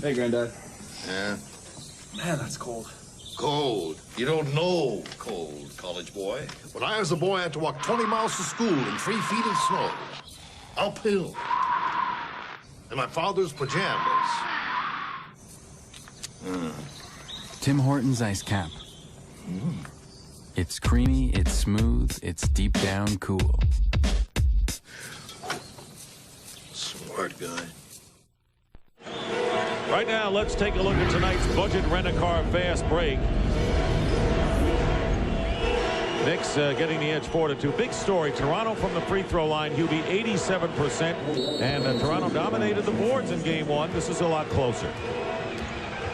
Hey, Granddad. Yeah? Man, that's cold. Cold. You don't know cold, college boy. When I was a boy, I had to walk 20 miles to school in 3 feet of snow. Uphill. In my father's pajamas. Tim Hortons Ice Cap. It's creamy, it's smooth, it's deep down cool. Smart guy. Right now, let's take a look at tonight's budget rent-a-car fast break. Knicks getting the edge 4-2. Big story. Toronto from the free throw line. Hubie 87%. And Toronto dominated the boards in game 1. This is a lot closer.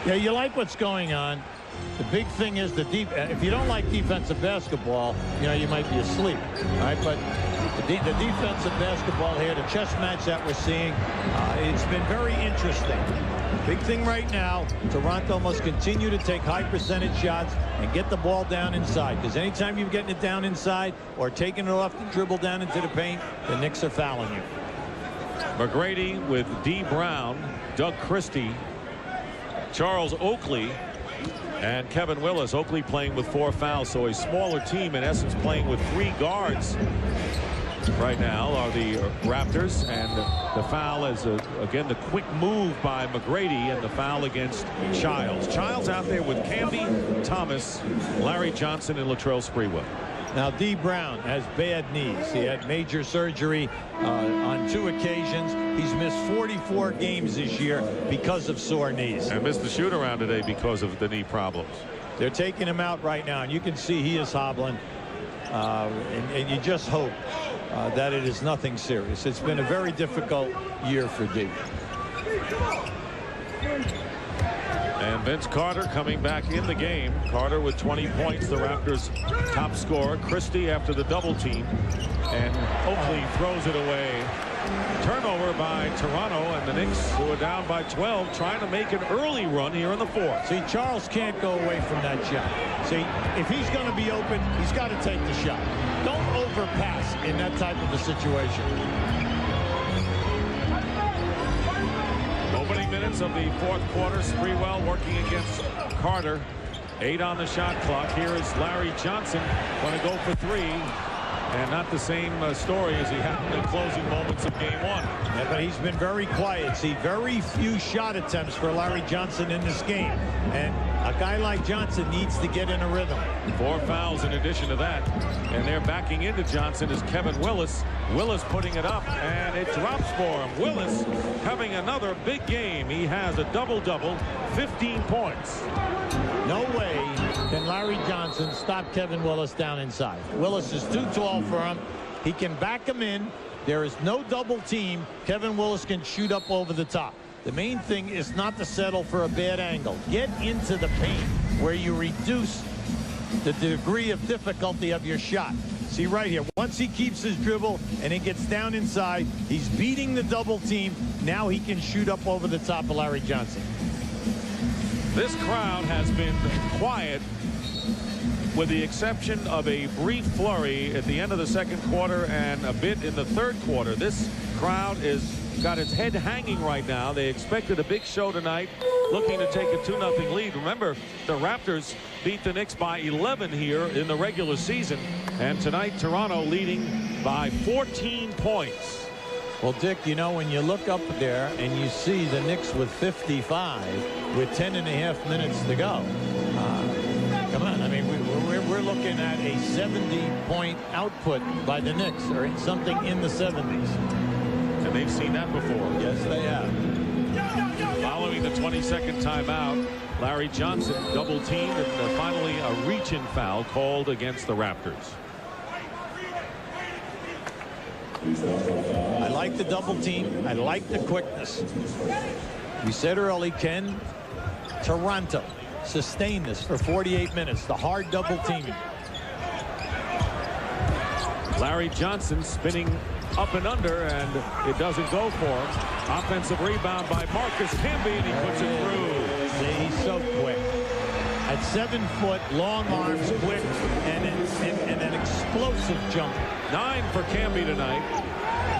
Yeah, you like what's going on. The big thing is the deep. If you don't like defensive basketball, you know, you might be asleep. All right, but the defensive basketball here, the chess match that we're seeing, it's been very interesting. Big thing right now, Toronto must continue to take high percentage shots and get the ball down inside. Because anytime you're getting it down inside or taking it off the dribble down into the paint, the Knicks are fouling you. McGrady with D. Brown, Doug Christie, Charles Oakley, and Kevin Willis. Oakley playing with 4 fouls, so a smaller team in essence playing with 3 guards. Right now are the Raptors, and the foul is again the quick move by McGrady, and the foul against Childs. Childs out there with Camby, Thomas, Larry Johnson, and Latrell Sprewell. Now D. Brown has bad knees. He had major surgery on 2 occasions. He's missed 44 games this year because of sore knees. And missed the shoot around today because of the knee problems. They're taking him out right now, and you can see he is hobbling. And you just hope that it is nothing serious. It's been a very difficult year for D. And Vince Carter coming back in the game. Carter with 20 points, the Raptors' top scorer. Christie after the double team. And Oakley throws it away. Turnover by Toronto, and the Knicks, who are down by 12, trying to make an early run here in the 4th. See, Charles can't go away from that shot. See, if he's going to be open, he's got to take the shot. Don't overpass in that type of a situation. Opening minutes of the 4th quarter. Sprewell working against Carter. 8 on the shot clock. Here is Larry Johnson going to go for 3. And not the same story as he had in the closing moments of game one. Yeah, but he's been very quiet. See, very few shot attempts for Larry Johnson in this game. And a guy like Johnson needs to get in a rhythm. 4 fouls in addition to that. And they're backing into Johnson is Kevin Willis. Willis putting it up, and it drops for him. Willis having another big game. He has a double-double, 15 points. No way can Larry Johnson stop Kevin Willis down inside. Willis is too tall for him. He can back him in. There is no double team. Kevin Willis can shoot up over the top. The main thing is not to settle for a bad angle. Get into the paint where you reduce the degree of difficulty of your shot. See right here, once he keeps his dribble and it gets down inside, he's beating the double team. Now he can shoot up over the top of Larry Johnson. This crowd has been quiet with the exception of a brief flurry at the end of the second quarter and a bit in the third quarter. This crowd is got its head hanging right now. They expected a big show tonight, looking to take a 2-0 lead. Remember, the Raptors beat the Knicks by 11 here in the regular season, and tonight Toronto leading by 14 points. Well, Dick, you know, when you look up there and you see the Knicks with 55 with 10.5 minutes to go, come on, I mean, we're looking at a 70-point output by the Knicks, or something in the 70s. And they've seen that before. Yes, they have. Following the 22nd timeout, Larry Johnson double teamed, and finally a reach-in foul called against the Raptors. I like the double team. I like the quickness. We said early, can Toronto sustain this for 48 minutes? The hard double teaming. Larry Johnson spinning up and under, and it doesn't go for him. Offensive rebound by Marcus Camby, and he puts it through. See, he's so quick. At 7 foot, long arms, quick, and an explosive jump. 9 for Camby tonight.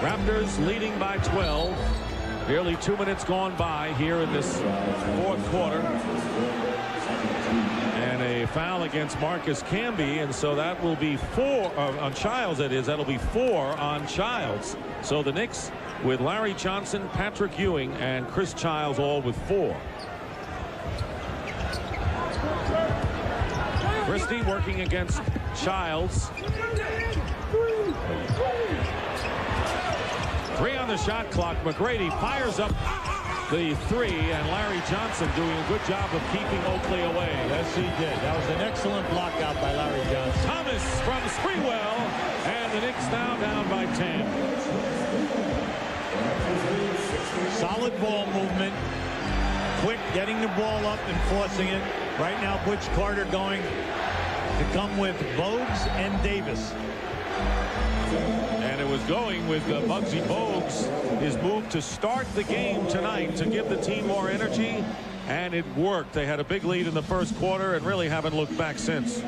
Raptors leading by 12. Nearly 2 minutes gone by here in this fourth quarter. And a foul against Marcus Camby, and so that will be 4 on Childs. That is, that'll be 4 on Childs. So the Knicks with Larry Johnson, Patrick Ewing, and Chris Childs all with 4. Christie working against Childs. 3 on the shot clock. McGrady fires up the 3, and Larry Johnson doing a good job of keeping Oakley away. Yes, he did. That was an excellent block out by Larry Johnson. Thomas from Sprewell, and the Knicks now down by 10. Solid ball movement. Quick, getting the ball up and forcing it. Right now, Butch Carter going to come with Bogues and Davis. And it was going with Muggsy Bogues, his move to start the game tonight to give the team more energy, and it worked. They had a big lead in the first quarter and really haven't looked back since.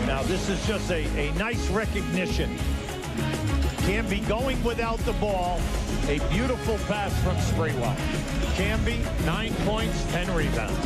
Now, this is just a nice recognition. Camby going without the ball. A beautiful pass from Sprewell. Camby, 9 points, 10 rebounds.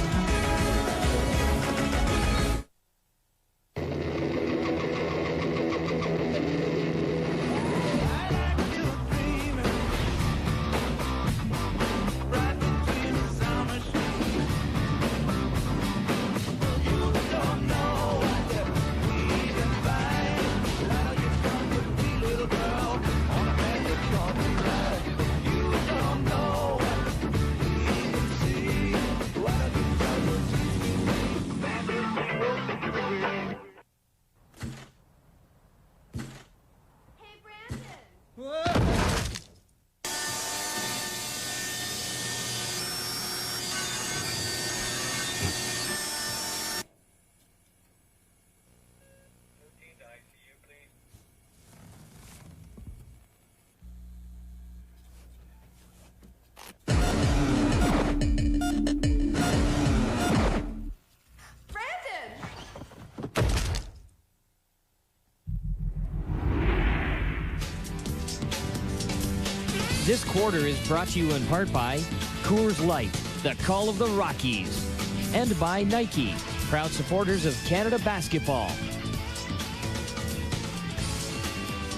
This quarter is brought to you in part by Coors Light, the call of the Rockies, and by Nike, proud supporters of Canada basketball.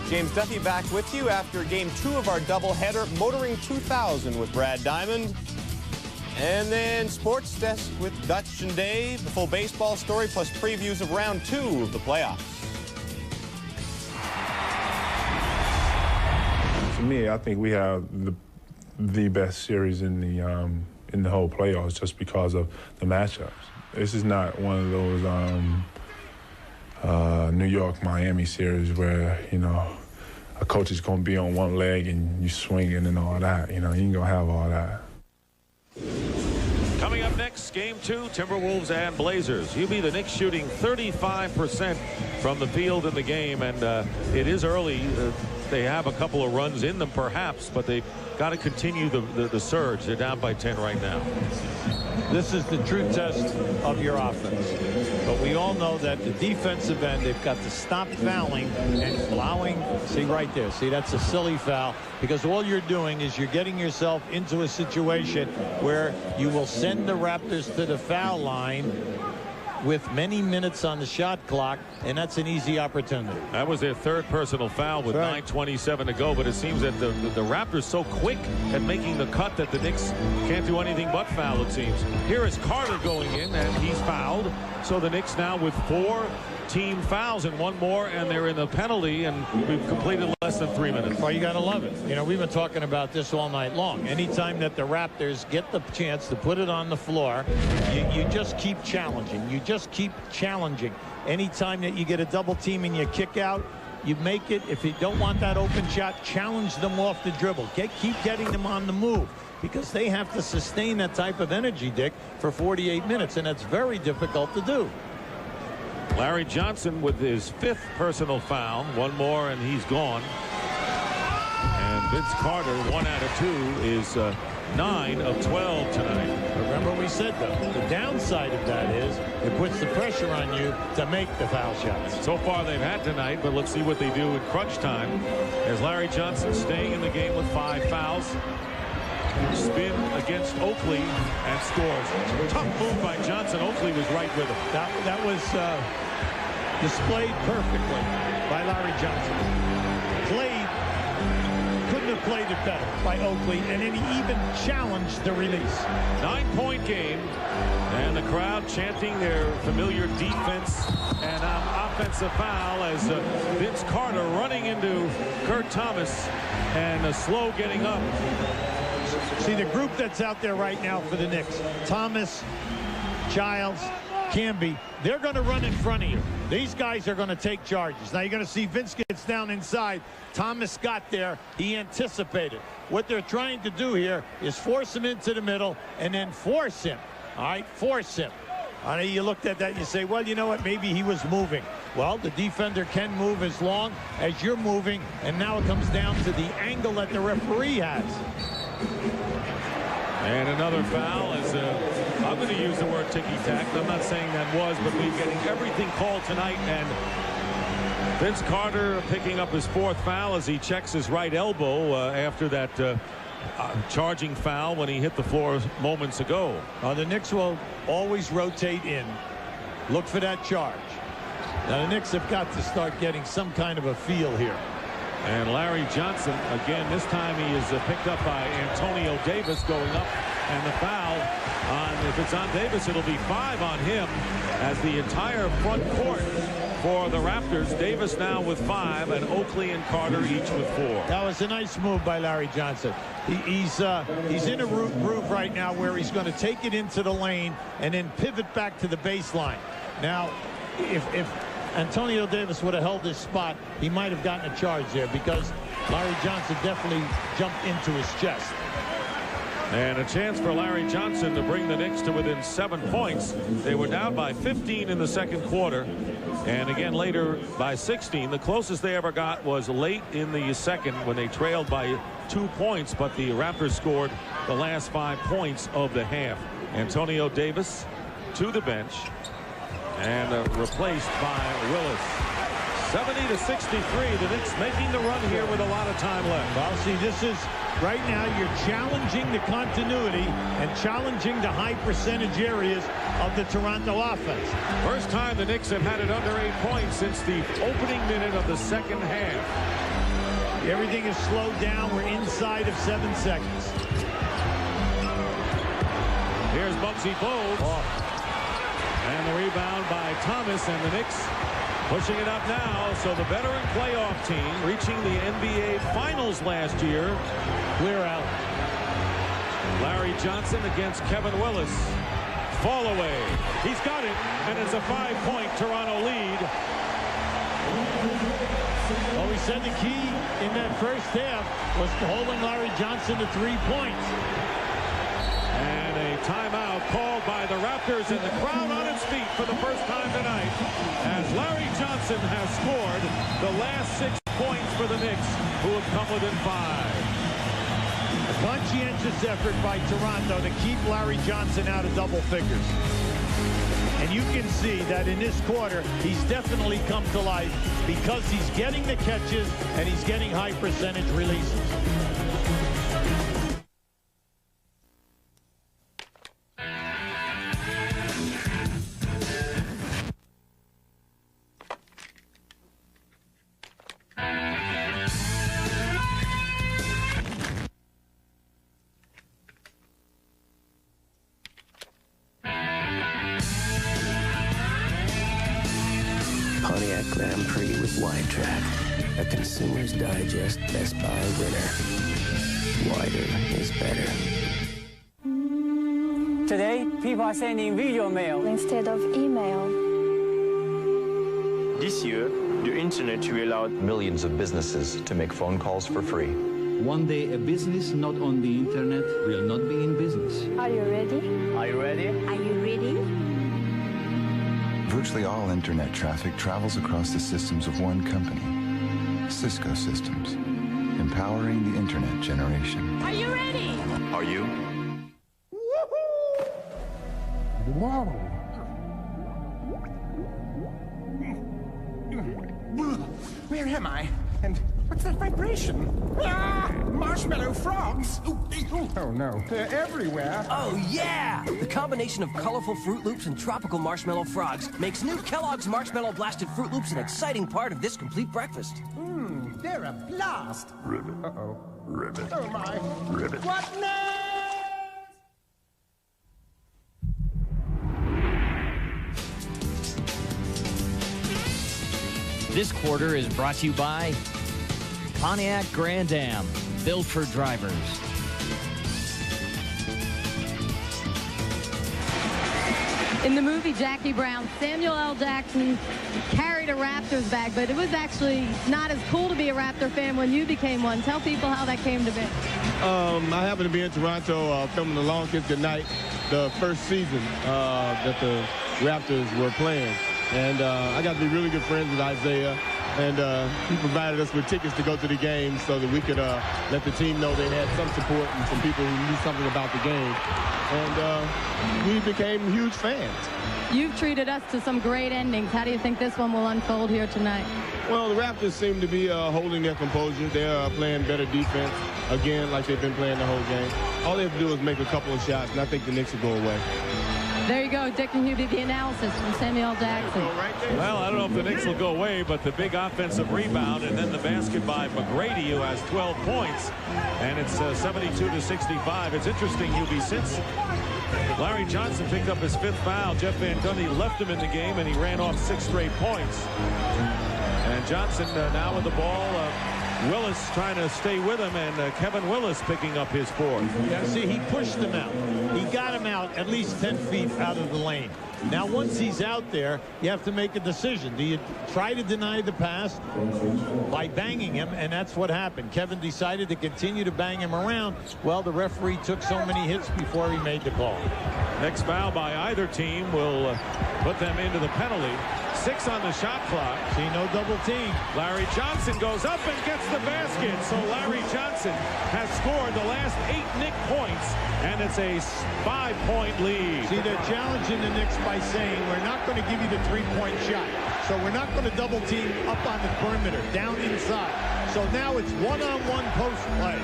James Duffy back with you after Game 2 of our doubleheader, Motoring 2000 with Brad Diamond. And then Sports Desk with Dutch and Dave, the full baseball story, plus previews of Round 2 of the playoffs. For me, I think we have the best series in the whole playoffs just because of the matchups. This is not one of those New York-Miami series where, you know, a coach is going to be on one leg and you swinging and all that. You know, you ain't going to have all that. Coming up next, Game 2, Timberwolves and Blazers. Hubie, the Knicks shooting 35% from the field in the game, and it is early. They have a couple of runs in them, perhaps, but they've got to continue the surge. They're down by 10 right now. This is the true test of your offense. But we all know that the defensive end, they've got to stop fouling and allowing. See right there. See, that's a silly foul, because all you're doing is you're getting yourself into a situation where you will send the Raptors to the foul line with many minutes on the shot clock, and that's an easy opportunity. That was their third personal foul with 9:27 to go, but it seems that the Raptors so quick at making the cut that the Knicks can't do anything but foul, it seems. Here is Carter going in, and he's fouled. So the Knicks now with 4 team fouls and 1 more, and they're in the penalty, and we've completed less than 3 minutes. Well, you got to love it. You know, we've been talking about this all night long. Anytime that the Raptors get the chance to put it on the floor, you just keep challenging. You just keep challenging. Anytime that you get a double team and you kick out, you make it. If you don't want that open shot, challenge them off the dribble. Keep getting them on the move, because they have to sustain that type of energy, Dick, for 48 minutes, and that's very difficult to do. Larry Johnson with his 5th personal foul. 1 more and he's gone. And Vince Carter, 1 out of 2, is 9 of 12 tonight. Remember we said, though, the downside of that is it puts the pressure on you to make the foul shots. So far they've had tonight, but let's see what they do in crunch time. As Larry Johnson staying in the game with 5 fouls. Spin against Oakley and scores. Tough move by Johnson. Oakley was right with him. That was displayed perfectly by Larry Johnson. Couldn't have played it better by Oakley, and then he even challenged the release. 9-point game, and the crowd chanting their familiar defense and offensive foul as Vince Carter running into Kurt Thomas and slow getting up. See, the group that's out there right now for the Knicks, Thomas, Childs, Camby, they're going to run in front of you. These guys are going to take charges. Now you're going to see Vince gets down inside. Thomas got there. He anticipated. What they're trying to do here is force him into the middle and then force him. All right, force him. I know you looked at that and you say, well, you know what, maybe he was moving. Well, the defender can move as long as you're moving, and now it comes down to the angle that the referee has. And another foul is, I'm going to use the word ticky-tack. I'm not saying that was, but we're getting everything called tonight. And Vince Carter picking up his 4th foul as he checks his right elbow after that charging foul when he hit the floor moments ago. The Knicks will always rotate in. Look for that charge. Now the Knicks have got to start getting some kind of a feel here. And Larry Johnson, again, this time he is picked up by Antonio Davis going up. And the foul, if it's on Davis, it'll be 5 on him as the entire front court for the Raptors. Davis now with 5, and Oakley and Carter each with 4. That was a nice move by Larry Johnson. He's in a groove right now where he's going to take it into the lane and then pivot back to the baseline. Now, if Antonio Davis would have held his spot, he might have gotten a charge there, because Larry Johnson definitely jumped into his chest. And a chance for Larry Johnson to bring the Knicks to within 7 points. They were down by 15 in the second quarter, and again later by 16. The closest they ever got was late in the second when they trailed by 2 points, but the Raptors scored the last 5 points of the half. Antonio Davis to the bench and replaced by Willis. 70-63. The Knicks making the run here with a lot of time left. Well, see, this is right now you're challenging the continuity and challenging the high percentage areas of the Toronto offense. First time the Knicks have had it under 8 points since the opening minute of the second half. Everything is slowed down. We're inside of 7 seconds. Here's Muggsy Bogues. And the rebound by Thomas, and the Knicks pushing it up now. So the veteran playoff team reaching the NBA Finals last year. Clear out. Larry Johnson against Kevin Willis. Fall away. He's got it, and it's a 5-point Toronto lead. Well, we said the key in that first half was holding Larry Johnson to 3 points. And a timeout called by the Raptors, and the crowd on its feet for the first time tonight as Larry Johnson has scored the last 6 points for the Knicks, who have come within 5. A conscientious effort by Toronto to keep Larry Johnson out of double figures. And you can see that in this quarter, he's definitely come to life because he's getting the catches and he's getting high percentage releases. Pontiac Grand Prix with Wide Track. A Consumer's Digest Best Buy winner. Wider is better. Today, people are sending video mail instead of email. This year, the internet will allow millions of businesses to make phone calls for free. One day, a business not on the internet will not be in business. Are you ready? Are you ready? Are you ready? Virtually all internet traffic travels across the systems of one company, Cisco Systems, empowering the internet generation. Are you ready? Are you? Whoa. Where am I? And what's that vibration? Ah! Marshmallow frogs! Oh no, they're everywhere. Oh yeah! The combination of colorful Fruit Loops and tropical marshmallow frogs makes new Kellogg's Marshmallow Blasted Fruit Loops an exciting part of this complete breakfast. They're a blast. Ribbit. Uh-oh. Ribbit. Oh my. Ribbit. What next? This quarter is brought to you by Pontiac Grand Am, built for drivers. In the movie Jackie Brown, Samuel L. Jackson carried a Raptors bag, but it was actually not as cool to be a Raptor fan when you became one. Tell people how that came to be. I happened to be in Toronto filming The Long Kiss Goodnight, the first season that the Raptors were playing. And I got to be really good friends with Isaiah. And he provided us with tickets to go to the game so that we could let the team know they had some support and some people who knew something about the game. And we became huge fans. You've treated us to some great endings. How do you think this one will unfold here tonight? Well, the Raptors seem to be holding their composure. They're playing better defense, again, like they've been playing the whole game. All they have to do is make a couple of shots, and I think the Knicks will go away. There you go, Dick and Hubie, the analysis from Samuel Jackson. Well, I don't know if the Knicks will go away, but the big offensive rebound and then the basket by McGrady, who has 12 points, and it's 72-65. It's interesting, Hubie, since Larry Johnson picked up his 5th foul, Jeff Van Gundy left him in the game, and he ran off 6 straight points. And Johnson now with the ball. Willis trying to stay with him, and Kevin Willis picking up his 4th. Yeah, see, he pushed him out. He got him out at least 10 feet out of the lane. Now, once he's out there, you have to make a decision. Do you try to deny the pass by banging him? And that's what happened. Kevin decided to continue to bang him around. Well, the referee took so many hits before he made the call. Next foul by either team will put them into the penalty. 6 on the shot clock. See, no double team. Larry Johnson goes up and gets the basket. So Larry Johnson has scored the last 8 Knick points, and it's a 5-point lead. See, they're challenging the Knicks by saying, we're not going to give you the 3-point shot. So we're not going to double team up on the perimeter, down inside. So now it's one-on-one post play.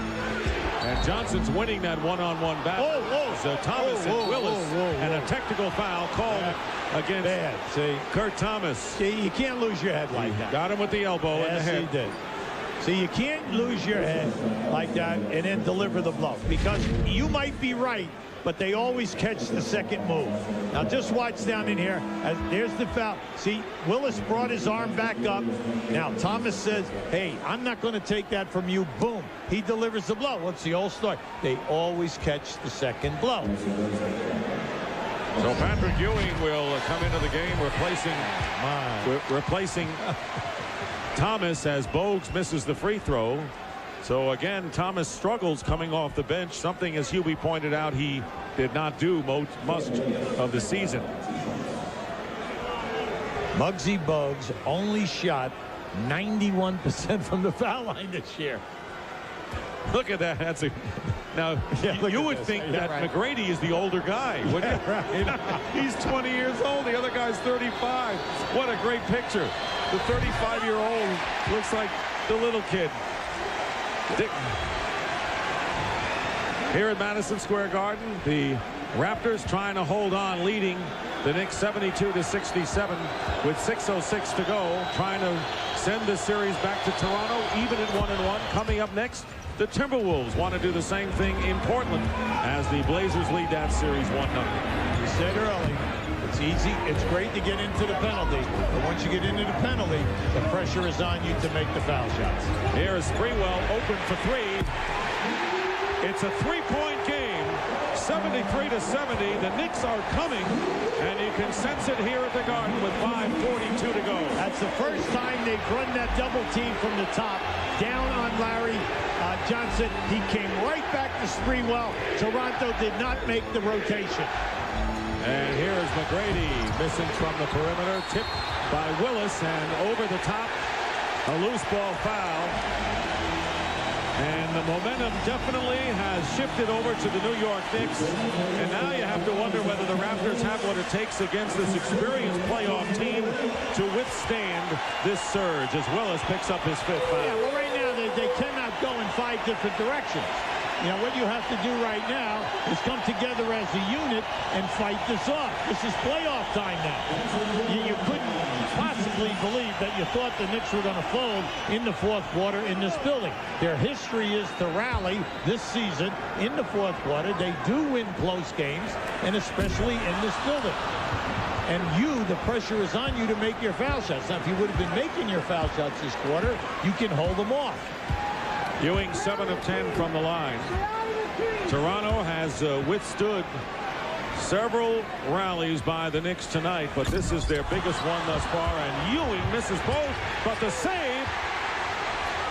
And Johnson's winning that one-on-one battle. So Thomas and Willis, and a technical foul called against Kurt Thomas. See, you can't lose your head like that. Got him with the elbow in the head. Yes, he did. See, you can't lose your head like that and then deliver the blow, because you might be right, but they always catch the second move. Now just watch down in here. There's the foul. See, Willis brought his arm back up. Now Thomas says, hey, I'm not going to take that from you. Boom. He delivers the blow. What's the old story? They always catch the second blow. So Patrick Ewing will come into the game replacing Thomas as Bogues misses the free throw. So again, Thomas struggles coming off the bench, something, as Hubie pointed out, he did not do most of the season. Muggsy Bogues only shot 91% from the foul line this year. Look at that. That's a now you would think that McGrady is the older guy, wouldn't you? Right. He's 20 years old. The other guy's 35. What a great picture. The 35-year-old looks like the little kid. Here at Madison Square Garden, the Raptors trying to hold on, leading the Knicks 72-67 with 6:06 to go, trying to send this series back to Toronto, even at 1-1. Coming up next, the Timberwolves want to do the same thing in Portland as the Blazers lead that series 1-0. You said early, it's easy. It's great to get into the penalty, but once you get into the penalty, the pressure is on you to make the foul shots. Here is Sprewell open for three. It's a three-point game, 73-70. The Knicks are coming, and you can sense it here at the Garden with 5:42 to go. That's the first time they've run that double team from the top, down on Larry Johnson. He came right back to Sprewell. Toronto did not make the rotation. And here is McGrady missing from the perimeter, tipped by Willis, and over the top, a loose ball foul. And the momentum definitely has shifted over to the New York Knicks. And now you have to wonder whether the Raptors have what it takes against this experienced playoff team to withstand this surge as Willis picks up his fifth foul. Yeah, well, right now they cannot go in 5 different directions. You know, what you have to do right now is come together as a unit and fight this off. This is playoff time now. You couldn't possibly believe that you thought the Knicks were going to fold in the fourth quarter in this building. Their history is to rally this season in the fourth quarter. They do win close games, and especially in this building. And the pressure is on you to make your foul shots. Now, if you would have been making your foul shots this quarter, you can hold them off. Ewing 7 of 10 from the line. Toronto has withstood several rallies by the Knicks tonight, but this is their biggest one thus far, and Ewing misses both, but the save,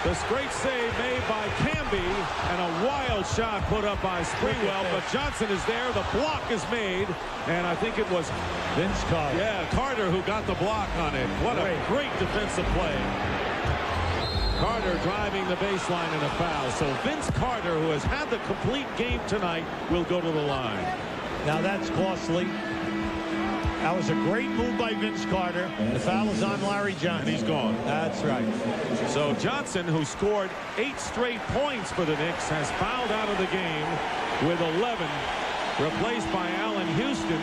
this great save made by Camby, and a wild shot put up by Sprewell, but Johnson is there, the block is made, and I think it was Vince Carter. Yeah, Carter who got the block on it. What a great defensive play. Carter driving the baseline and a foul. So Vince Carter, who has had the complete game tonight, will go to the line. Now that's costly. That was a great move by Vince Carter. The foul is on Larry Johnson. And he's gone. That's right. So Johnson, who scored 8 straight points for the Knicks, has fouled out of the game with 11, replaced by Allen Houston.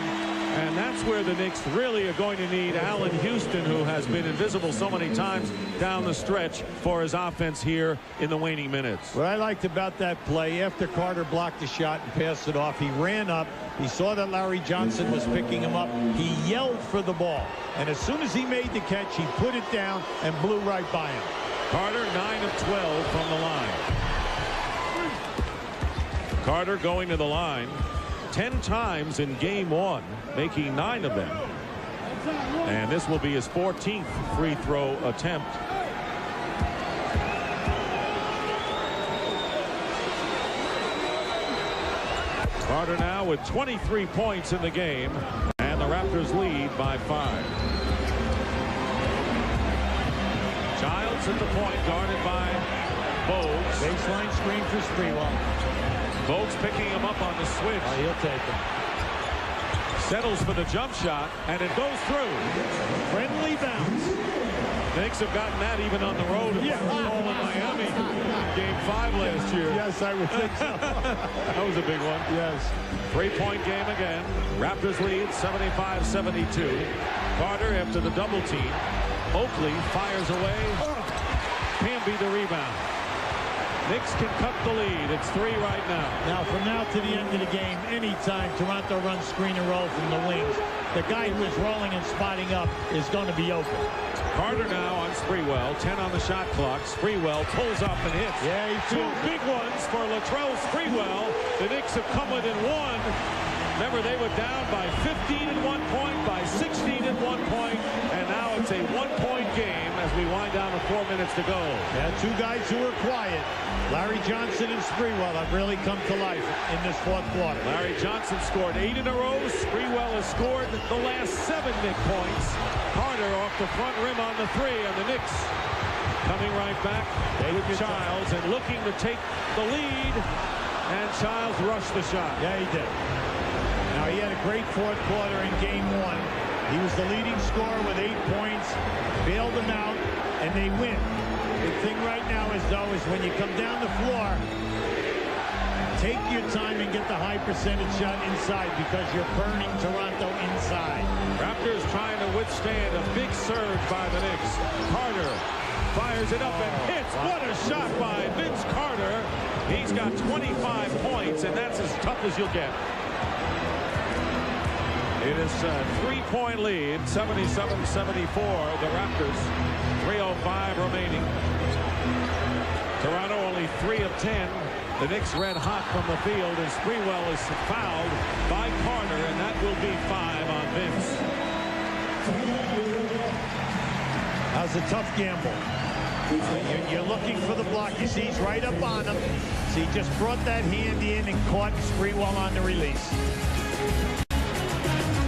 And that's where the Knicks really are going to need Allen Houston, who has been invisible so many times down the stretch, for his offense here in the waning minutes. What I liked about that play, after Carter blocked the shot and passed it off, he ran up. He saw that Larry Johnson was picking him up. He yelled for the ball. And as soon as he made the catch, he put it down and blew right by him. Carter 9 of 12 from the line. Carter going to the line 10 times in game 1, making 9 of them. And this will be his 14th free throw attempt. Carter now with 23 points in the game, and the Raptors lead by 5. Childs at the point, guarded by Bogues. Baseline screen for Sprewell. Bogues picking him up on the switch. Oh, he'll take it. Settles for the jump shot, and it goes through. Friendly bounce. Knicks have gotten that even on the road in Miami. Game 5 last year. Yes, I would think so. That was a big one. Yes. 3-point game again. Raptors lead 75-72. Carter after the double team. Oakley fires away. Camby the rebound. Knicks can cut the lead. It's 3 right now. Now, from now to the end of the game, anytime Toronto runs screen and roll from the wings, the guy who is rolling and spotting up is going to be open. Carter now on Sprewell. 10 on the shot clock. Sprewell pulls up and hits. Yeah, two big ones for Latrell Sprewell. The Knicks have come within 1. Remember, they were down by 15 at one point, by 16 at one point, and now it's a 1-point game as we wind down to 4 minutes to go. Yeah, two guys who are quiet. Larry Johnson and Sprewell have really come to life in this fourth quarter. Larry Johnson scored 8 in a row. Sprewell has scored the last 7 Knick points. Carter off the front rim on the 3, and the Knicks coming right back with Childs and looking to take the lead, and Childs rushed the shot. Yeah, he did. Now, he had a great fourth quarter in game 1. He was the leading scorer with 8 points, bailed them out, and they win. The thing right now is when you come down the floor, take your time and get the high percentage shot inside because you're burning Toronto inside. Raptors trying to withstand a big surge by the Knicks. Carter fires it up and hits. What a shot by Vince Carter. He's got 25 points, and that's as tough as you'll get. It is a 3-point lead, 77-74, the Raptors. 3:05 remaining. Toronto only 3 of 10. The Knicks red hot from the field, and Sprewell is fouled by Carter, and that will be 5 on Vince. That was a tough gamble. You're looking for the block. You see he's right up on him. So he just brought that hand in and caught Sprewell on the release.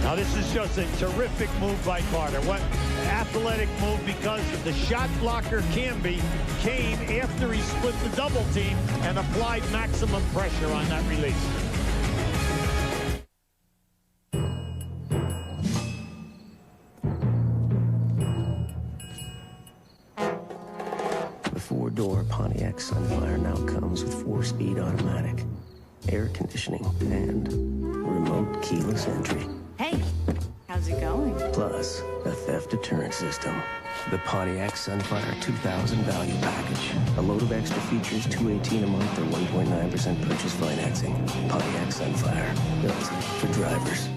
Now this is just a terrific move by Carter. What athletic move, because the shot blocker Camby came after he split the double team and applied maximum pressure on that release. The 4-door Pontiac Sunfire now comes with 4-speed automatic, air conditioning, and remote keyless entry. Hey, how's it going? Plus, a theft deterrent system. The Pontiac Sunfire 2000 value package. A load of extra features, $218 a month or 1.9% purchase financing. Pontiac Sunfire, built for drivers.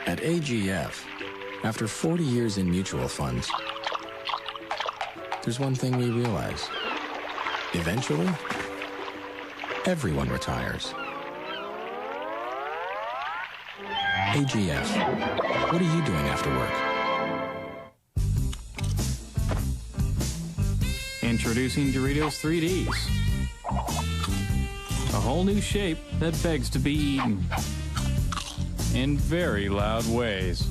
At AGF, after 40 years in mutual funds, there's one thing we realize. Eventually, everyone retires. AGF, what are you doing after work? Introducing Doritos 3Ds. A whole new shape that begs to be eaten. In very loud ways.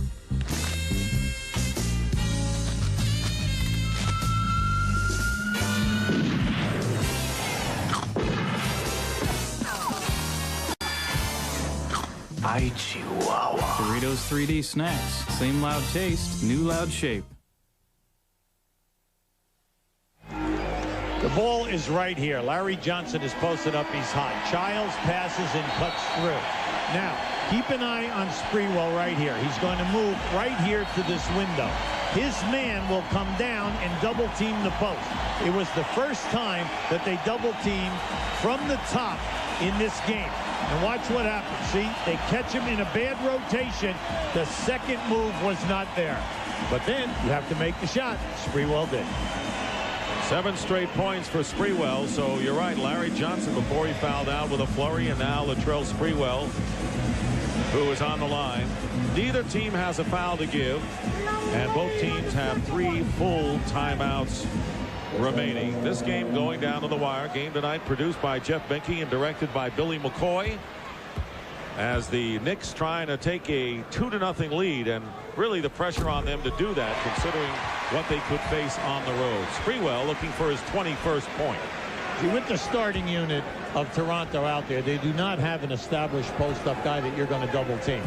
Chihuahua. Doritos 3D snacks. Same loud taste, new loud shape. The ball is right here. Larry Johnson is posted up. He's hot. Childs passes and cuts through. Now, keep an eye on Sprewell right here. He's going to move right here to this window. His man will come down and double team the post. It was the first time that they double teamed from the top in this game. And watch what happens. See, they catch him in a bad rotation. The second move was not there. But then you have to make the shot. Sprewell did. 7 straight points for Sprewell. So you're right, Larry Johnson before he fouled out with a flurry, and now Latrell Sprewell, who is on the line. Neither team has a foul to give, and both teams have 3 full timeouts remaining. This game going down to the wire. Game tonight produced by Jeff Benke and directed by Billy McCoy, as the Knicks trying to take a 2-0 lead, and really the pressure on them to do that considering what they could face on the road. Sprewell looking for his 21st point. With the starting unit of Toronto out there, they do not have an established post-up guy that you're going to double team.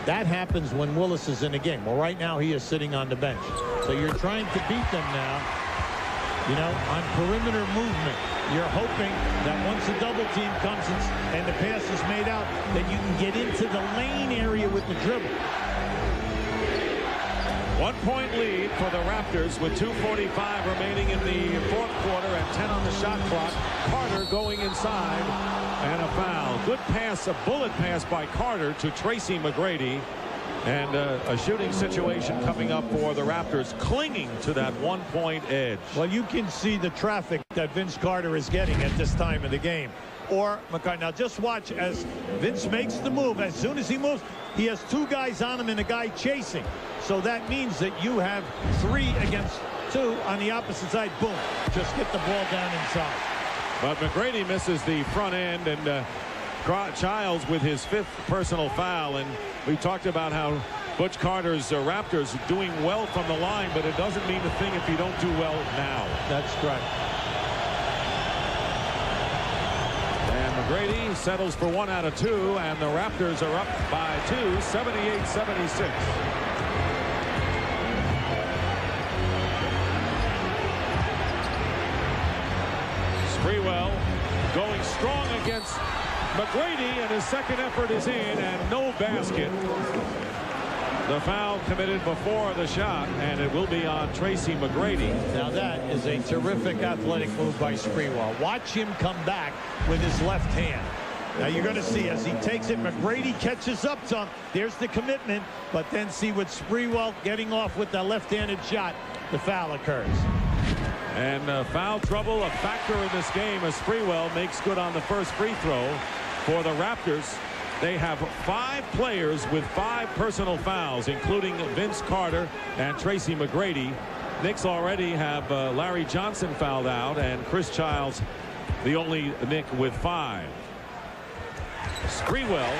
That happens when Willis is in the game. Well, right now he is sitting on the bench. So you're trying to beat them now You know, on perimeter movement, you're hoping that once a double team comes and the pass is made out, that you can get into the lane area with the dribble. 1 point lead for the Raptors with 2:45 remaining in the fourth quarter and 10 on the shot clock. Carter going inside and a foul. Good pass, a bullet pass by Carter to Tracy McGrady. And a shooting situation coming up for the Raptors, clinging to that 1 point edge. Well, you can see the traffic that Vince Carter is getting at this time of the game. Or McCarthy. Now just watch as Vince makes the move. As soon as he moves, he has 2 guys on him and a guy chasing. So that means that you have 3 against 2 on the opposite side. Boom. Just get the ball down inside. But McGrady misses the front end, and Childs with his 5th personal foul. And we talked about how Butch Carter's Raptors are doing well from the line, but it doesn't mean a thing if you don't do well now. That's right. And McGrady settles for 1 out of 2, and the Raptors are up by 2, 78-76. Sprewell going strong against McGrady, and his second effort is in, and no basket. The foul committed before the shot, and it will be on Tracy McGrady. Now that is a terrific athletic move by Sprewell. Watch him come back with his left hand. Now you're going to see as he takes it, McGrady catches up to him. There's the commitment, but then see with Sprewell getting off with the left-handed shot, the foul occurs. And foul trouble a factor in this game as Sprewell makes good on the first free throw for the Raptors. They have 5 players with 5 personal fouls, including Vince Carter and Tracy McGrady. Knicks already have Larry Johnson fouled out, and Chris Childs the only Knick with 5. Sprewell,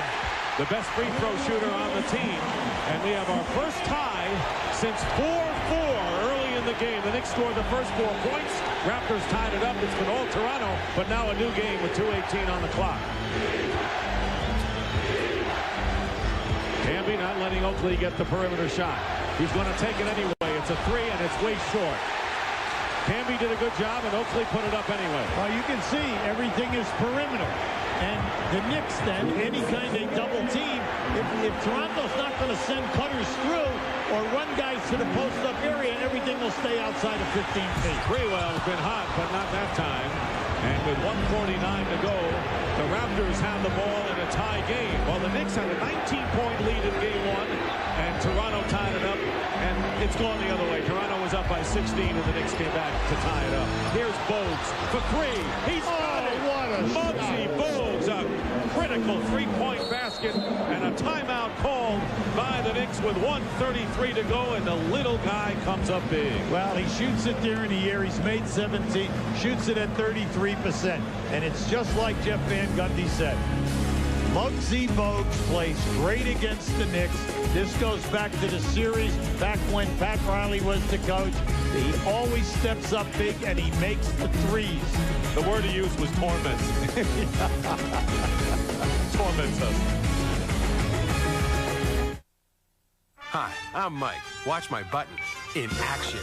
the best free throw shooter on the team, and we have our first tie since 4-4 early in the game. The Knicks scored the first 4 points. Raptors tied it up. It's been all Toronto, but now a new game with 2:18 on the clock. Camby not letting Oakley get the perimeter shot. He's going to take it anyway. It's a 3, and it's way short. Camby did a good job, and Oakley put it up anyway. Well, you can see everything is perimeter. And the Knicks then, any kind of double team, if Toronto's not going to send cutters through or run guys to the post-up area, everything will stay outside of 15 feet. Sprewell's been hot, but not that time. And with 1:49 to go, the Raptors have the ball in a tie game. While the Knicks had a 19-point lead in game 1, and Toronto tied it up, and it's gone the other way. Toronto was up by 16, and the Knicks came back to tie it up. Here's Bogues for 3. He's got it. What a Muggsy Bogues, a critical 3-point basket, and a timeout called by the Knicks with 1:33 to go, and the little guy comes up big. Well, he shoots it there in the air. He's made 17, shoots it at 33%. And it's just like Jeff Van Gundy said. Muggsy Bogues plays great against the Knicks. This goes back to the series back when Pat Riley was the coach. He always steps up big, and he makes the threes. The word he used was torment. Torments us. Hi, I'm Mike. Watch my button in action.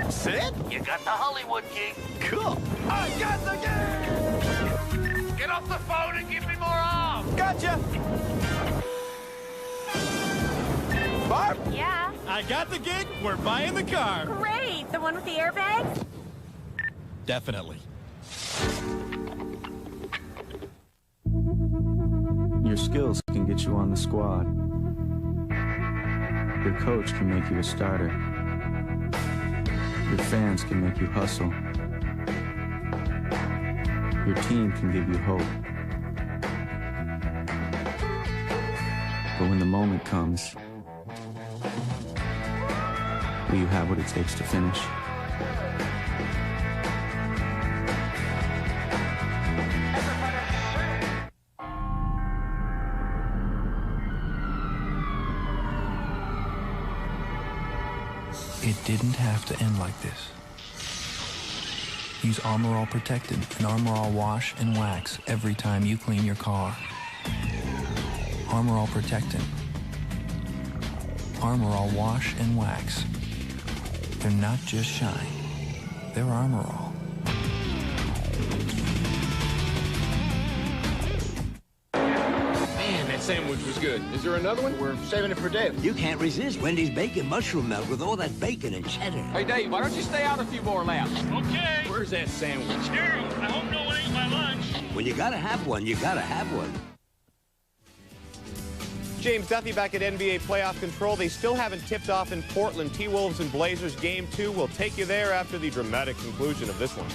Sid, you got the Hollywood gig. Cool. I got the gig! Get off the phone and give me more off. Gotcha. Barb? Yeah? I got the gig. We're buying the car. Great! The one with the airbags? Definitely. Your skills can get you on the squad. Your coach can make you a starter. Your fans can make you hustle. Your team can give you hope. But when the moment comes, will you have what it takes to finish? It didn't have to end like this. Use Armor All Protected and Armor All Wash and Wax every time you clean your car. Armor All Protected. Armor All Wash and Wax. They're not just shine. They're Armor All. Man, that sandwich was good. Is there another one? We're saving it for Dave. You can't resist Wendy's bacon mushroom melt with all that bacon and cheddar. Hey, Dave, why don't you stay out a few more laps? Okay. Where's that sandwich? Here, I hope no one ate my lunch. When you gotta have one, you gotta have one. James Duffy back at NBA playoff control. They still haven't tipped off in Portland. T-Wolves and Blazers Game 2. We'll take you there after the dramatic conclusion of this one.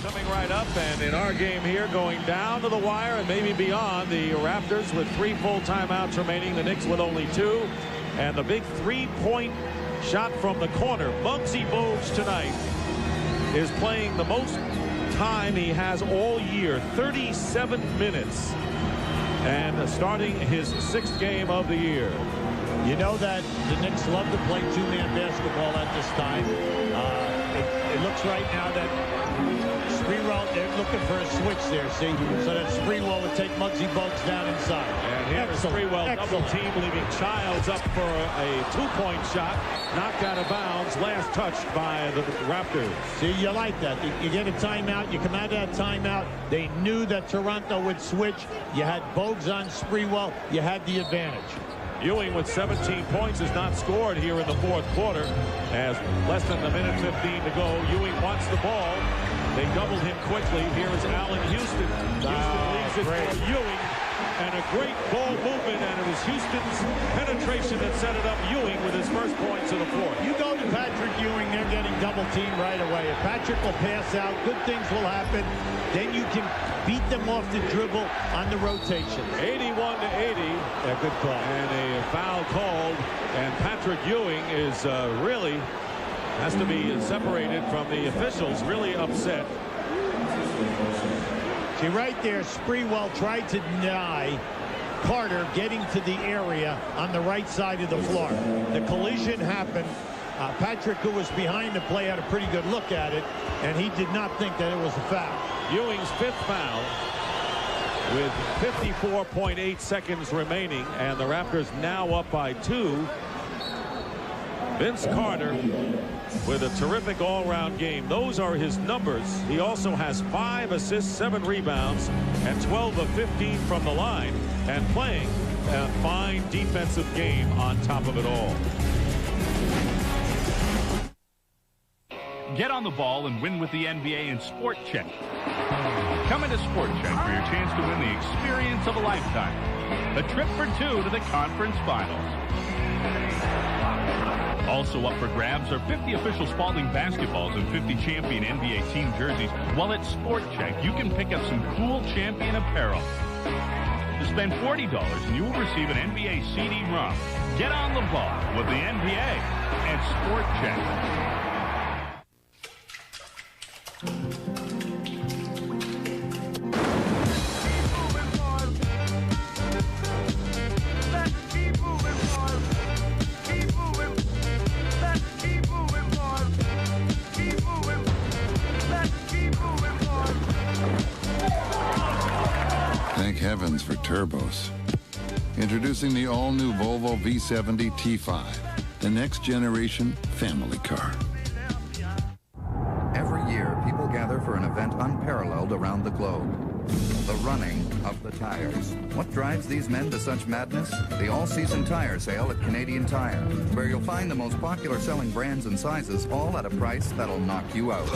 Coming right up, and in our game here, going down to the wire and maybe beyond, the Raptors with 3 full timeouts remaining, the Knicks with only 2, and the big 3-point shot from the corner. Muggsy Bogues tonight is playing the most time he has all year, 37 minutes, and starting his 6th game of the year. You know that the Knicks love to play two-man basketball at this time. It looks right now that Sprewell, they're looking for a switch there, see? So that Sprewell would take Muggsy Bogues down inside. And here is Sprewell double team, leaving Childs up for a 2-point shot. Knocked out of bounds, last touched by the Raptors. See, you like that. You get a timeout, you come out of that timeout. They knew that Toronto would switch. You had Bogues on Sprewell. You had the advantage. Ewing with 17 points has not scored here in the 4th quarter, as less than a minute 15 to go. Ewing wants the ball. They doubled him quickly. Here is Allen Houston. Houston leaves it for Ewing, and a great ball movement, and it was Houston's penetration that set it up. Ewing with his first points in the 4th. You go to Patrick Ewing, they're getting double teamed right away. If Patrick will pass out, good things will happen. Then you can beat them off the dribble on the rotation. 81-80. Yeah, good call. And a foul called, and Patrick Ewing is really has to be separated from the officials, really upset. See, right there, Sprewell tried to deny Carter getting to the area on the right side of the floor. The collision happened. Patrick, who was behind the play, had a pretty good look at it, and he did not think that it was a foul. Ewing's 5th foul with 54.8 seconds remaining, and the Raptors now up by 2. Vince Carter with a terrific all-round game. Those are his numbers. He also has 5 assists, 7 rebounds, and 12 of 15 from the line, and playing a fine defensive game on top of it all. Get on the ball and win with the NBA in Sport Check. Come into Sport Check for your chance to win the experience of a lifetime. A trip for 2 to the conference finals. Also up for grabs are 50 official Spalding basketballs and 50 champion NBA team jerseys. While at Sport Check, you can pick up some cool champion apparel. To spend $40 and you will receive an NBA CD-ROM. Get on the ball with the NBA at Sport Check. Thank heavens for turbos. Introducing the all-new Volvo V70 T5, the next generation family car. Every year, people gather for an event unparalleled around the globe. The running of the tires. What drives these men to such madness? The all-season tire sale at Canadian Tire, where you'll find the most popular selling brands and sizes, all at a price that'll knock you out.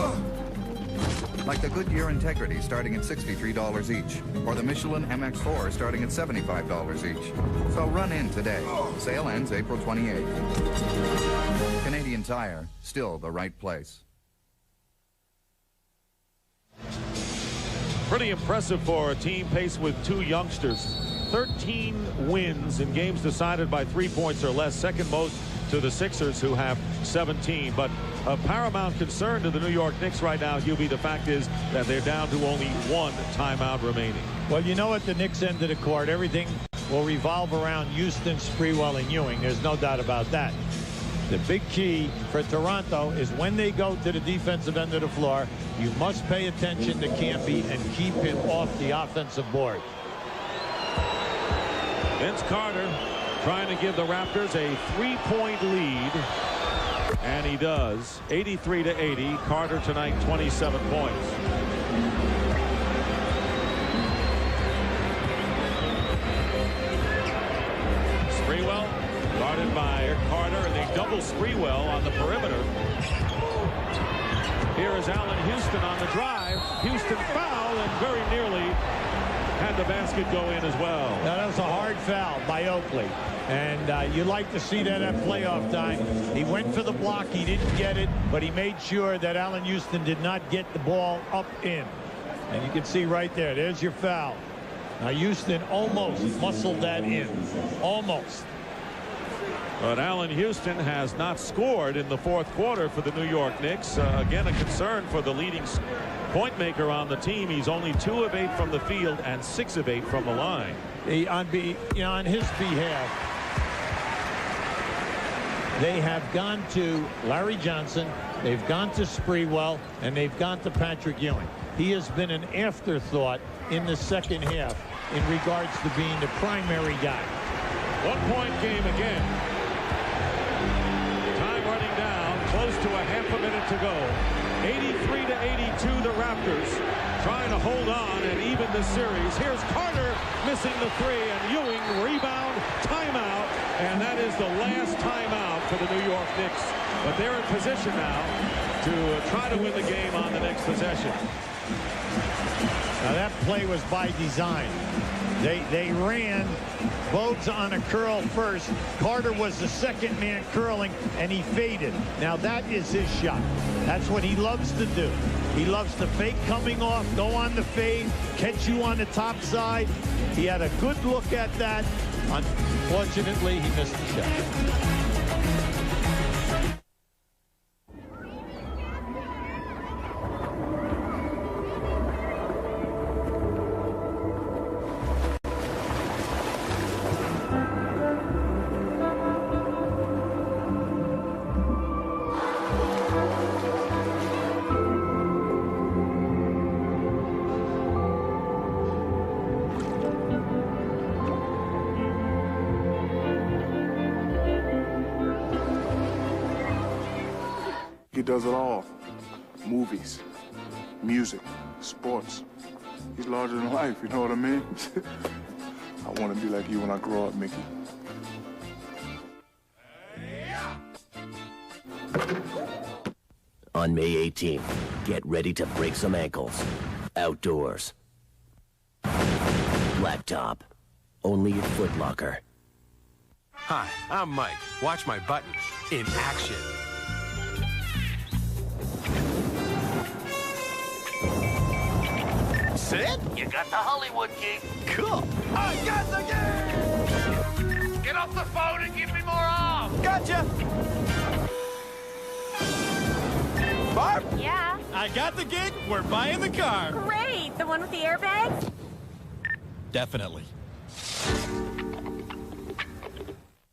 Like the Goodyear Integrity starting at $63 each, or the Michelin MX4 starting at $75 each. So run in today. Sale ends April 28th. Canadian Tire, still the right place. Pretty impressive for a team paced with 2 youngsters. 13 wins in games decided by 3 points or less, second most to the Sixers, who have 17. But of paramount concern to the New York Knicks right now, Hubie, the fact is that they're down to only 1 timeout remaining. Well, you know, at the Knicks end of the court, everything will revolve around Houston, Sprewell, and Ewing. There's no doubt about that. The big key for Toronto is when they go to the defensive end of the floor, you must pay attention to Campy and keep him off the offensive board. Vince Carter trying to give the Raptors a 3-point lead. And he does. 83-80. Carter tonight 27 points. Sprewell guarded by Carter, and they double Sprewell on the perimeter. Here is Allen Houston on the drive. Houston foul and very nearly had the basket go in as well. Now, that was a hard foul by Oakley. And you like to see that at playoff time. He went for the block. He didn't get it, but he made sure that Allen Houston did not get the ball up in. And you can see right there, there's your foul. Now, Houston almost muscled that in. Almost. But Allen Houston has not scored in the fourth quarter for the New York Knicks. Again, a concern for the leading point maker on the team. He's only 2 of 8 from the field and 6 of 8 from the line. On his behalf, they have gone to Larry Johnson, they've gone to Sprewell, and they've gone to Patrick Ewing. He has been an afterthought in the second half in regards to being the primary guy. 1-point game again. Time running down, close to a half a minute to go. 83-82, the Raptors trying to hold on and even the series. Here's Carter missing the 3, and Ewing rebound, timeout, and that is the last timeout for the New York Knicks. But they're in position now to try to win the game on the next possession. Now that play was by design. They ran Bogues on a curl first. Carter was the second man curling, and he faded. Now that is his shot. That's what he loves to do. He loves to fake coming off, go on the fade, catch you on the top side. He had a good look at that. Unfortunately, he missed the shot. He does it all. Movies, music, sports. He's larger than life, you know what I mean? I want to be like you when I grow up, Mickey. On May 18th, get ready to break some ankles. Outdoors. Blacktop. Only at Foot Locker. Hi, I'm Mike. Watch my button in action. Sid? You got the Hollywood gig. Cool. I got the gig! Get off the phone and give me more arms. Gotcha! Barb? Yeah? I got the gig. We're buying the car. Great! The one with the airbags? Definitely.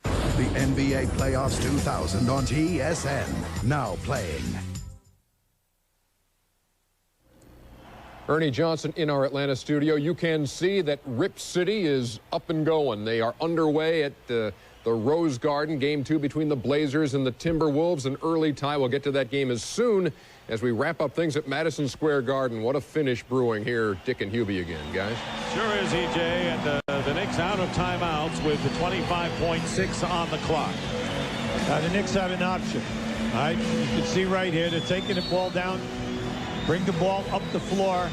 The NBA Playoffs 2000 on TSN. Now playing. Ernie Johnson in our Atlanta studio. You can see that Rip City is up and going. They are underway at the Rose Garden. Game 2 between the Blazers and the Timberwolves. An early tie. We'll get to that game as soon as we wrap up things at Madison Square Garden. What a finish brewing here. Dick and Hubie again, guys. Sure is, EJ. And the Knicks out of timeouts with the 25.6 on the clock. The Knicks have an option. All right, you can see right here, they're taking the ball down. Bring the ball up the floor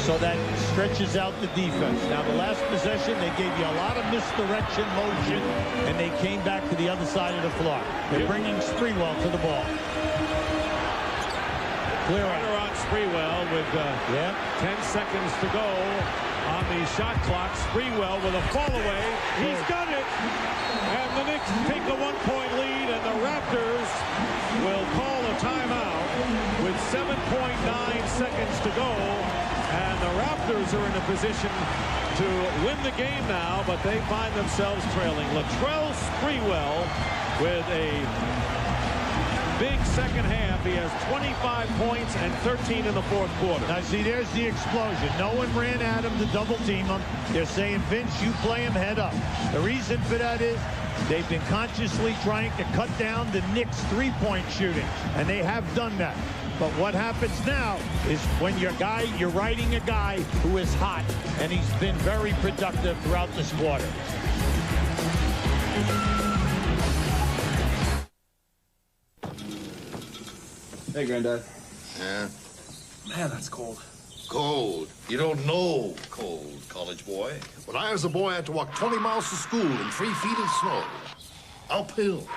so that it stretches out the defense. Now, the last possession, they gave you a lot of misdirection motion, and they came back to the other side of the floor. They're bringing Sprewell to the ball. Clear out. On Sprewell with 10 seconds to go on the shot clock. Sprewell with a fall away. He's done it. And the Knicks take a 1-point lead, and the Raptors will call a timeout with 7.9 seconds to go. And the Raptors are in a position to win the game now, but they find themselves trailing. Latrell Sprewell with a big second half. He has 25 points and 13 in the fourth quarter. Now, see, there's the explosion. No one ran at him to double team him. They're saying, Vince, you play him head up. The reason for that is they've been consciously trying to cut down the Knicks' three-point shooting, and they have done that. But what happens now is when you're riding a guy who is hot, and he's been very productive throughout this quarter. Hey, Granddad. Yeah? Man, that's cold. Cold. You don't know cold, college boy. When I was a boy, I had to walk 20 miles to school in 3 feet of snow. Uphill.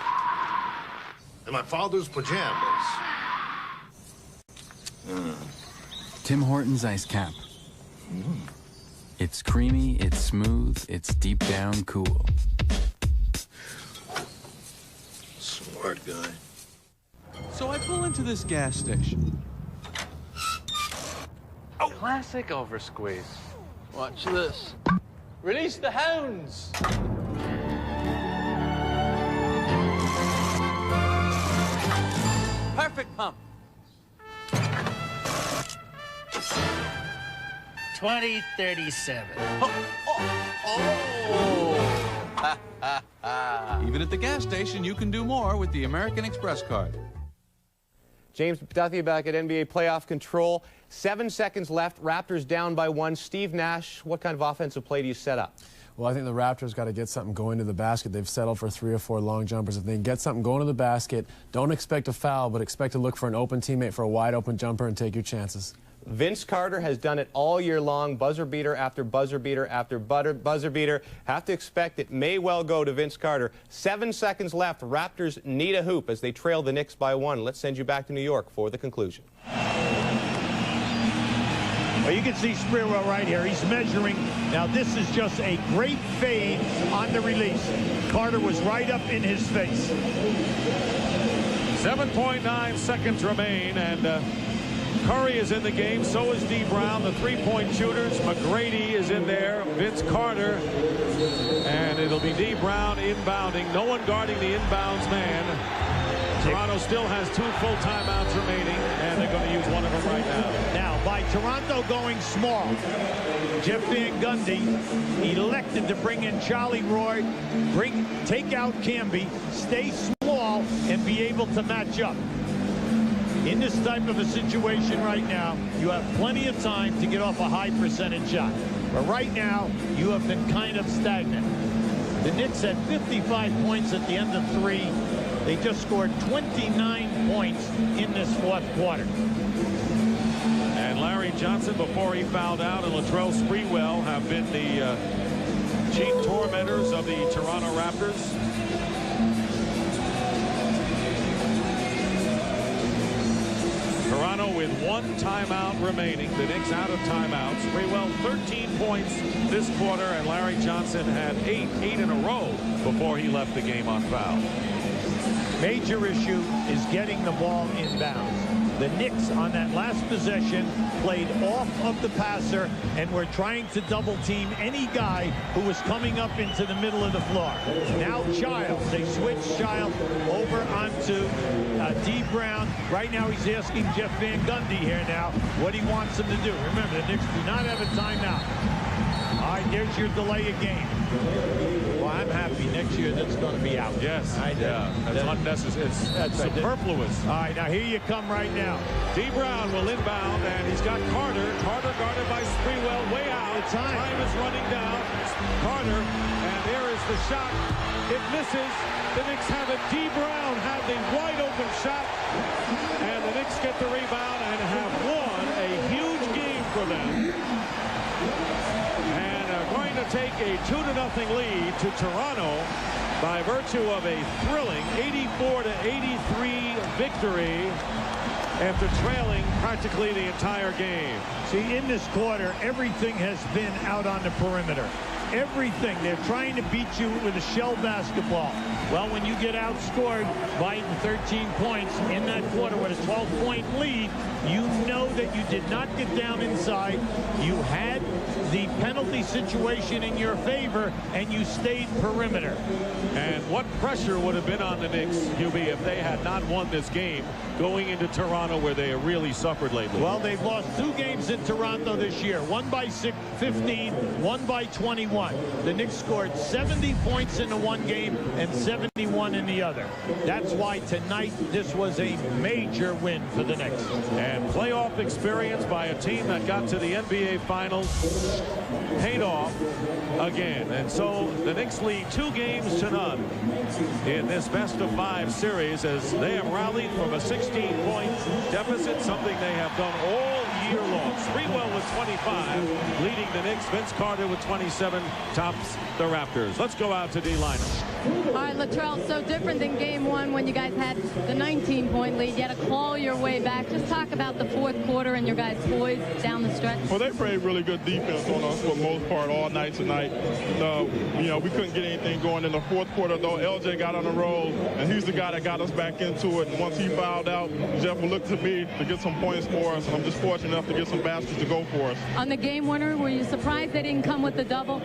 In my father's pajamas. Tim Hortons Ice Cap. It's creamy, it's smooth, it's deep down cool. Smart guy. So I pull into this gas station. Oh, classic oversqueeze. Watch this. Release the hounds. Perfect pump. 2037. Even at the gas station, you can do more with the American Express card. James Duthie back at NBA playoff control. 7 seconds left. Raptors down by 1. Steve Nash, what kind of offensive play do you set up? Well, I think the Raptors got to get something going to the basket. They've settled for 3 or 4 long jumpers. If they can get something going to the basket, don't expect a foul, but expect to look for an open teammate for a wide open jumper and take your chances. Vince Carter has done it all year long. Buzzer beater after buzzer beater after buzzer beater. Have to expect it may well go to Vince Carter. 7 seconds left. Raptors need a hoop as they trail the Knicks by 1. Let's send you back to New York for the conclusion. Well, you can see Sprewell right here. He's measuring. Now, this is just a great fade on the release. Carter was right up in his face. 7.9 seconds remain, and Curry is in the game. So is D. Brown, the three-point shooters. McGrady is in there. Vince Carter. And it'll be D. Brown inbounding. No one guarding the inbounds man. Toronto still has 2 full timeouts remaining, and they're going to use one of them right now. Now, by Toronto going small, Jeff Van Gundy elected to bring in Charlie Roy, take out Camby, stay small, and be able to match up. In this type of a situation right now, you have plenty of time to get off a high percentage shot. But right now, you have been kind of stagnant. The Knicks had 55 points at the end of 3. They just scored 29 points in this fourth quarter. And Larry Johnson, before he fouled out, and Latrell Sprewell have been the chief tormentors of the Toronto Raptors. Toronto with 1 timeout remaining. The Knicks out of timeouts. Sprewell 13 points this quarter, and Larry Johnson had 8 in a row before he left the game on foul. Major issue is getting the ball inbounds. The Knicks on that last possession played off of the passer and were trying to double team any guy who was coming up into the middle of the floor. Now Childs, they switched Childs over onto D. Brown. Right now he's asking Jeff Van Gundy here now what he wants him to do. Remember, the Knicks do not have a timeout. All right, there's your delay of game. Well, I'm happy next year that's going to be out. Yes, yeah, that's unnecessary. It's superfluous. All right, now here you come right now. D. Brown will inbound, and he's got Carter. Carter guarded by Sprewell way out. Time is running down. Carter, and there is the shot. It misses. The Knicks have it. D. Brown had the wide open shot, and the Knicks get the rebound and have won a huge game for them. Going to take a 2-0 lead to Toronto by virtue of a thrilling 84-83 victory after trailing practically the entire game. See, in this quarter, everything has been out on the perimeter. Everything. They're trying to beat you with a shell basketball. Well, when you get outscored by 13 points in that quarter with a 12-point lead, you know that you did not get down inside. You had the penalty situation in your favor, and you stayed perimeter. And what pressure would have been on the Knicks, Hubie, if they had not won this game going into Toronto, where they have really suffered lately? Well, they've lost 2 games in Toronto this year. One by 15, one by 21. The Knicks scored 70 points in the one game and 71 in the other. That's why tonight this was a major win for the Knicks. And playoff experience by a team that got to the NBA Finals paid off again. And so the Knicks lead 2 games to none in this best-of-5 series as they have rallied from a 16-point deficit, something they have done all year long. Sprewell with 25, leading the Knicks. Vince Carter with 27 tops the Raptors. Let's go out to D. Lynam. All right, Latrell, so different than game 1 when you guys had the 19-point lead. You had to claw your way back. Just talk about the fourth quarter and your guys' poise down the stretch. Well, they played really good defense on us for the most part all night tonight. You know, we couldn't get anything going in the fourth quarter, though. LJ got on the roll, and he's the guy that got us back into it. And once he fouled out, Jeff will look to me to get some points for us. And I'm just fortunate enough to get some baskets to go for us. On the game winner, were you surprised they didn't come with the double?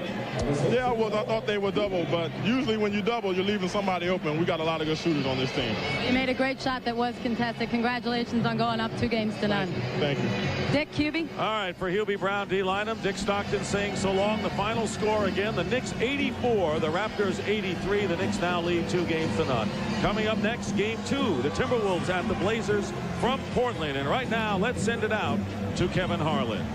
Yeah, well, I thought they were double, but usually when you double, you're leaving somebody open. We got a lot of good shooters on this team. You made a great shot that was contested. Congratulations on going up 2 games to none. Thank you. Dick, Hubie. All right, for Hubie Brown, D. Lynam, Dick Stockton saying so long. The final score again, the Knicks 84, the Raptors 83. The Knicks now lead 2 games to none. Coming up next, game 2, the Timberwolves at the Blazers from Portland. And right now, let's send it out to Kevin Harlan.